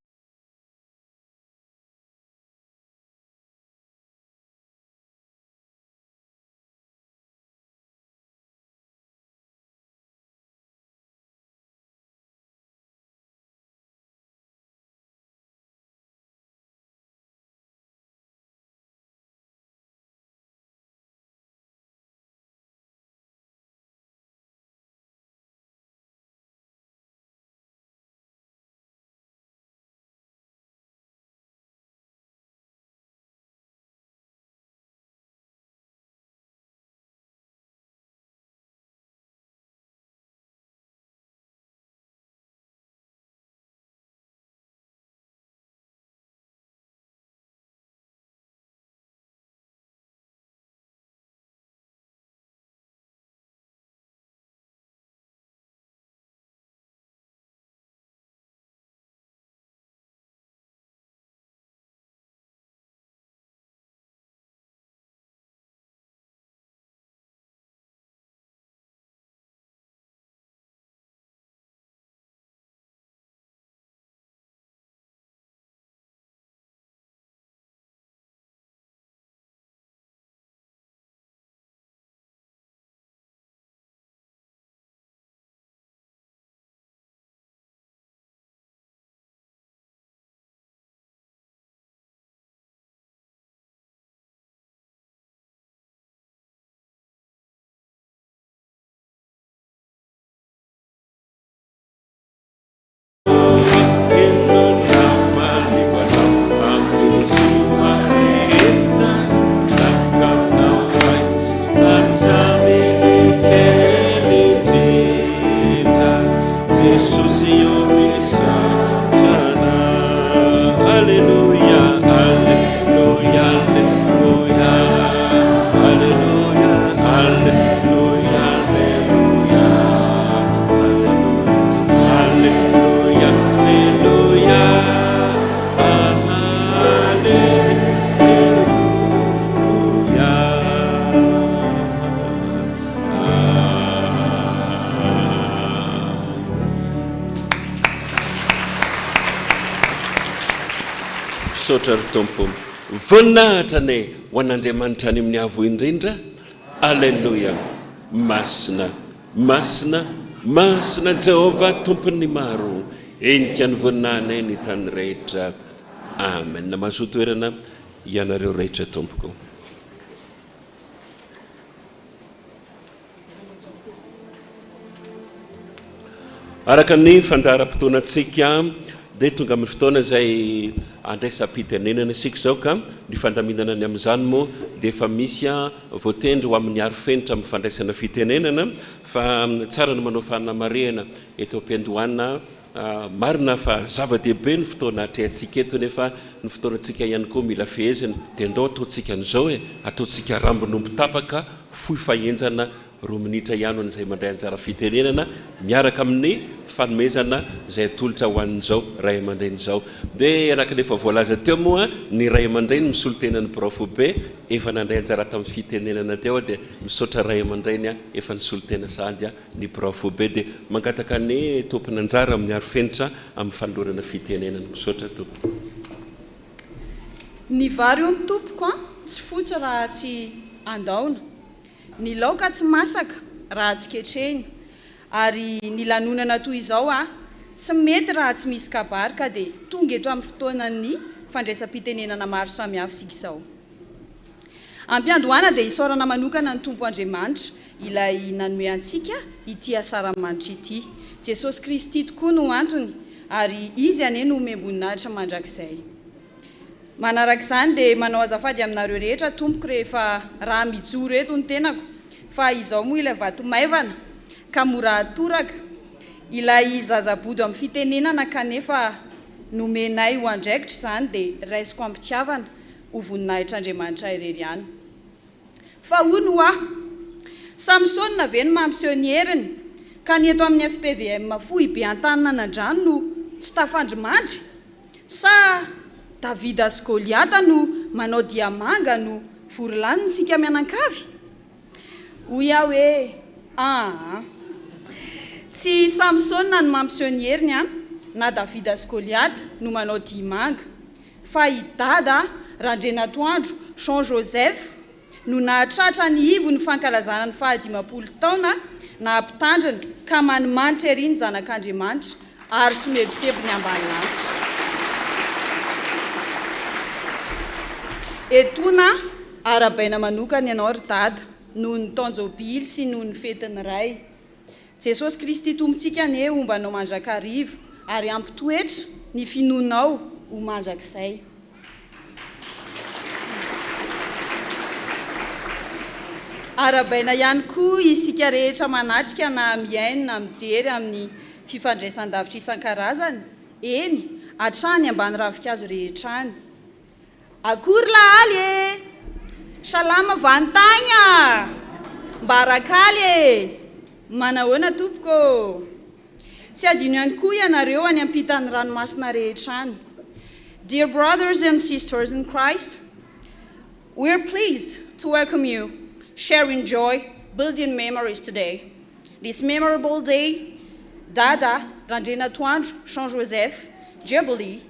sotra ry tompo voninahitra ne ho an'Andriamanitra any amin'ny avo indrindra alleluia masina masina masina Jehova tompony maro enika ny voninahina ny tany rehetra amen mahazo toerana ianareo rehetra tompoko araka ny fandaharam-potoanantsika dia tonga amin'ny fotoana izay andraisam-pitenenana isika izao ka ny fandaminana ny amin'izany moa dia efa misy voatendry ho amin'ny arofenitra amin'ny fandraisana fitenenana fa tsara no manao fanamarihana eto am-piandohana marina fa zava-dehibe ny fotoana atrehantsika eto nefa ny fotoanantsika ihany koa mila fehezina dia ndao ataontsika an'izao ataontsika rambonombo tapaka fohy fahenjana 2 minitra ihany an'izay mandray anjara fitenenana miaraka amin'ny fanomezana izay atolotra ho an'izao ray aman-dreny izao dia anankinefa voalaza teo moa ny ray aman-dreny misolo tenan'ny prof be efa nandray anjara tamin'ny fitenenana teo dia misaotra ray aman-dreny efa nisolo tena sady ny prof be dia mangataka ny tompony anjara amin'ny arofenitra amin'ny fanolorana fitenenana misaotra tompo ny vary io ny tompoko tsy fotsy raha tsy andaona ny laoka tsy masaka raha tsy ketrehina ary ny lanonana toy izao tsy mety raha tsy misy kabarika dia tonga eto amin'ny fotoanany fandraisam-pitenenana maro samihafa sika izao ampiandohana dia isaorana manokana ny tompo Andriamanitra ilay nanome antsika ity asaramanitra ity Jesosy Kristy tokoa no antony ary izy ane no omem-boninahitra mandrakizay manaraka izany dia manao azafady aminareo rehetra tompoko rehefa raha mijoro eto ny tenako fa izao moa ilay vato maivana ka mora toraka ilay zazabody amin'ny fitenenana kanefa nomenay ho andraikitra izany dia raisiko ampitiavana ho voninahitr'Andriamanitra irery ihany. Fa hono ho aho, Samsona ve no mampisionieriny ka ny eto amin'ny FPVM fohy be an-tanana nandrano no tsy tafandrimandry? Sa Davida sy Goliata no manao diamanga no vorylaniny sika mianankavy? Hoy aho hoe tsy Samsona no mampisionieriny na Davida sy Goliata no manao diamanga, fa i Dada Randrianantoandro Jean Joseph no nahatratra ny ivo ny fankalazana ny 50 taona na ampitandrina ka manimanitra ery ny zanak'Andriamanitra ary somebisebo ny ambany lanitra. Etona arabaina manokana ianao ry Dada noho ny taon'ny Jobily sy noho ny fetiny ray. Jesosy Kristy tompontsika anie ombanao mandrakariva ary ampitoetra ny finonao ho mandrakizay. Arabaina ihany koa isika rehetra manatrika na miaino na mijery amin'ny fifandraisan-davitra isan-karazany, eny hatrany ambany ravikazo rehetra any. Akory lahaly salama vantagna, mbarakaly manahoana tompoko. Tsy adino ihany koa ianareo any ampitan'ny ranomasina rehetra any. Dear brothers and sisters in Christ, we're pleased to welcome you, sharing joy, building memories today. This memorable day, Dada Randrianantoandro Jean Joseph, Jobily.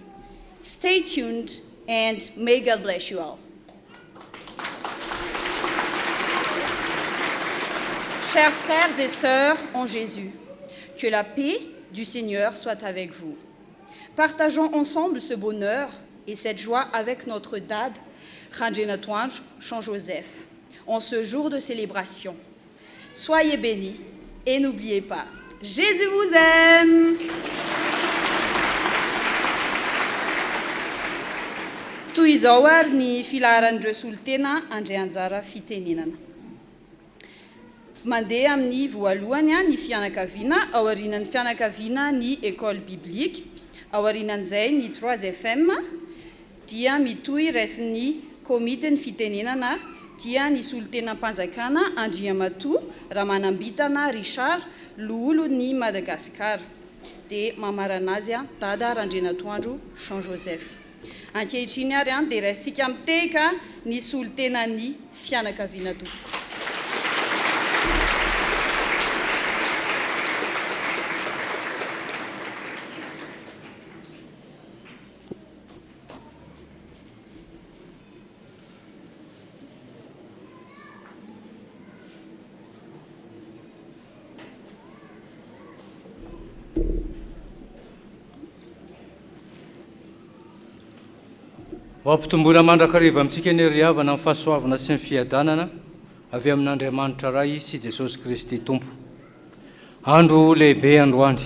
Stay tuned and may God bless you all. Chers frères et sœurs en Jésus, que la paix du Seigneur soit avec vous. Partageons ensemble ce bonheur et cette joie avec notre Dada Randrianantoandro Jean Joseph en ce jour de célébration. Soyez bénis et n'oubliez pas, Jésus vous aime. Toy izao ary ny filaharan'ireo solotena andray anjara fitenenana. Mandeha amin'ny voalohany ny fianakaviana, ao aorianan'ny fianakaviana ny école biblique, ao aorianan'izay ny 3FM, dia mitohy raisin'ny komiteny fitenenana dia ny solotenam-panjakana Andriamatoa Ramanambitana Richard, loholon'ny Madagasikara, dia mamarana azy Dada Randrianantoandro Jean Joseph. Ankehitriny ary dia raisitsika miteka ny solotenan'ny fianakaviana tompoko. Ampitomboana mandrakariva amintsika ny ry havana amin'ny fahasoavana sy ny fiadanana avy amin'Andriamanitra ray sy Jesosy Kristy Tompo. Andro lehibe androany,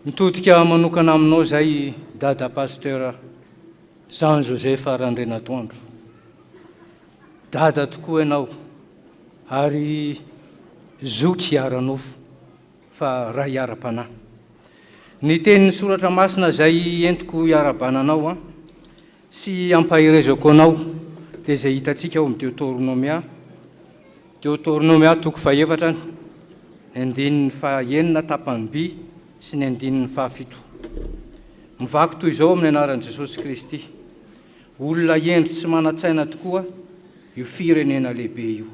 mitodika manokana aminao zay Dada Pasteur Jean Joseph Randrianantoandro. Dada tokoa ianao ary zoky ara-nofo fa ray iara-panahy. Ny tenin'ny soratra masina zay entiko iara-bananao sy ampahirezako anao dia izay hitantsika ao amin'ny Deutéronomia toko faha-efatra, andininy faha-enina tapany by sy ny andininy faha-fito. Mivaky toy izao amin'ny anaran'i Jesosy Kristy: olona endry sy manan-tsaina tokoa io firenena lehibe io.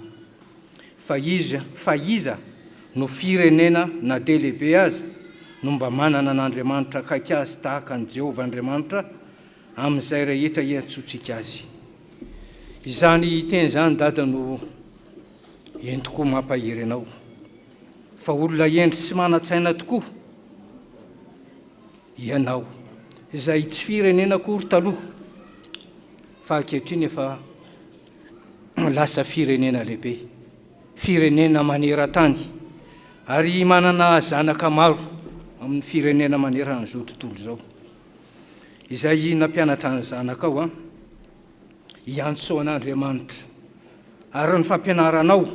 Fa iza no firenena na dia lehibe aza no mba manana n'Andriamanitra akaiky azy tahaka ny Jehovah Andriamanitra amin'izay rehetra iantsotsika azy. Izany teny izany Dada no entiko mampahiry anao. Fa olona endry sy manan-tsaina tokoa ianao, izay tsy firenena akory taloha, fa ankehitriny efa lasa firenena lehibe, firenena maneran-tany, ary manana zanaka maro amin'ny firenena manerana izao tontolo izao. Izay nampianatra ny zanaka ao iantsoan'Andriamanitra, ary ny fampianaranao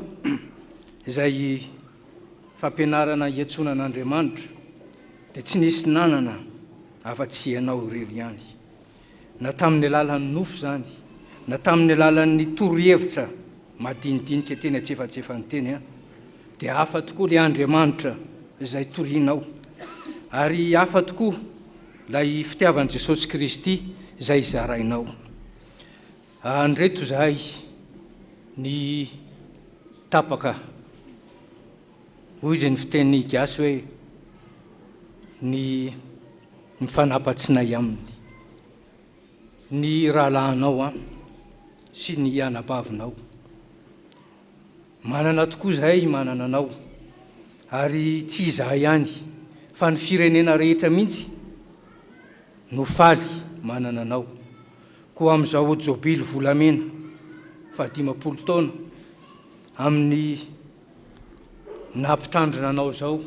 izay fampianarana iantsonan'Andriamanitra dia tsy nisy nanana afa-tsy ianao rery ihany na tamin'ny alalan'ny nofo zany na tamin'ny alalan'ny torohevitra madinidinika teny atsefatsefany teny a dia hafa tokoa le Andriamanitra izay torianao ary hafa tokoa lay fitiavan'i Jesosy Kristy izay zarainao. Andreto zahay ny tapaka hoy izy ny fiteny gasy hoe ny mifanampatsinay aminy ny rahalahinao sy ny anabavinao. Manana tokoa zahay manana anao ary tsy izahay ihany fa ny firenena rehetra mihitsy no faly manana anao. Koa amin'izao Jobily Volamena 50 taona amin'ny nampitandrina anao zao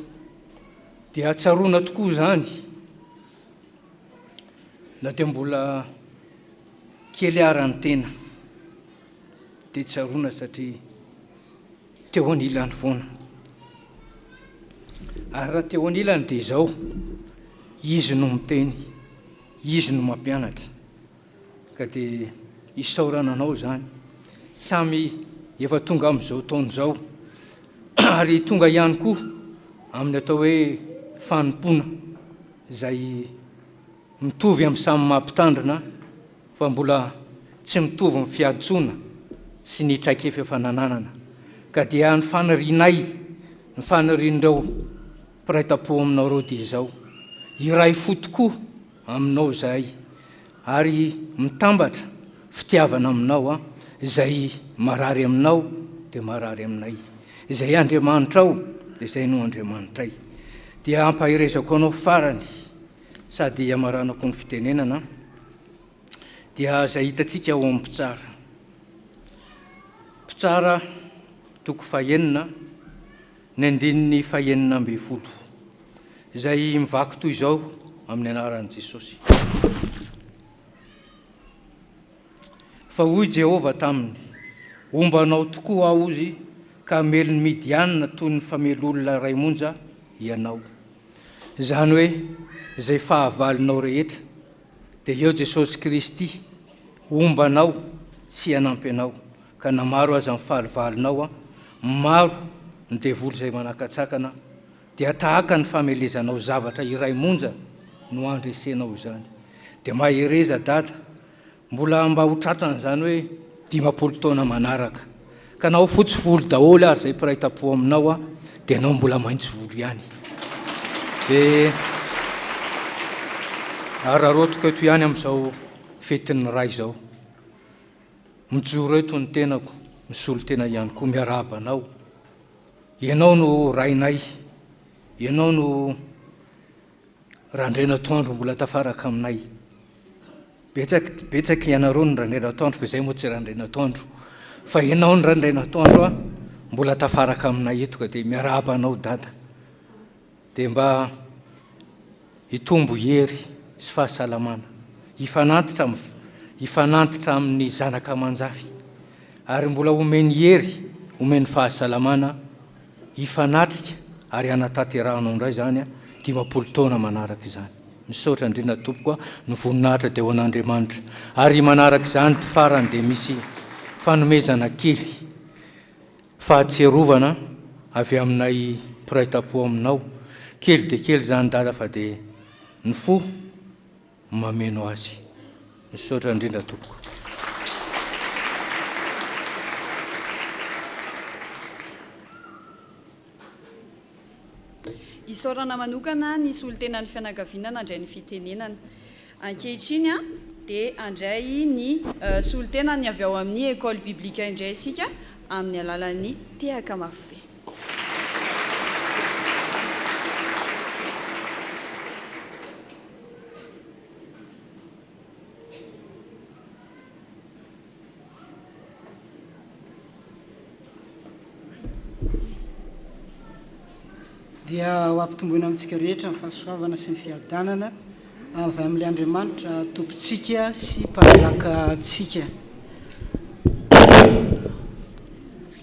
dia tsaroana tokoa zany na dia mbola kely arany tena dia tsaroana satria teo anilany foana. Ary raha teo anilany dia izao izy no miteny, izy no mampianatra ka dia isaorana anao zany samy efa tonga amin'izao taona zao ary tonga ihany koa amin'ny atao hoe fanompona izay mitovy amin'ny samy mampitandrina fa mbola tsy mitovy amin'ny fiantsoana sy ny traikefa efa nananana ka dia ny fanirianay ny fanirian'ireo mpiray-tam-po aminao reo dia izao iray fo tokoa aminao zahay ary mitambatra fitiavana aminao izay marary aminao dia marary aminay, izay Andriamanitra ao dia izay no Andriamanitray. Dia ampahirezako anao farany sady amaranako ny fitenenana dia izay hitantsika ao amin'ny mpitsara toko 9 ny andininy 912 izay mivaky toy izao amin'ny anaran'i Jesosy. Fa hoy Jehova taminy, ombanao tokoa aho izy ka melo ny Midianina toy ny famelolona ray monja ianao. Izany hoe izay fahavalinao rehetra dia eo Jesosy Kristy ombanao sy hanampy anao ka na maro aza ny fahavalinao maro ny devoly izay manakatsakana dia tahaka ny famelezanao zavatra iray monja no andresenao izany. Dia mahereza Dada mbola mba ho tratrana zany hoe 50 taona manaraka ka nao fotsy volo daholo ary izay mpiray-tam-po aminao dia anao mbola maintsy volo ihany. Dia ararotoka eto ihany amin'izao fetin'ny ray izao mijoro eto ny tenako misolo tena ihany koa miarahaba anao. Ianao no rainay, ianao no Randrianantoandro mbola tafaraka aminay. Betsaka ianareo ny Randrianantoandro fa izay moa tsy Randrianantoandro fa ianao ny Randrianantoandro mbola tafaraka aminay eto ka dia miarahaba anao Dada dia mba hitombo hery sy fahasalamana hifanantitra amin'ny zanaka manjafy ary mbola omeny hery omeny fahasalamana hifanatrika ary anatanterahana indray zany 50 taona manaraka izany. Misaotra indrindra tompoko ny voninahitra dia ho an'Andriamanitra ary manaraka izany ty farany dia misy fanomezana kely fahatserovana avy aminay mpiray-tam-po aminao kely dia kely zany Dada fa dia ny fo mameno azy. Misaotra indrindra tompoko. Isaorana manokana ny solontenan'ny fianakaviana nandray ny fitenenana. Ankehitriny dia andray ny solontenany avy ao amin'ny école biblique indray isika amin'ny alalan'ny tehaka mafy be. dia ho ampitomboina amintsika rehetra ny fahasoavana sy ny fiadanana avy amin'ilay Andriamanitra tompontsika sy mpanjaka antsika.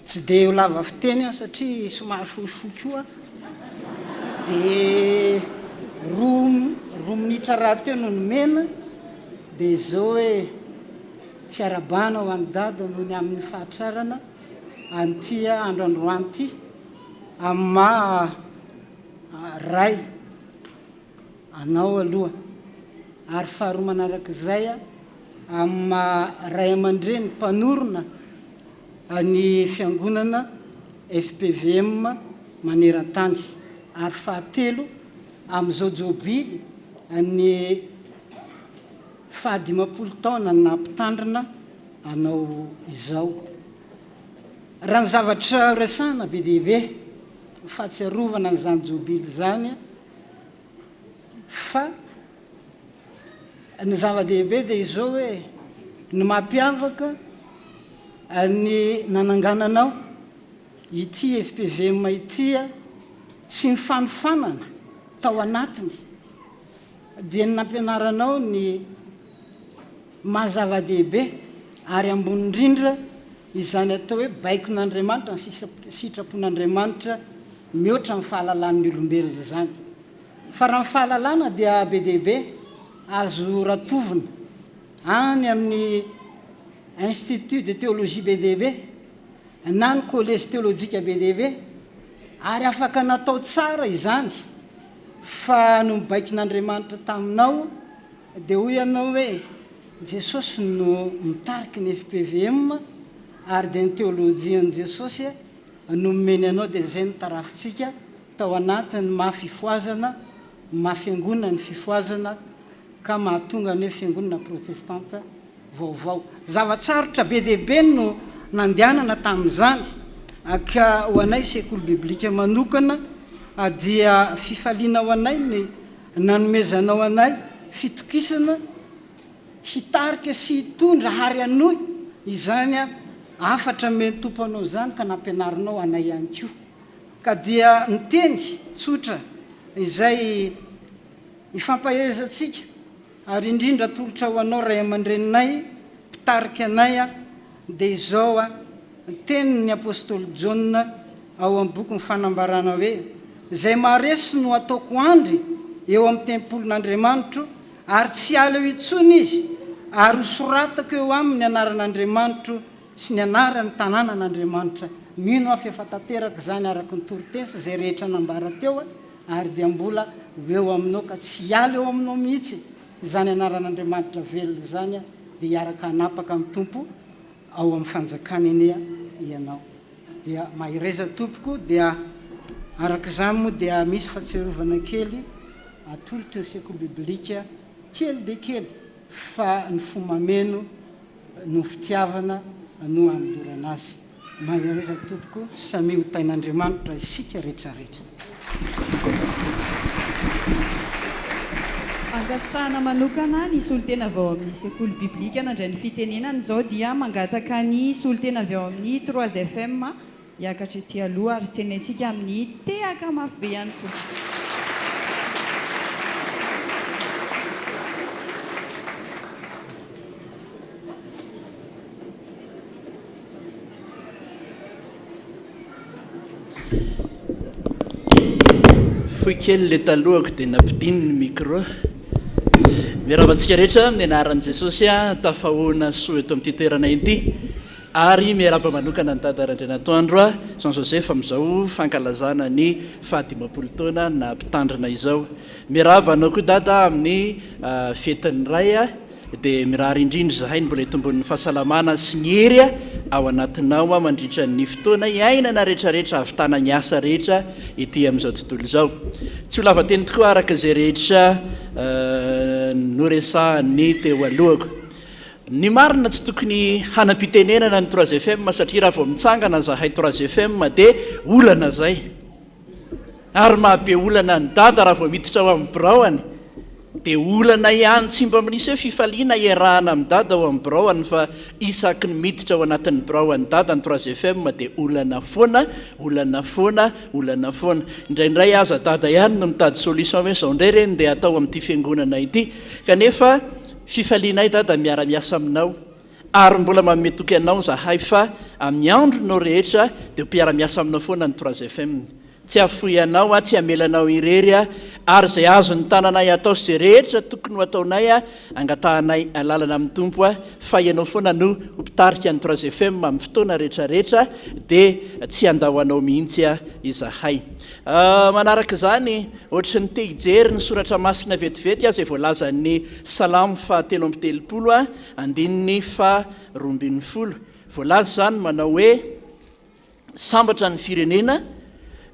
Tsy dia ho lava fiteny satria somary fohifohy koa dia roa minitra raha teo no nomena dia zao hoe fiarabana ho any dada noho ny amin'ny fahatrarana antia androandroany ty amin'ny maha ray anao aloha ary faharoa manarak'izay amin'ny maha ray aman-dreny mpanorona ny fiangonana FPVM maneran-tany ary fahatelo amin'izao Jobily ny fahadimapolo taona nampitandrina anao izao. Raha ny zavatra resahana be dehibe fahatsiarovana n'izany Jobily zany fa ny zava-dehibe dia izao hoe ny mampiavaka ny nanangananao ity FPVM itya sy ny fanofanana tao anatiny dia ny nampianaranao ny mahazava-dehibe ary ambony indrindra izany atao hoe baikon'Andriamanitra ny sitrapon'Andriamanitra mihoatra amin'ny fahalalan'ny olombelona zany. Fa raha ny fahalalana dia be dehibe azo ratovina any amin'ny institut de théologie be dehibe na ny collège théologique be dehibe ary afaka natao tsara izany fa no mibaikin'Andriamanitra taminao dia hoy ianao hoe Jesosy no mitariky ny FPVM ary dia ny théologian'i Jesosy no momeny anao dia izay notarafitsika tao anatin'ny mahafifoazana mahafiangonana ny fifoazana ka mahatonga ny hoe fiangonana protestante vaovao. Zavatsarotra be dehibe no nandehanana tamin'izany aka ho anay sekoly biblika manokana dia fifaliana ho anay ny nanomezanao anay fitokisana hitarika sy hitondra hary anoy izany afatra meny tomponao zany ka nampianarinao anay ihany koa ka dia ny teny tsotra izay ifampahezatsika ary indrindra tolotra ho anao ray aman-dreninay mpitarika anay dia izao tenyny apôstôly Jaona ao amin'ny boky ny fanambarana hoe izay maharesy no ataoko andry eo amin'ny tempolin'Andriamanitra ary tsy ala eo intsony izy ary hosoratako eo amin'ny anaran'Andriamanitra sy ny anarany tanànan'Andriamanitra. Mino aho efa tanteraka zany araka ny torotesy zay rehetra nambara teo ary dia mbola eo aminao ka tsy ala eo aminao mihitsy zany anaran'Andriamanitra velona zany dia hiaraka hanapaka amin'ny tompo ao amin'ny fanjakana eny ianao. Dia mahireza tompoko dia arak'izany moa dia misy fahatsiarovana kely atolotra sekoly biblika kely dia kely fa ny fomameno no fitiavana no andorana azy. Mahireza tompoko samy ho tain'Andriamanitra isika rehetrarehetra. Ankasitrahana manokana ny solotena avy ao amin'ny sekoly biblika nandray ny fitenenana izao dia mangataka ny solotena avy ao amin'ny 3 FM hiakatra ety aloha ary tsenaintsika amin'ny tehaka mafy be ihany koa. Foy kely le talohako dia nampidiny ny micro. Miaravantsika rehetra amin'ny anaran'i Jesosy tafahoana soa eto amin'ity toerana ity ary miaraba manokana ny Dada Randrianantoandro Jean Joseph amin'izao fankalazana ny fahadimapolo taona na mpitandrina izao. Miaraba anao koa Dada amin'ny fetin'ny ray dia mirary indrindra zahay mbola itombon'ny fahasalamana sy ny hery ao anatinao mandritra ny fotoana iainana rehetrarehetra avitana ny asa rehetra ety amin'izao tontolo izao. Tsy ho lavateny tokoa araka izay rehetra noresahan'ny teo alohako. Ny marina tsy tokony hanam-pitenenana ny 3 FM satria raha vao mitsangana zahay 3 FM dia olana zay ary mahabe olana ny Dada raha vao miditra ao amin'ny biraoany dia olana ihany tsy mba misy hoe fifaliana iarahana amin'ny Dada ao amin'ny biraoany fa isaky ny miditra ao anatin'ny biraoany Dada ny 3 FM dia olana foana olana foana olana foana. Indraindray aza Dada ihany no mitady solution hoe zao indray reny dia atao amin'ity fiangonana ity kanefa fifalianay Dada miara-miasa aminao ary mbola mametoky anao zahay fa amin'ny andronao rehetra dia mpiara-miasa aminao foana ny 3 FM. tsy afoy anao a tsy amelanao irery a ary zay azo ny tananay atao sy rehetra tokony ho ataonay a angatahanay lalana amin'ny tompo a fa ianao foana no mpitarika ny 3 FM amin'ny fotoana rehetrarehetra dia tsy andao anao mihitsy a izahay manaraka izany ohatry ny te hijery ny soratra masina vetivety a zay voalazan'ny salamo fa 3:30 a andininy fa 12 voalaza zany manao hoe sambatra ny firenena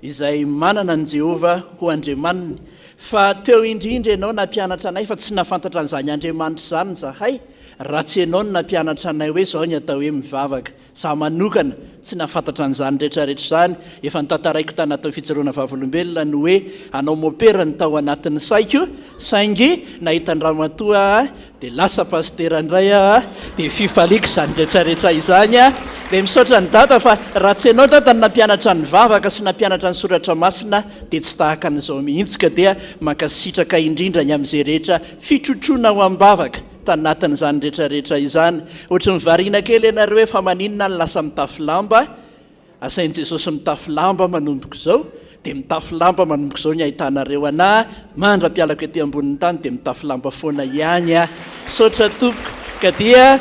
izay manana ny Jehova ho Andriamaniny fa teo indrindra ianao nampianatra anay fa tsy nafantatra an'izany Andriamanitra zany zahay raha tsy ianao no nampianatra anay hoe zao ny atao hoe mivavaka za manokana tsy nafantatra an'izany rehetrarehetra zany efa nitantaraiko tany atao fijoroana vavolombelona no hoe anao mopera ny tao anatin'ny saiko saingy nahita ny ramatoa dia lasa pastera indray dia fifaliako izany rehetrarehetra izany dia misaotra ny Dada fa raha tsy ianao Dada ny nampianatra ny vavaka sy nampianatra ny soratra masina dia tsy tahaka an'izao mihitsy ka dia mankasitraka indrindra ny amin'izay rehetra fitrotroana ho am-bavaka tanatin'izany rehetrarehetra izany ohatra mivariana kely ianareo hoe fa maninona ny lasa mitafy lamba asain'i Jesosy mitafy lamba manomboko izao dia mitafy lamba manomboko izao ny ahitanareo ana mandra-pialako ety ambonin'ny tany dia mitafy lamba foana ihany saotra tompoko ka dia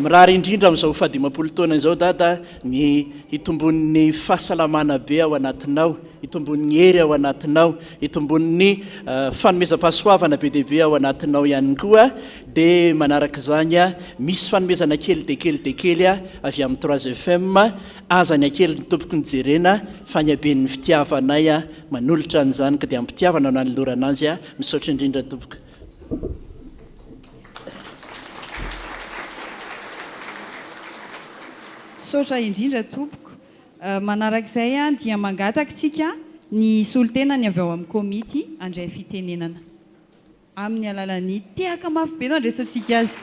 mirary indrindra amin'izao fahadimapolo taona izao Dada ny itombon'ny fahasalamana be ao anatinao itombon'ny hery ao anatinao itombon'ny fanomezam-pahasoavana be dehibe ao anatinao ihany koa dia manaraka izany misy fanomezana kely de kely de kely avy amin'ny 3 FM aza ny akely ny tompoko ny jerena fa ny aben'ny fitiavanay manolotra an'izany ka dia ampitiavana no anolorana azy misaotra indrindra tompoko saotra indrindra tompoko manarak'izay dia mangataktsika ny solitenany avy ao amin'ny komity andray fitenenana amin'ny alalan'ny tehaka mafy be no andresantsika azy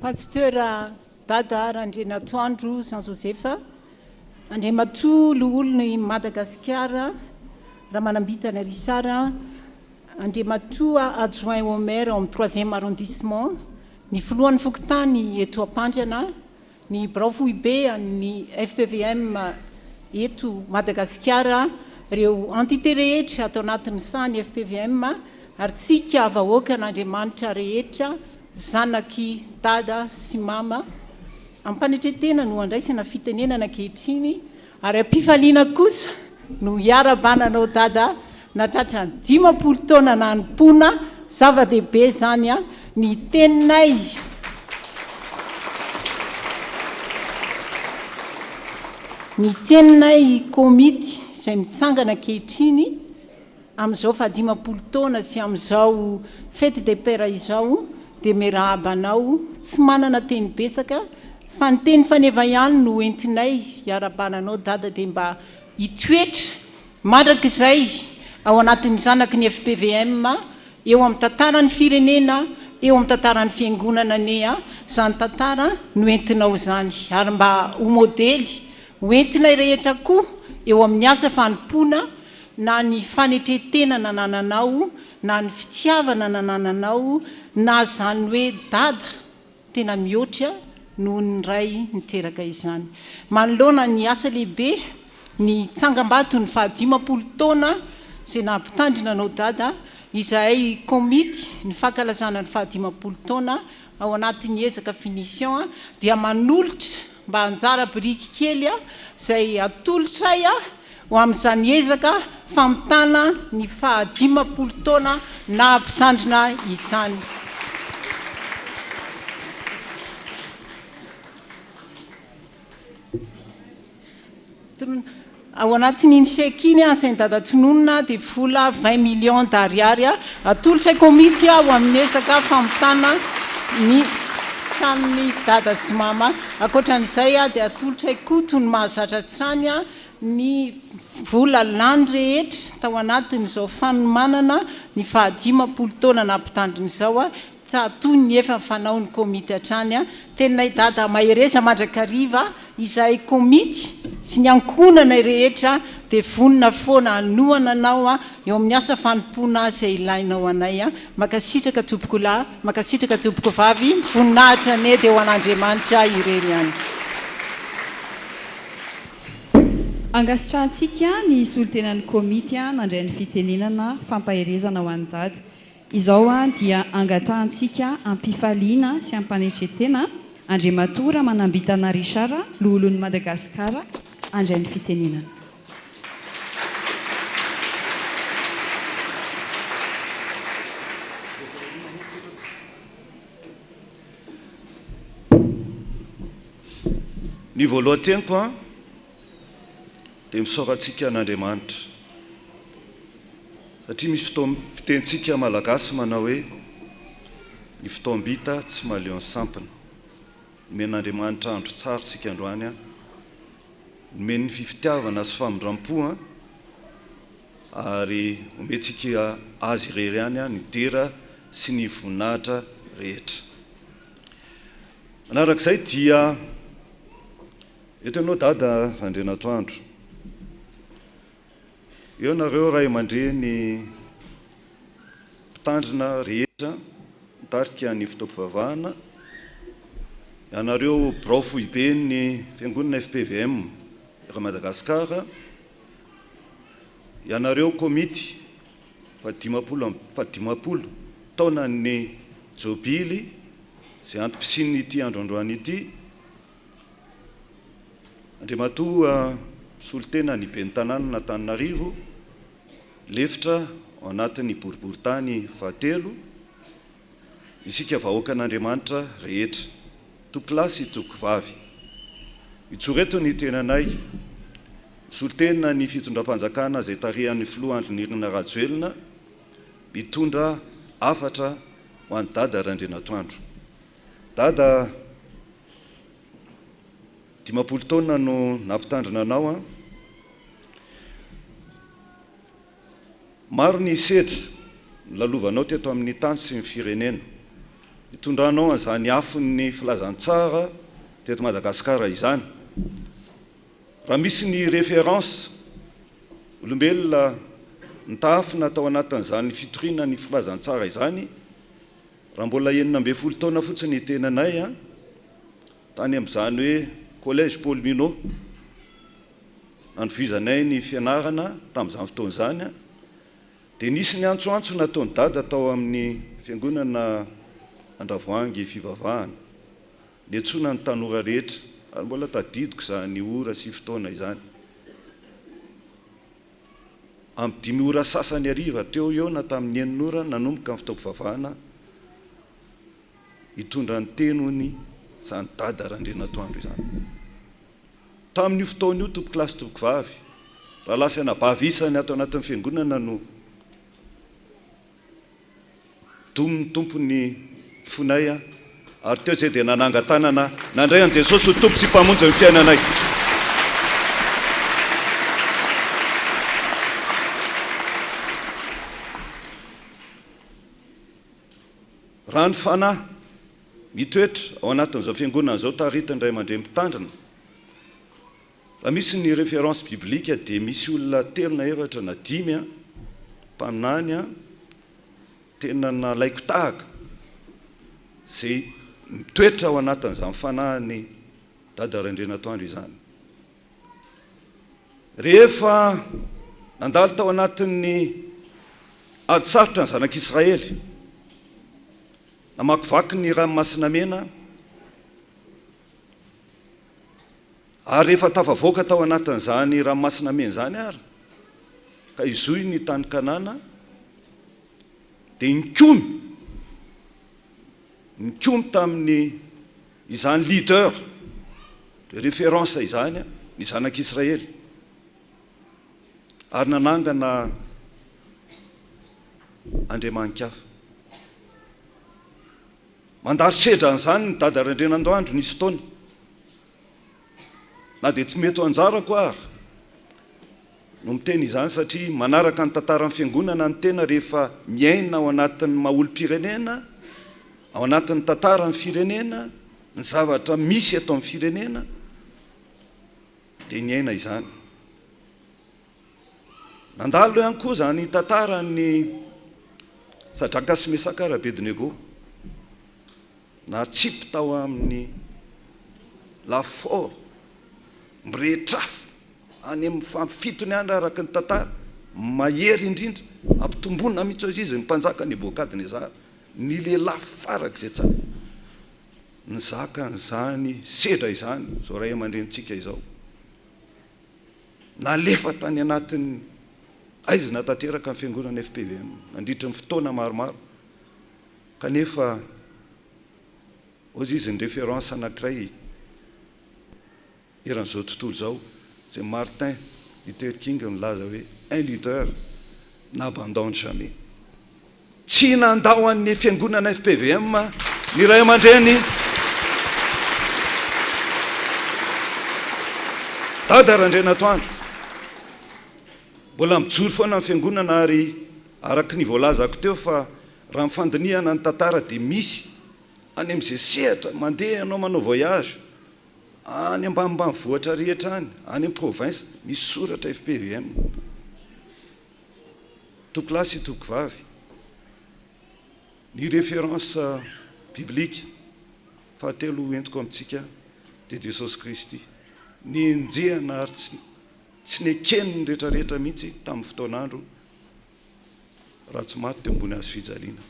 Pasteur Dada Randrianantoandro Jean Joseph Andriamatolo olony Madagasikara raha manambitana Risara Andriamatoa adjoint au maire au 3e arrondissement ny filohan'ny fokotany eto Ampandrana ny braofoibe ny FPVM eto Madagasikara reo entité rehetra atao anatin'ny sany FPVM ary tsika vahoaka n'Andriamanitra rehetra zanaky Dada sy mama ampanetretena no andraisana fitenenana ankehitriny ary ampifaliana kosa no hiarabananao Dada natratra ny 10 taona nanompoana zava-dehibe zany ny teninay komity izay mitsangana ankehitriny amin'izao fa 10 taona sy amin'izao fête des pères izao dia mirahabanao tsy manana teny betsaka fa ny teny faneva ihany no entinay hiarabananao Dada dia mba hitoetra mandrakizay ao anatin'ny zanaky ny FPVM eo amin'ny tantaran'ny firenena eo amin'ny tantaran'ny fiangonana ane zany tantara no entinao zany ary mba ho modely ho entinay rehetra koa eo amin'ny asa fanompoana na ny fanetretena nanananao na ny fitiavana nanananao na zany hoe Dada tena mihoatra noho ny ray niteraka izany manoloana ny asa lehibe ny tsangam-bato ny fa 10 taona izay nampitandrina anao Dada izay komity ny fankalazana ny fa 10 taona ao anatin'ny ezaka finition dia manolotra mba anjara biriky kely izay atolotray ho amin'izany ezaka famitana ny fa 10 taona nampitandrina izany ao anatin'iny chèque iny sainy Dada tononona dia vola 20 millions d'ariary atolotray komity ho amin'ny ezaka famitana ny tranon'ny Dada sy mama akoatran'izay dia atolotray koa tony mahazatra trany ny vola lany rehetra tao anatin'izao fanomanana ny fa 10 taona nampitandrina izao toy ny efa fanao ny komity hatrany teninay Dada mahereza mandrakariva izay komity sy ny ankonana rehetra dia vonina foana anoana anao eo amin'ny asa fanompoana izay ilainao anay makasitraka tompoko lahy makasitraka tompoko vavy voninahitra ne dia ho an'Andriamanitra ireny ihany. Angasitrantsika ny solotenan'ny komity nandray ny fitenenana fampaherezana ho an'ny dada. Izao dia angatahantsika ampifaliana sy ampanetretena Andriamatora manambitana Richard loholon'ny Madagasikara andray ny fitenenana. Ny voalohan-teniko dia misaorantsika an'Andriamanitra satria misy fitentsika malagasy manao hoe ny fitoam-bita tsy maleon sampana. Men'Andriamanitra andro tsara tsika androany nomeny fifitiavana sy famindram-po ary ometsika azy irery ihany ny dera sy ny voninahitra rehetra. Manarak'izay dia eto ianao dada Randrianantoandro, eo nareo ray aman-dreny mpitandrina rehetra mitarika ny fitaovam-pivavahana, ianareo birao foibe ny Fiangonana FPVM eto Madagasikara, ianareo komity fadimapolo taona ny Jobily izay antom-pisiny ity androandroany ity. Andriamatoa solotena ny ben'ny tanàna n'Antananarivo lefitra ao anatin'ny boriboritany fahatelo, isika vahoaka an'Andriamanitra rehetra, topilasy tokovavy. Itsoreto ny tenanay, solotena ny fitondram-panjakana izay tarehan'ny filohandron'irina rajoelina, mitondra afatra ho an'ny dada Randrianantoandro. Dada 50 taona no nampitandrina anao maro ny sedra lalovanao teto amin'ny tany sy ny firenena, mitondranao an'izany afon'ny filazantsara teto Madagasikara izany. Raha misy ny référence olombelona nitafina tao anatin'izany fitoriana ny filazantsara izany, raha mbola 19 taona fotsiny tenanay tany amin'izany hoe collège Paul Minot nanovizanay ny fianarana tamin'izany fotoan'izany, dia nisy ny antsoantso nataony dada tao amin'ny fiangonana Andravoahangy fivavahana, niantsoana ny tanora rehetra, ary mbola tadidiko izany ora sy fotoana izany. Amin'ny 5 ora sasany ariva teo eo na tamin'ny 9 ora nanomboka ny fitaovam-pivavahana hitondra ny tenony izany dada Randrianantoandro izany. Tamin'io fotoana io tompokilasy tompokovavy, raha lasa nabavisany ato anatin'ny fiangonana no domin'ny tompony fonay, ary teo izay dia nanangan-tanana nandray an' Jesosy ho tompo sy mpamonjy ny fiainanay. Raha ny fanahy mitoetra ao anatin'izao fiangonana izao taritany ray aman-dreny mpitandrina, raha misy ny référence biblika dia misy olona 3 na 4 na 5 mpaminany tena nalaiko tahaka izay mitoetra ao anatin'izany fanahiny dada Randrianantoandro izany. Rehefa nandalo tao anatin'ny ady sarotra ny zanak'Israely, namakivaky ny ranomasina mena, ary rehefa tafavoaka tao anatin'izany ranomasina mena izany ary ka izoy ny tany Kanana, dia nikomy tamin'ny izany leader de référence izany ny zanak'Israely, ary nanangana andriamanikafa. Mandary sedra an'izany ny dada Randrianantoandro nisy fotoana, na dia tsy mety ho anjarako ary no miteny izany, satria manaraka ny tantaran'ny fiangonana ny tena rehefa miaina ao anatin'ny maolo-pirenena, ao anatin'ny tantaran'ny firenena, ny zavatra misy eto amin'ny firenena, dia niaina izany. Nandalo ihany koa zany tantarany Sadraka sy Mesaka ary Abednego natsipy tao amin'ny lafort mirehetrafo any amin'ny fampifitony andra araka ny tantara mahery indrindra ampitombona mihitsy azy izy ny mpanjaka Nebokadnezara ny lehilahy farak'izay tsara ny zakan'izany sedra izany zao ray aman-drenitsika izao nalefa tany anatin'ny aizina tanteraka amin'ny fiangonana FPVM nandritra ny fotoana maromaro kanefa ozy izy ny référence anankiray eran'izao tontolo zao zay Martin Luther King milaza hoe un leader n'abandonne jamais. Tsy nandao an'ny fiangonana FPVM ny ray aman-dreny Dada Randrianantoandro mbola mijoro foana amin'ny fiangonana ary araka ny voalazako teo fa raha mifandinihana ny tantara dia misy any amin'izay sehatra mandeha ianao manao voyage any ambanimbany vohatra rehetra any any amin'ny province misy soratra FPVM toko lahy sy toko vavy ny référence biblique fahatelo entiko amintsika dia Jesosy Kristy ny enjehana ary tsy nekeny rehetrarehetra mihitsy tamin'ny fotoanandro raha tsy maty teo ambony hazo fijaliana.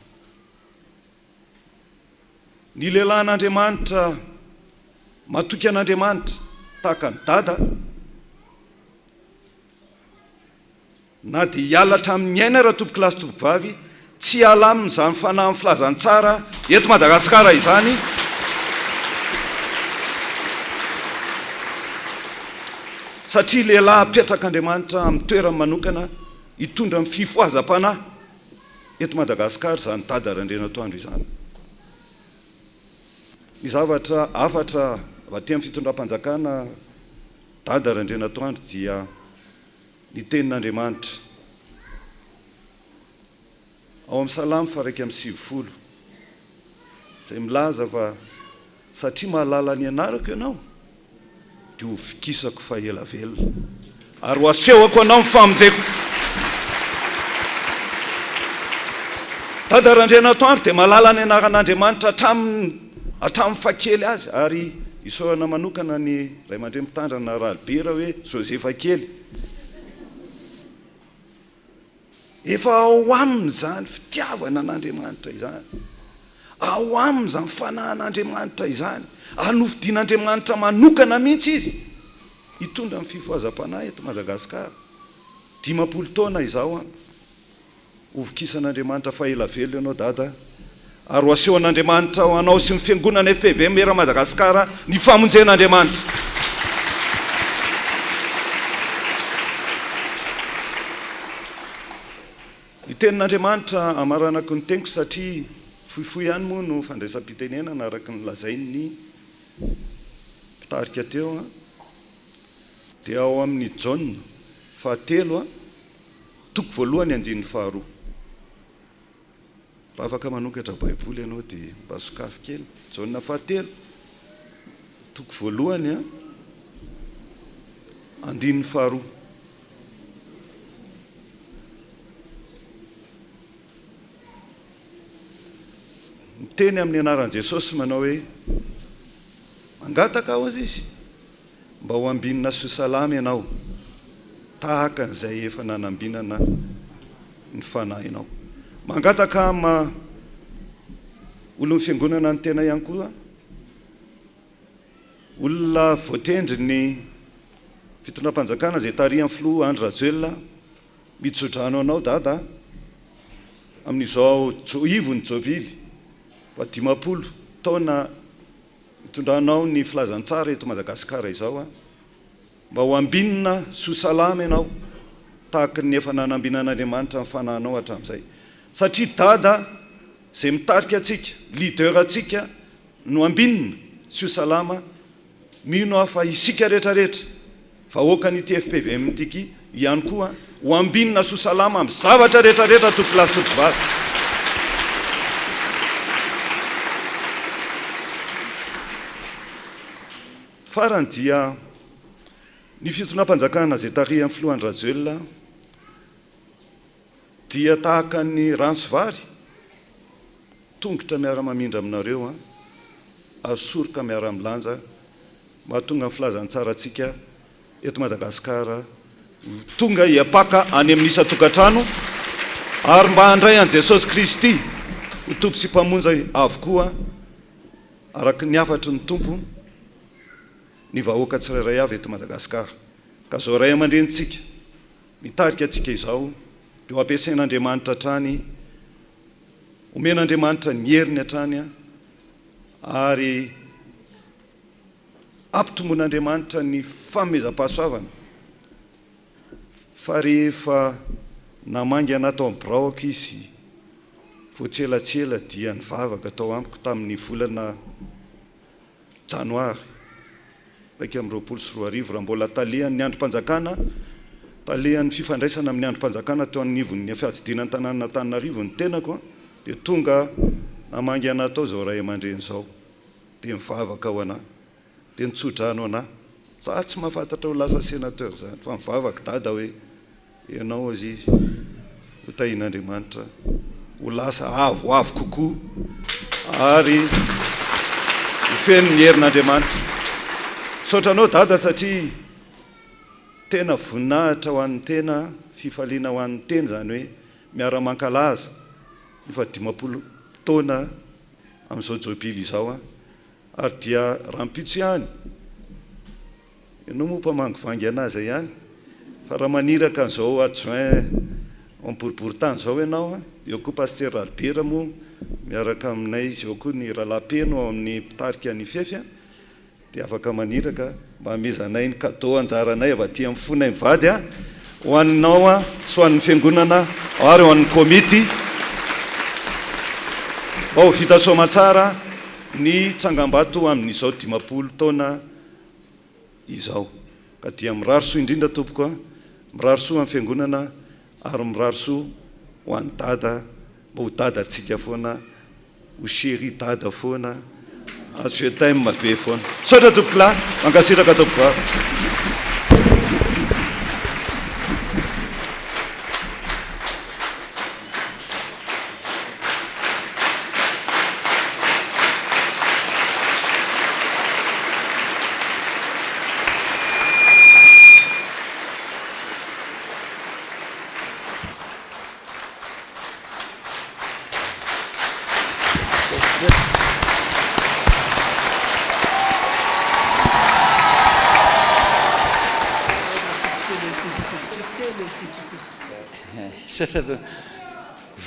Ny lehilahin'Andriamanitra matoky an'Andriamanitra tahaka ny Dada na dia hialatra amin'ny aina raha tompoky lahy sy tompoky vavy tsy alamin'izany fanahy amin'ny filazantsara eto Madagasikara izany satria lehilahy apiatrak'Andriamanitra amin'ny toerany manokana hitondra amin'ny fifoazam-panahy eto Madagasikara izany Dada Randrianantoandro izany. Ny zavatra afatra vaty amin'ny fitondram-panjakana Dada Randrianantoandro dia ny tenin'Andriamanitra ao amin'ny Salamy 1:9 izay milaza fa satria mahalala ny anarako ianao dia ho fikisako fa ela velona ary ho asehoko anao ny famonjeko. Dada Randrianantoandro dia mahalala ny anaran'Andriamanitra hatramin'ny fakely azy ary isoana manokana ny ray aman-dreny mitandrana Ralibera hoe Josefa kely efa ao amin'izany fitiavana an'Andriamanitra izany, ao amin'izany fanahin'Andriamanitra izany, anofidian'Andriamanitra manokana mihitsy izy hitondra amin'ny fifoazam-panahy eto Madagasikara. 50 taona izao hovikisan'Andriamanitra fa ela velona ianao Dada ary ho asehon'Andriamanitra ho anao sy ny fiangonana FPVM era Madagasikara ny famonjen'Andriamanitra. Ny tenin'Andriamanitra amaranako ny teniko satria fohifohy ihany moa no fandraisam-pitenenana araka ny lazainy mpitarika teo dia ao amin'ny Jaune 3 toko 1:2. Raha afaka manokatra baiboly ianao dia mba sokafy kely. Jaune 3 toko 1:2. Miteny amin'ny anaran'i Jesosy manao hoe mangataka ao azy izy mba ho ambinina soa salama ianao tahaka an'izay efa nanambinana ny fanahy ianao. Mangataka olona fiangonana ny tena ihany koa olona voatendry ny fitondram-panjakana izay tarihan'ny filoha Andry Rajoelina mitsodrano anao Dada amin'izao ivony Jobily fa 50 taona mitondranao ny filazantsara eto Madagasikara izao mba ho ambinina soa salama ianao tahaka ny efa nanambinan'Andriamanitra ny fanahinao hatramin'izay. Satria Dada izay mitarika atsika, leader atsika no ambinina soa salama, mino aho fa isika rehetrarehetra vahoaka n'ity FPVM tiky ihany koa ho ambinina soa salama amin'ny zavatra rehetrarehetra toko lahy toko vavy. Farany dia ny fitonam-panjakana zay tary amin'ny filohan'ny rajoelona dia tahaka ny ransovary tongotra miara-mamindra aminareo asoroka miara-milanja mahatonga amin'ny filazantsara antsika eto Madagasikara tonga hiapaka any amin'ny isa-tokantrano ary mba handray an Jesosy Kristy ho tompo sy mpamonja avokoa araka ny afatry ny tompo ny vahoaka tsirairay avy eto Madagasikara. Ka zao ray aman-drenitsika mitarika atsika izao dia ampiasain'Andriamanitra hatrany, omen'Andriamanitra ny heriny hatrany ary ampitomboin'Andriamanitra ny famezam-pahasoavana fa rehefa namangana tao amin'ny biraoka izy voatselatsela dia nivavaka tao amiko tamin'ny volana janoary 2024 raha mbola talehan'ny androm-panjakana, talehan'ny fifandraisana amin'ny androm-panjakana teo anivon'ny fiadidiana tanàn'Antananarivo ny tenako dia tonga namangana tao zao ray aman-dreny zao dia mivavaka ho anahy dia nitsodrano anahy za tsy mahafantatra ho lasa sénateur zany fa mivavaka dada hoe ianao azy izy ho tahin'Andriamanitra ho lasa avoavo kokoa ary ho feno ny herin'Andriamanitra. Saotranao dada satria tena voninahitra ho an'ny tena fifaliana ho an'ny teny zany hoe miara-mankalaza ny 50 taona amin'izao Jobily izao ary dia rampitso ihany ianao moa mpamangivangy anazy ihany fa raha maniraka an'izao adjoint en boriboritany zao ianao eo koa pasteur Albert moa miaraka aminay izy eo koa ny rahalapeno amin'ny mpitarika ny fefy dia afaka maniraka mba hamezanay ny cadeau anjaranay avy aty amin'ny fonay mivady ho aninao sy ho an'ny fiangonana ary ho an'ny komity mba ho vita soamantsara ny tsangam-bato amin'izao 50 taona izao. Ka dia mirarisoa indrindra tompoko mirarisoa amin'ny fiangonana ary mirarisoa ho an'ny dada mba ho dada atsika foana ho chéri dada foana azo time be foana sotra tompoko lahy mankasiraka tompoko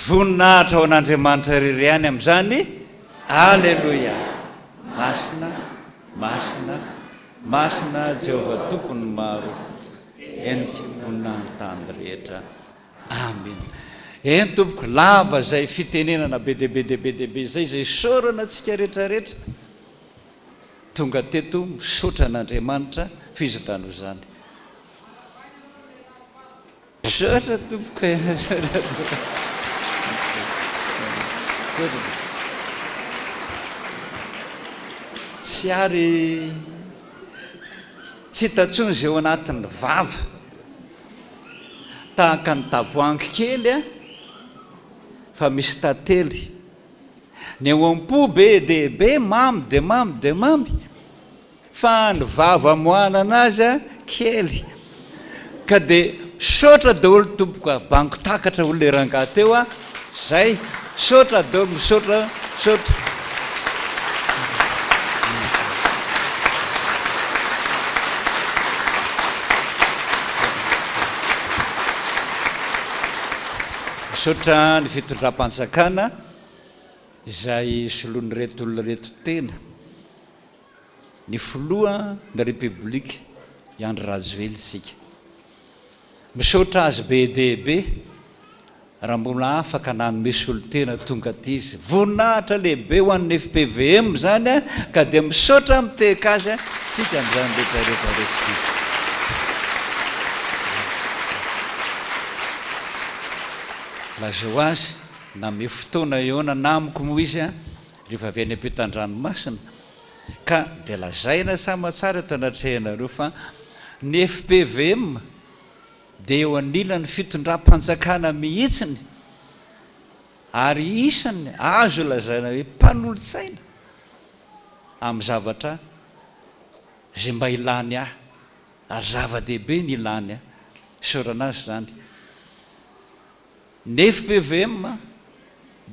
voninahitra ao an'Andriamanitra ririhany amin'izany. Alleluia. Masina, masina, masina Jehovah tompony maro enimpona tany rehetra. Amen. Eny tompoko lava zay fitenenana be debe zay zay sorana atsika rehetrarehetra tonga teto misaotra an'Andriamanitra fizadano zany. Sotra tompoko tsy ary tsy tatsony zay ao anatin'ny vava tahaka ny tavoangy kely fa misy tantely ny eo am-po be de be mamy de mamy de mamy fa ny vava moana anazy kely ka de sotra daholo tompoko bango takatra olo le rangahy teo zay sotra daholo misotra sotra. Misotra ny fitondram-panjakana izay soloany reto olona reto tena ny filoha ny republika Andry Rajoely isika misaotra azy be dehibe raha mbola afaka nanome solotena tonga aty izy voninahitra lehibe ho an'ny FPVM zany ka dia misaotra miteka azy tsika amin'izany rehetrarehetra. Lazao azy name fotoana eona namiko moa izy rehefa avy any am-pitan-dranomasina ka dia lazaina samatsara eto anatrehana reo fa ny FPVM dia eo anila ny fitondram-panjakana mihitsiny ary isany azo lazaina hoe mpanolotsaina amin'ny zavatra zay mba ilany ahy ary zava-dehibe ny ilany ahy soranazy zany ny FPVM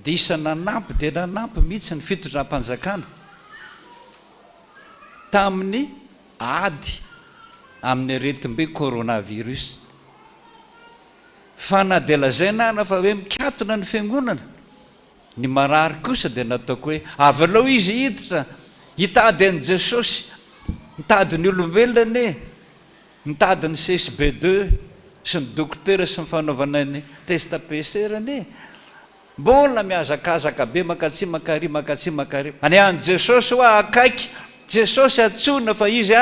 dia isana nampy dia nanampy mihitsy ny fitondram-panjakana tamin'ny ady amin'ny aretim-be coronavirus fa na dia lazaina ana fa hoe mikatona ny fiangonana ny marary kosa dia nataoko hoe avy aleo izy hiditra hitady an'i Jesosy mitady ny olombelona e mitady ny CSB2 sy ny dokotera sy ny fanaovana ny testa PCR e mbola miazakazaka be makatsy makary any an'i Jesosy hoa akaiky Jesosy atsona fa izy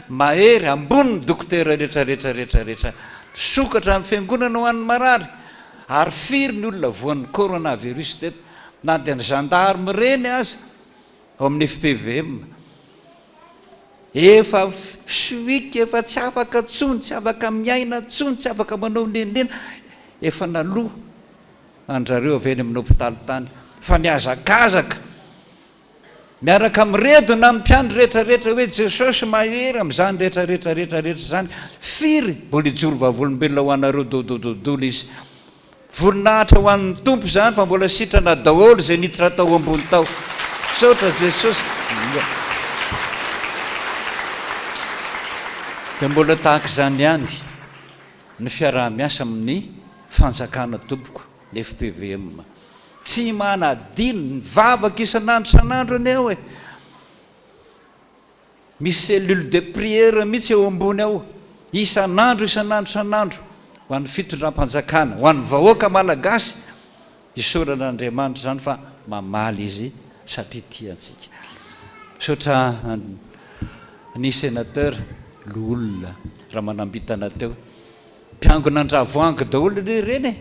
mahery ambony ny dokotera rehetrarehetra sokatra amin'ny fiangonana ho an'ny marary ary firy ny olona voan'ny coronavirus teto na dia ny gendarme reny aza ao amin'ny FPVM efa soiky efa tsy afaka tsony tsy afaka miaina tsony tsy afaka manao nenena efa naloha andrareo avy any amin'ny hôpitaly tany fa niazakazaka miaraka miredo na mpiandro rehetrarehetra hoe Jesosy mahery amin'izany rehetrarehetra zany firy mbola ijoro vavolombelona ho anareo dododolo izy voninahitra ho an'ny tompo zany fa mbola sitrana daholo zay niditra tao ambony tao saotra Jesosy dia mbola tahaka izany ihany ny fiaraha-miasa amin'ny fanjakana tompoko ny FPVM tsy manadino ny vavaka isan'andro isan'andro any ao misy cellule de prière mihitsy eo ambony ao isan'andro ho an'ny fitondram-panjakana ho an'ny vahoaka malagasy isoran'Andriamanitra zany fa mamaly izy satria tiantsika sotra ny sénateur loolona raha manambitana teo mpiangona andravoangy daholo reny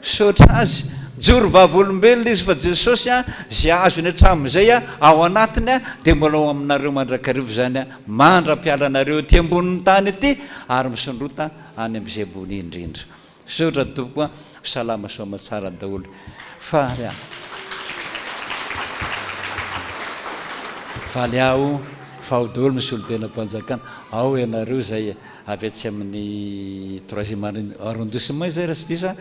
sotra azy joro vavolombelona izy fa Jesosy zay azo ny hatramin'izay ao anatiny dia mbola ao aminareo mandrakarivo zany mandra-pialanareo ty ambonin'ny tany ity ary misondrota any amin'izay ambony indrindra sotra tompoko salama soma tsara daholo faly aho fa daholo misy olo tena mpanjakana ao ianareo zay avy atsy amin'ny 3e arrondissement zay raha tsy disa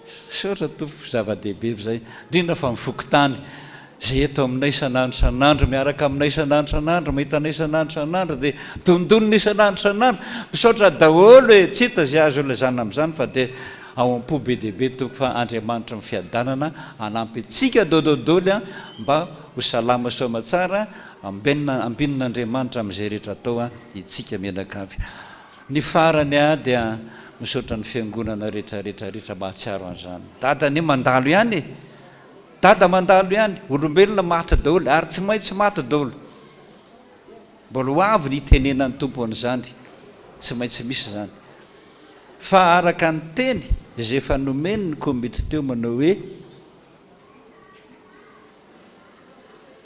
sotra tompoko zava-dehibe zay indrindra fa mifoky tany zay eto aminay isan'andro miaraka aminay isan'andro mahitanay isan'andro dia tondonina isan'andro misaotra daholo hoe tsy hita zay azo lazana amin'izany fa dia ao am-po be dehibe tompo fa Andriamanitra ny fiadanana anampy tsika dododoly mba ho salama soma tsara ambinon'Andriamanitra amin'izay rehetra atao itsika menakavy ny farany dia misaotra ny fiangonana rehetrarehetra mahatsiaro an'izany dada ny mandalo ihany dada mandalo ihany olombelona maty daholo ary tsy maintsy maty daholo mbola ho avy ny itenenan'ny tompo an'izany tsy maintsy misy zany fa araka ny teny izay efa nomeny ny komity teo manao hoe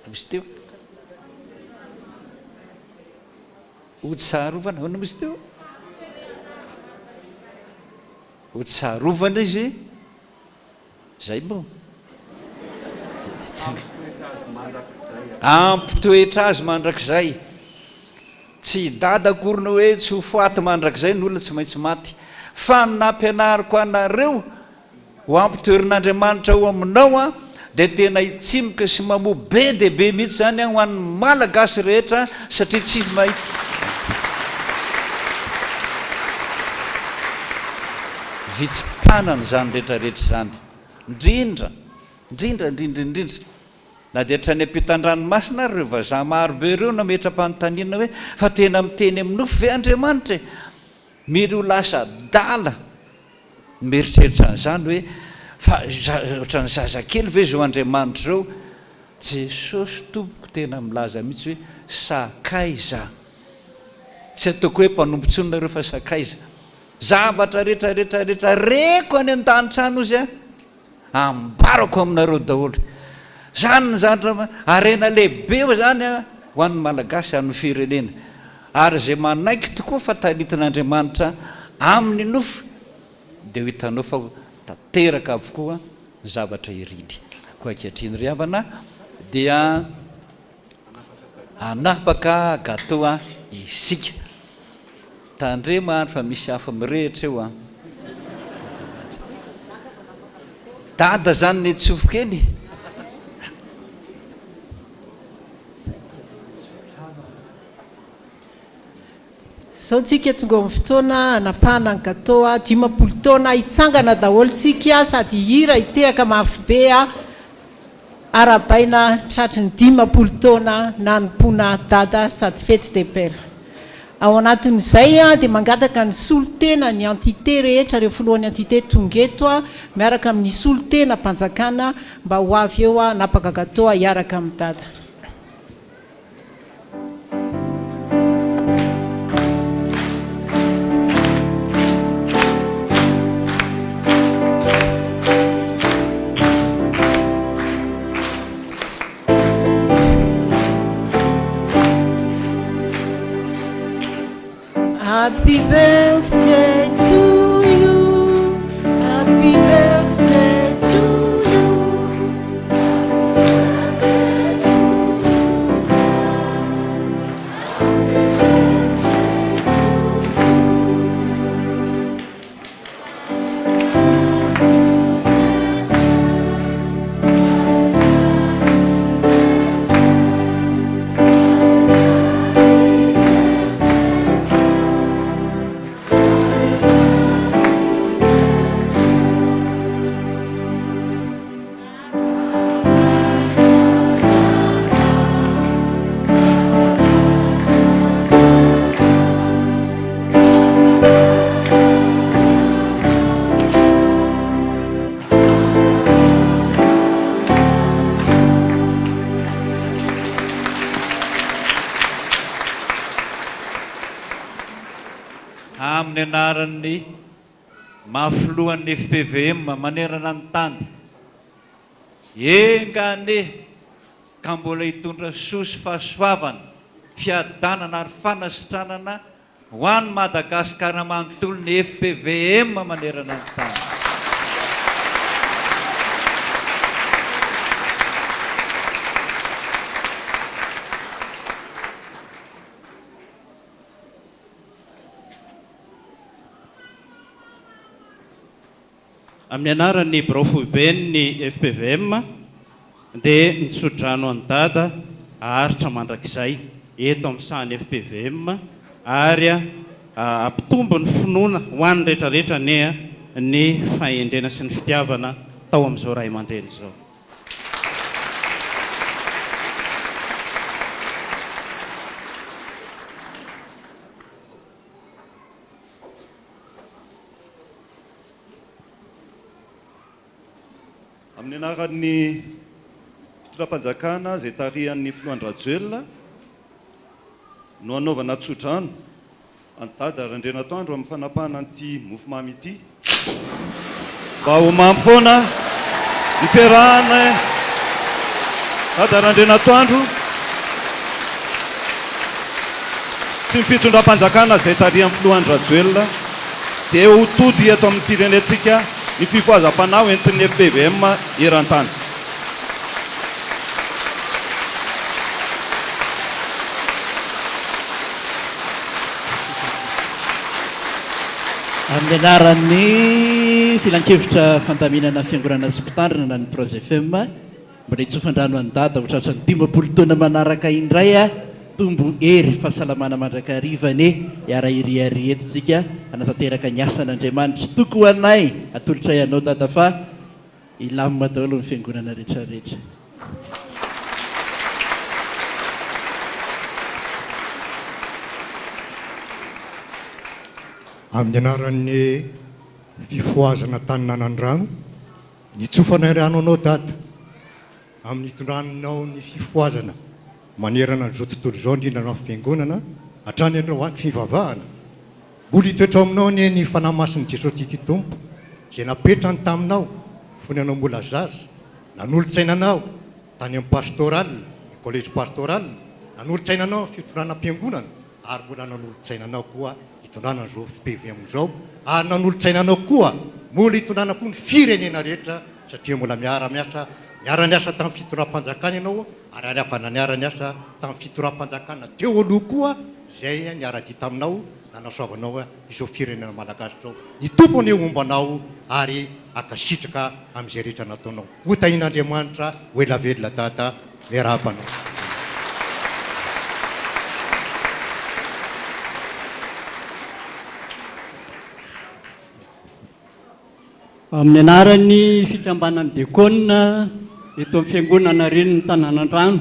misy teo hotsarovana hoana misy teo hotsarovana izy zay mo ampitoetra azy mandrakizay tsy dada korona hoe tsy ho foaty mandrakizay ny olona tsy maintsy maty fa nampianariko anareo ho ampitoerin'Andriamanitra ho aminao dia tena hitsimoka sy mamoa be dehibe mihitsy zany ho an'ny malagasy rehetra satria tsy mahity vitsim-panany zany rehetrarehetra zany indrindra na dia hatrany ampitan-dranomasina ary reo vazaha marobe ireo na metra-panontaniana hoe fa tena miteny amin'ny nofo ve Andriamanitra mily ho lasa dala mieritreritra an'izany hoe fa ohatrany zazakely ve zao Andriamanitra zao Jesosy tompoko tena milaza mihitsy hoe sakaiza tsy ataoko hoe mpanompontsononareo fa sakaiza zavatra rehetrarehetrarehetra reko any an-tanitrano izy ambarako aminareo daholo zany ny zany arena lehibe zany ho an'ny malagasy amin'ny firenena ary zay manaiky tokoa fa taritin'Andriamanitra amin'ny nofo dia ho hitanao fa tanteraka avokoa zavatra iridy. Koa ankehitriny ry havana dia anapaka gâteau isika. Tandrema fa misy hafa mirehitra eo Dada zany ny tsofokely. Sao tsika tonga amin'ny fotoana anapahana ny gâteau 10 taona hitsangana daholo tsika sady hira hitehaka mafy be arabaina tratry ny 10 taona nanompoana Dada sady fety de père. Ao anatin'izay dia mangataka ny solotena ny entité rehetra ireo folohan'ny entité tonga eto miaraka amin'ny solotena mpanjakana mba ho avy eo anapaka gâteau hiaraka amin'ny Dada. Happy birthday to you. Happy birthday to you. Amin'ny anaran'ny mafoloan'ny FPVM manerana ny tany engane ka mbola hitondra sosy fahasoavana fiadanana ary fanasitranana ho an'ny Madagasikara manontolo ny FPVM manerana ny tany. Amin'ny anaran'ny Brofoben ny FPVM dia nitsodrano an'i Dada aharitra mandrakizay eto amin'ny sahan'ny FPVM ary ampitombo ny finoana ho an'ny rehetrarehetra ny fahendrena sy ny fitiavana tao amin'izao ray aman-dreny izao. Amin'ny anaran'ny fitondram-panjakana izay tarihan'ny filohan-drajoelina no anaovana tsodrano an'i Dada Randrianantoandro amin'ny fanapahana an'ity mofomamy ity mba ho mampifoana hiperahana Dada Randrianantoandro sy ny fitondram-panjakana izay tarihan'ny filohan-drajoelina dia ho tody eto amin'ny firenentsika ny fifohazam-panao entin'ny FPVM eran-tany. Amin'ny anaran'ny filan-kevitra fandaminana fiangonana sy mpitandrina ny 3FM mbola hitsofandrano an'i Dada ho tratra ny 10 taona manaraka indray tombo hery fahasalamana mandrakarivany hiara-hiriary etontsika hanatanteraka ny asan'Andriamanitra toko anay atolotra ianao Dada fa ilamina daholo ny fiangonana rehetrarehetra. Amin'ny anaran'ny fifoazana taninanandrano nitsofanay rano anao Dada amin'ny hitondranao ny fifoazana manerana an'izao tontolo izao indrindra anao fiangonana hatrany andrahoany fivavahana mbola hitoetra aminao ny fanahy masiny Jesosy ity Tompo izay napetrany taminao fony anao mbola zaza nanolo-tsainanao tany amin'ny pastoral collège pastoral nanolo-tsainanao fitondranam-piangonana ary mbola nanolotsainanao koa hitondrana zao FPVM zao ary nanolotsainanao koa mola hitondrana koa ny firenena rehetra satria mbola miara-miasa tamin'ny fitondram-panjakana ianao ary aryafana niara-niasa tamin'ny fitondram-panjakana teo aloha koa zay niara-dia taminao nanasoavanao izao firenena malagasy zao ny tompony eo ombanao ary akasitraka amin'izay rehetra nataonao hotahin'Andriamanitra oela velona dada miarabanao. Amin'ny anaran'ny fikambanan'ny diakona eto amin'ny Fiangonana Ren'ny Tanànandrano,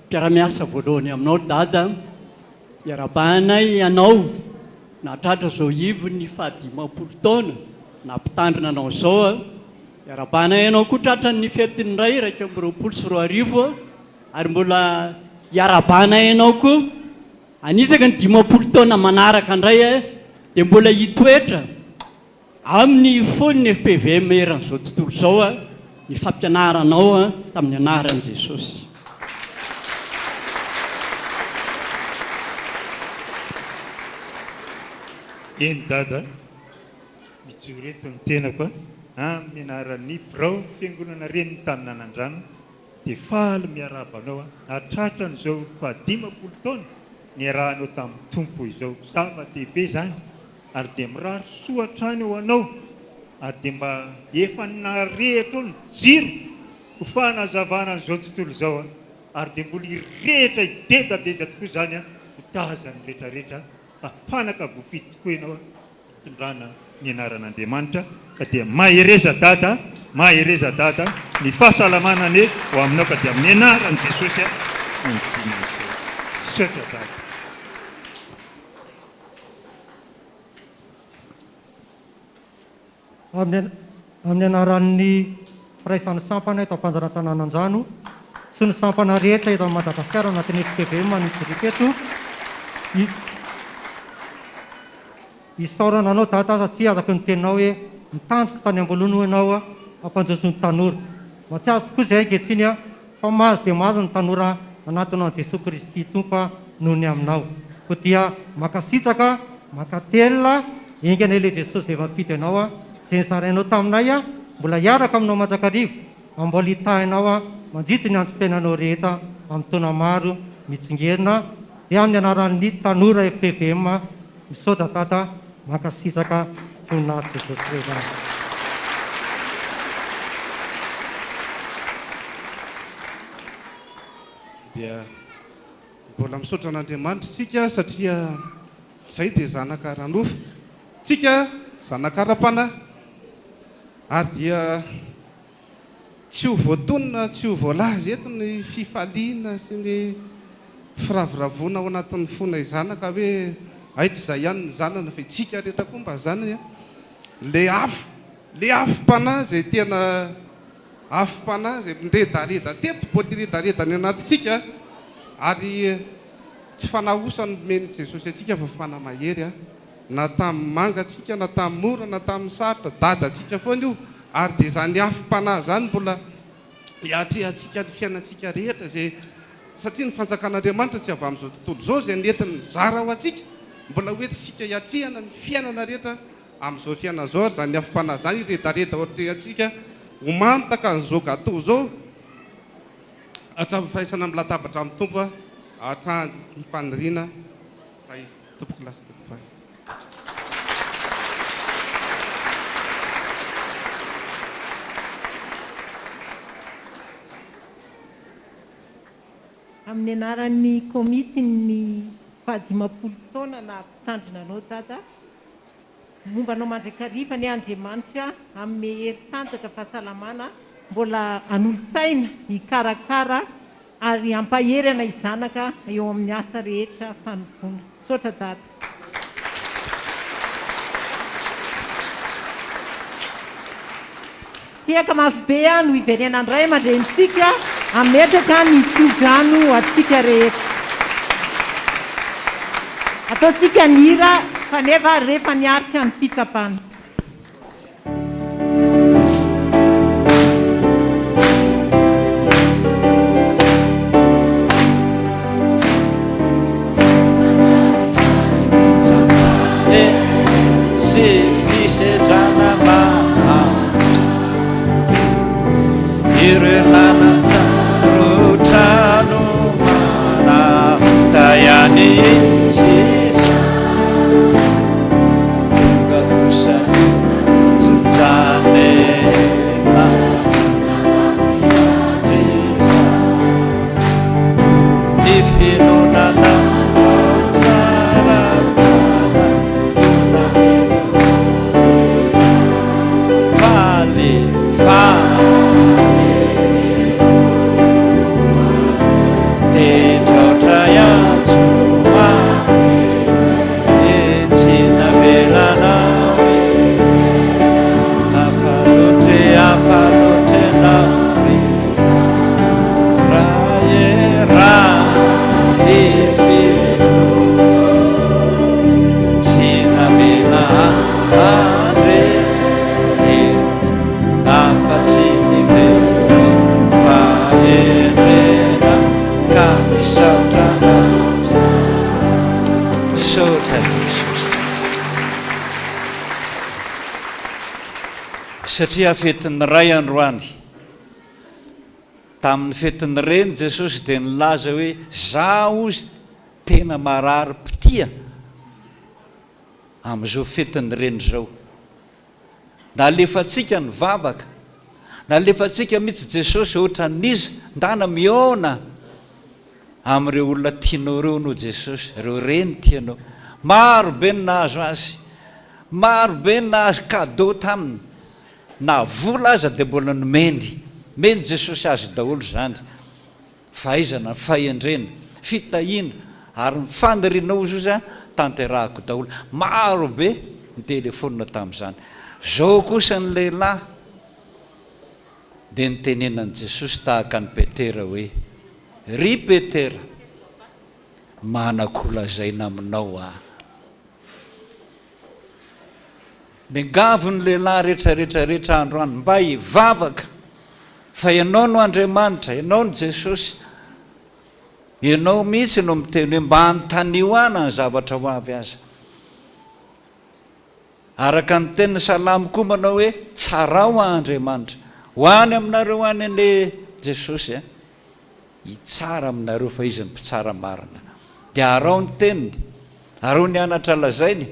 mpiara-miasa voalohany aminao dada, iarabanay ianao natratra zao ivony fahadimapolo taona nampitandrina anao zao iarabanay ianao koa tratra ny fetiny ray 2024 ary mbola iarabanay ianao koa anisaka ny 10 taona manaraka indray dia mbola hitoetra amin'ny foniny FPVM eran'izao tontolo zao ny fampianaranao tamin'ny anaran'i Jesosy. Eny dada mijoro eto ny tenako amin'ny anaran'ny birao Fiangonana Ren'ny Tanànandrano dia faly miarabanao atratra n'izao 10 taona niarahanao tamin'ny tompo izao zava-dehibe zany ary dia mirary soatrany ho anao ary dia mba efa narehitra olo jiro ho fanazavana n'izao tontolo izao ary dia mbola irehitra idedadeda tokoa zany ho tazany rehetrarehetra afanaka voafity tokoa ianao hitondrana ny anaran'Andriamanitra ka dia mahereza dada ny fahasalamana ane ho aminao ka dia amin'ny anaran'i Jesosy sotra dada. Amin'ny anaran'ny firaisan'ny sampana eto Ampanjanatanànandrano sy ny sampana rehetra eto Madagasikara anatin'ny FPVM manitsirika eto isaorana anao dada satria azaka ny teninao hoe mitandrika tany ambolono ianao ampanjoso ny tanora matsiazo tokoa izay ankehitriny fa mahazo dia mahazo ny tanora anatinao an'i Jesosy Kristy tompo noho ny aminao ko dia makasitraka makatelina engana ilay Jesosy izay mampity ianao izay nizarainao taminay mbola hiaraka aminao manjakarivo mbola hitahinao mandritra ny androm-piainanao rehetra amin'ny taona maro mitsingerina dia amin'ny anaran'ny tanora FPVM misaotra dada makasitraka voninahitra Jesosy Kristy. Dia mbola misaotra an'Andriamanitra tsika satria izay dia zanaka ranofo tsika zanaka ara-panahy ary dia tsy ho voatonona tsy ho voalaza eto ny fifaliana sy ny firavoravoana ao anatin'ny fonay zanaka hoe ay tsy izay ihany ny zanana fa tsika rehetra koa mba zanany le afo-panahy izay tena afo-panahy izay miredareda teto boly redareda ny anatintsika ary tsy fanahosany meny Jesosy atsika fa fanamahery na tamin'ny mangatsika na tamin'ny mora na tamin'ny sarotra dadatsika foana io ary dia zany afo-panahy zany mbola hiatrehantsika ny fiainantsika rehetra zay satria ny fanjakan'Andriamanitra tsy avy amin'izao tontolo izao izay nentiny zara ho atsika mbola hoentsika hiatrehana ny fiainana rehetra amin'izao fiainana zao ary zany afo-panahy zany redareda ohatrehantsika homantaka an'izao gato zao hatramin'ny firaisana amin'ny latabatra amin'ny tompo hatrany ny faniriana zay tompoko lasy tompo. Amin'ny anaran'ny komitiny 10 taona na mpitandrina anao dada mombanao mandrakariva ny Andriamanitra amin'ny heri-tanjaka fahasalamana mbola anolo-tsaina hikarakara ary ampaherana izanaka eo amin'ny asa rehetra fanompoana. Sotra dada. Tiaka mafy be no hiverena ndray mandrenitsika ametraka ny tsodrano atsika rehetra. Ataontsika ny hira kanefa rehefa niaritra ny fitsapana. sy fisetranama ireo lanatsaro trano mana tayany sisa tonga kosa tsinjanena ny finonana tsara faly tedraotra ianjoma etsina velana afalotre naore raera defilo tsina mela andre afatsy ny velo faendrena ka misaotrana saotra Jesosy satria fetiny ray androany tamin'ny fetiny reny Jesosy dia nilaza hoe zaho izy tena marary pitia amin'izao fetiny reny zao. Nalefatsika ny vavaka, nalefatsika mihitsy Jesosy ohatra n'izy ndana miona amin'ireo olona tianao reo no Jesosy, reo reny tianao. Maro be ny nahazo azy, maro be ny nahazo cadeau taminy, na vola aza dia mbola nomeny Jesosy azy daholo zany. Fahaizana, fahendrena, fitahiana ary mifandiriana ozy tanterahako daholo. Maro be ny telefônina tamin'izany. Zao kosa ny lehilahy dia nitenenan'i Jesosy tahaka ny Petera hoe ry Petera, manakolazaina aminao aho. Mingavo ny lehilahy rehetrarehetra androany mba hivavaka fa ianao no Andriamanitra, ianao no Jesosy, ianao mihitsy no miteny hoe mba antanio ana ny zavatra ho avy aza. Araka ny teniny salamo koa manao hoe tsara ho Andriamanitra, ho any aminareo ho any ane Jesosy hitsara aminareo fa izy ny mpitsara marina. Dia arao ny teniny, arao ny anatra lazainy,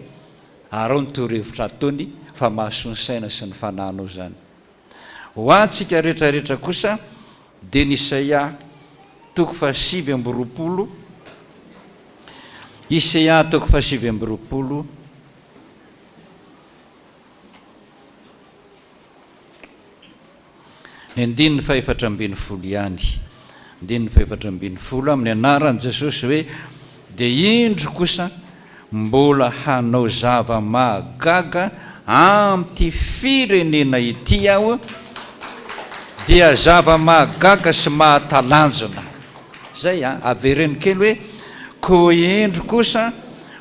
arao ny torohevitra ataony fa mahasoa ny saina sy ny fanahino zany. Ho antsika rehetrarehetra kosa dia ny Isaia 7:20, Isaia 7:20 ny 4:40 ihany, 4:40 amin'ny anaran'i Jesosy hoe dia indro kosa mbola hanao zava-mahagaga amty firenena ity aho, dia zava-mahagaga sy mahatalanjona. Zay avereny kely hoe ko indro kosa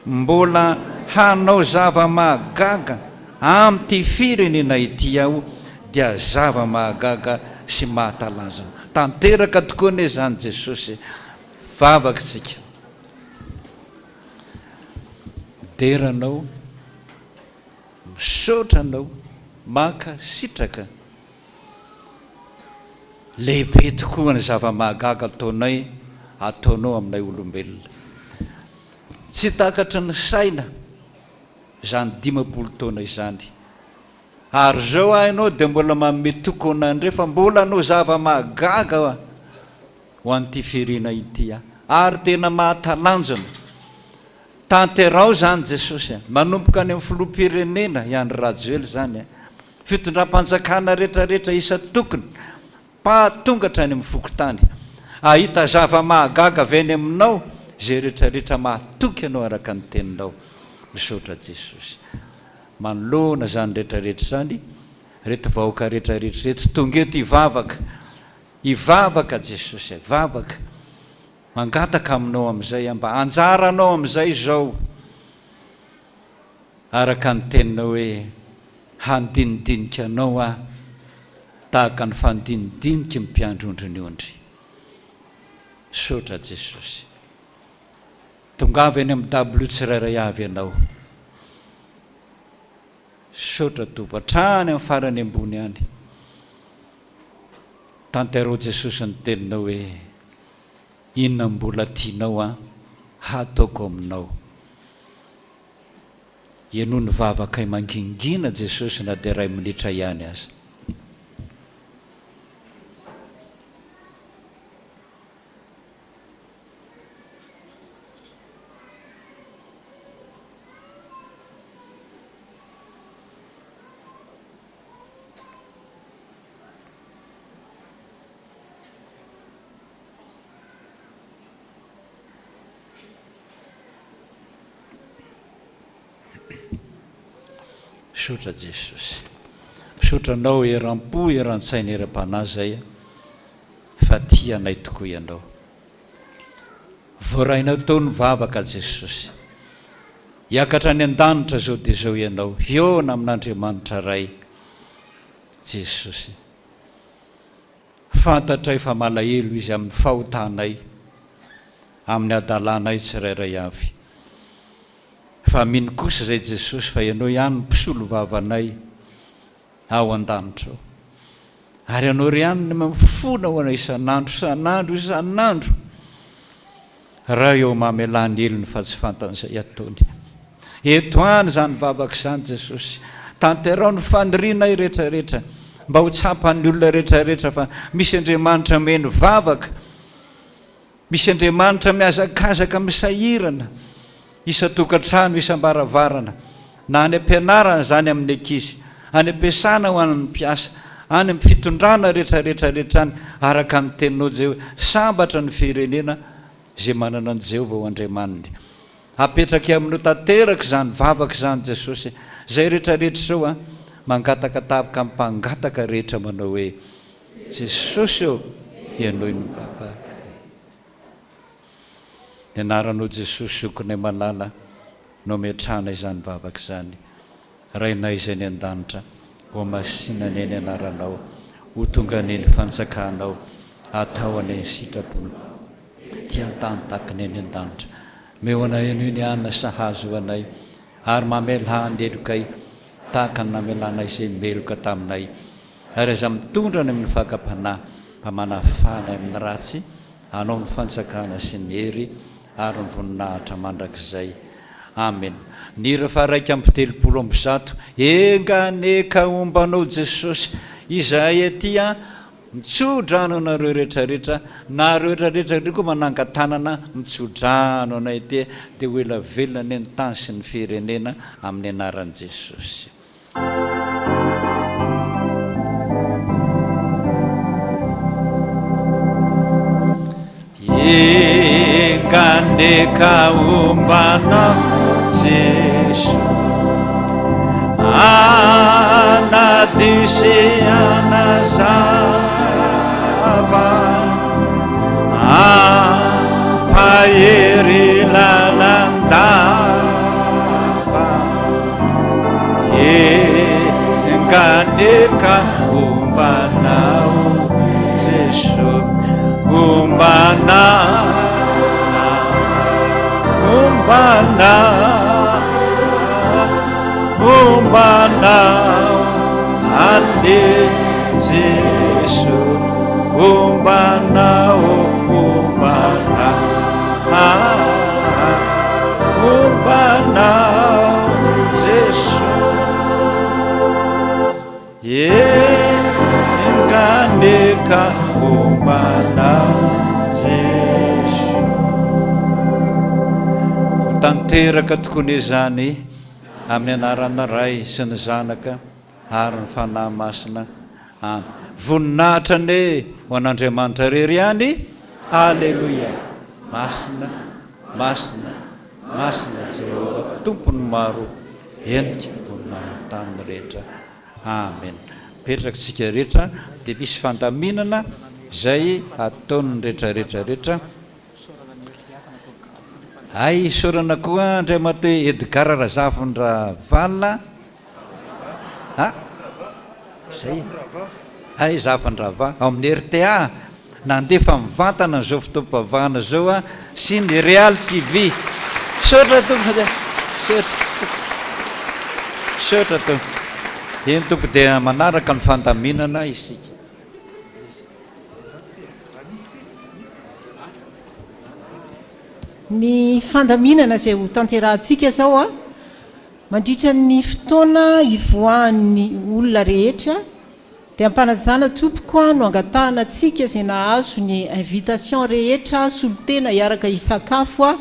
mbola hanao zava-mahagaga amty firenena ity aho, dia zava-mahagaga sy mahatalanjona. Tanteraka tokoa ne zany Jesosy. Vavaka tsika, deranao, misotranao, maka sitraka. Lehibe tokoa ny zava-mahagaga ataonao aminay olombelona. Tsy takatra ny saina zany 10 taona izany. Ary zao ianao dia mbola manome tokona andre fa mbola anao zava-mahagaga ho an'ity firena ity ary tena mahatalanjona. Tanterao zany Jesosy, manomboka any amin'ny filoham-pirenena ihany rajoely zany, fitondram-panjakana rehetrarehetra isa tokony pahatongatra any amin'ny fokotany. Ahita zava-mahagaga avy any aminao zay rehetrarehetra mahatoky anao araka ny teninao. Misaotra Jesosy. Manoloana zany rehetrarehetra zany, rehetra vahoaka rehetrarehetra rehetra tonga eto hivavaka Jesosy, vavaka mangataka aminao amin'izay, mba anjaranao amin'izay zao araka ny teninao hoe handinidinika anao tahaka ny fandinidinika mpiandrondrony ondry. Saotra Jesosy. Tongava eny amin'ny W tsirairay avy ianao. sotra topatrany amin'ny farany ambony any tanterao Jesosy ny teninao hoe inona mbola tianao a hataoko aminao. Ianao ny vavaka mangingina Jesosy na dia 2 minitra ihany aza. Misaotra Jesosy, misotranao eram-po eran-tsaina eram-panahy zay fa tianay tokoa ianao. Voarainao tao ny vavaka Jesosy, hiakatra any an-danitra zao dia zao ianao, hiona amin'Andriamanitra ray Jesosy. Fantatray fa malahelo izy amin'ny fahotanay, amin'ny adalanay tsirairay avy. Fa mino kosa zay Jesosy fa ianao ihany mpisolo vavanay ao an-danitra ao. Ary ianao ry ihany mifona ho anay isan'andro raha eo mamelany elony fa tsy fantan'izay ataony. Eto any zany vavaka izany Jesosy, tanterao ny fanirinay rehetrarehetra mba ho tsapan'ny olona rehetrarehetra fa misy Andriamanitra meno vavaka, misy Andriamanitra miazakazaka misahirana isa-tokantrano isam-baravarana, na any am-pianarana zany amin'ny ankizy, any am-piasana ho an'ny mpiasa, any amin'ny fitondrana rehetrarehetrarehetra any, araka ny teninao Jehova, sambatra ny firenena zay manana an Jehova ho Andriamaniny. Apetraka aminao tanteraka zany vavaka zany Jesosy, zay rehetrarehetra zao a mangataka tapaka amin'ny mpangataka rehetra manao hoe Jesosy eo ianao ny vavaka. Nianaranao Jesosy zokonay malala no miatrana izany vavaka izany, rainay izay ny an-danitra ho masinany ny anaranao, ho tonga ny fanjakanao, atao any sitrapolo tian-tany takany any an-danitra. Meo anay anio ny anna sahazo anay, ary mamela handelokay tahaka ny namelanay izay meloka taminay, ary aza mitondra ny amin'ny fakam-panahy mba manafana amin'ny ratsy, anao ny fanjakana sy ny hery ary ny voninahitra mandrakizay. Amen. Ny rehefa 1:30 enganeka ombanao Jesosy izay etya mitsodrano anareo rehetrarehetra, nareo rehetrarehetra koa manangatanana mitsodrano anay ety dia ho ela velona ny tany sy ny firenena amin'ny anaran'i Jesosy. Enganeka ombanao Jesosy anadisy anazava ampahery lalandava enganeka ombanao Jesosy ombanao ane Jesu ombanao Jesu enganeka ombanao Jesu. Tanteraka tokony izany amin'ny anarana ray sy ny zanaka ary ny fanahy masina. Voninahitra ne ho an'Andriamanitra rery ihany. Alleluia. Masina, masina, masina Jehova tompony maro endrika voninahitany rehetra. Amen. Petrakantsika rehetra dia misy fandaminana zay ataon'ny rehetrarehetrarehetra. Ay sorana koa Andriamanitra hoe Edgar Razafindra Vala. Zay. Ay Zafindrava ao amin'ny RTA nandefa mivantana zao fotoam-pavahana zao sy ny Real TV. Sotra tompo. Sotra tompo. eny tompo dia manaraka ny fandaminana isika. Ny fandaminana izay ho tanterahantsika zao a mandritra ny fotoana ivoahan'ny olona rehetra dia ampanajana tompoko a no angatahana antsika izay nahazo ny invitation rehetra solotena hiaraka hisakafo a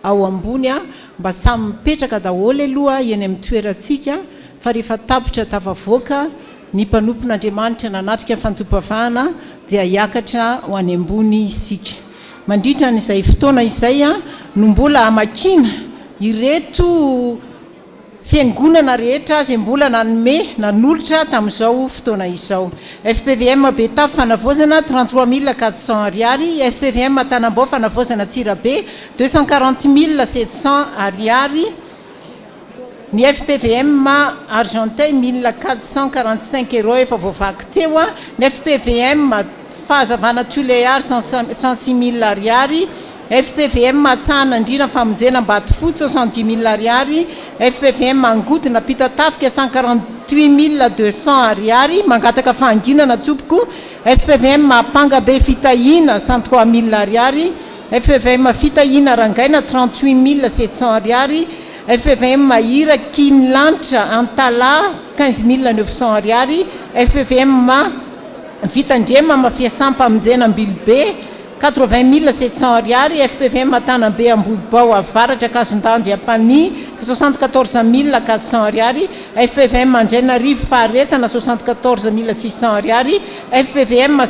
ao ambony a mba samy mipetraka daholo aloha eny amin'ny toerantsika fa rehefa tapitra tafavoaka ny mpanompon'Andriamanitra nanatrika fantopavahana dia hiakatra ho any ambony isika. Mandritra n'izay fotoana izay a no mbola hamakina ireto fiangonana rehetra izay mbola nanolotra tamin'izao fotoana izao. FPVM Betafy fanavozana 33 400 ariary, FPVM Tanambao fanavozana Tsirabe 240 700 ariary, ny FPVM Argenteuil 1445 € efa voavaky teo a, ny FPVM Fahazavana Tulear 106 000 ariary, FPVM Tsanandrina Famonjena Mbatofotsy 70 000 ariary, FPVM Angodina Pitatafika 148 200 ariary mangataka fahanginana tompoko, FPVM Pangabe Fitahina 103 000 ariary, FPVM Fitahina Rangaina 38 700 ariary, FPVM Ira Kinlantra Antala 15 900 ariary, FPVM Vitandrema Mafiasampamonjena Ambilobe 80 700 ariary, FPVM Tanambe Ambolobao Avaratra Kasondanjy Ampani 74 400 ariary, FPVM Andrena Rivo Faharetana 74 600 ariary, FPVM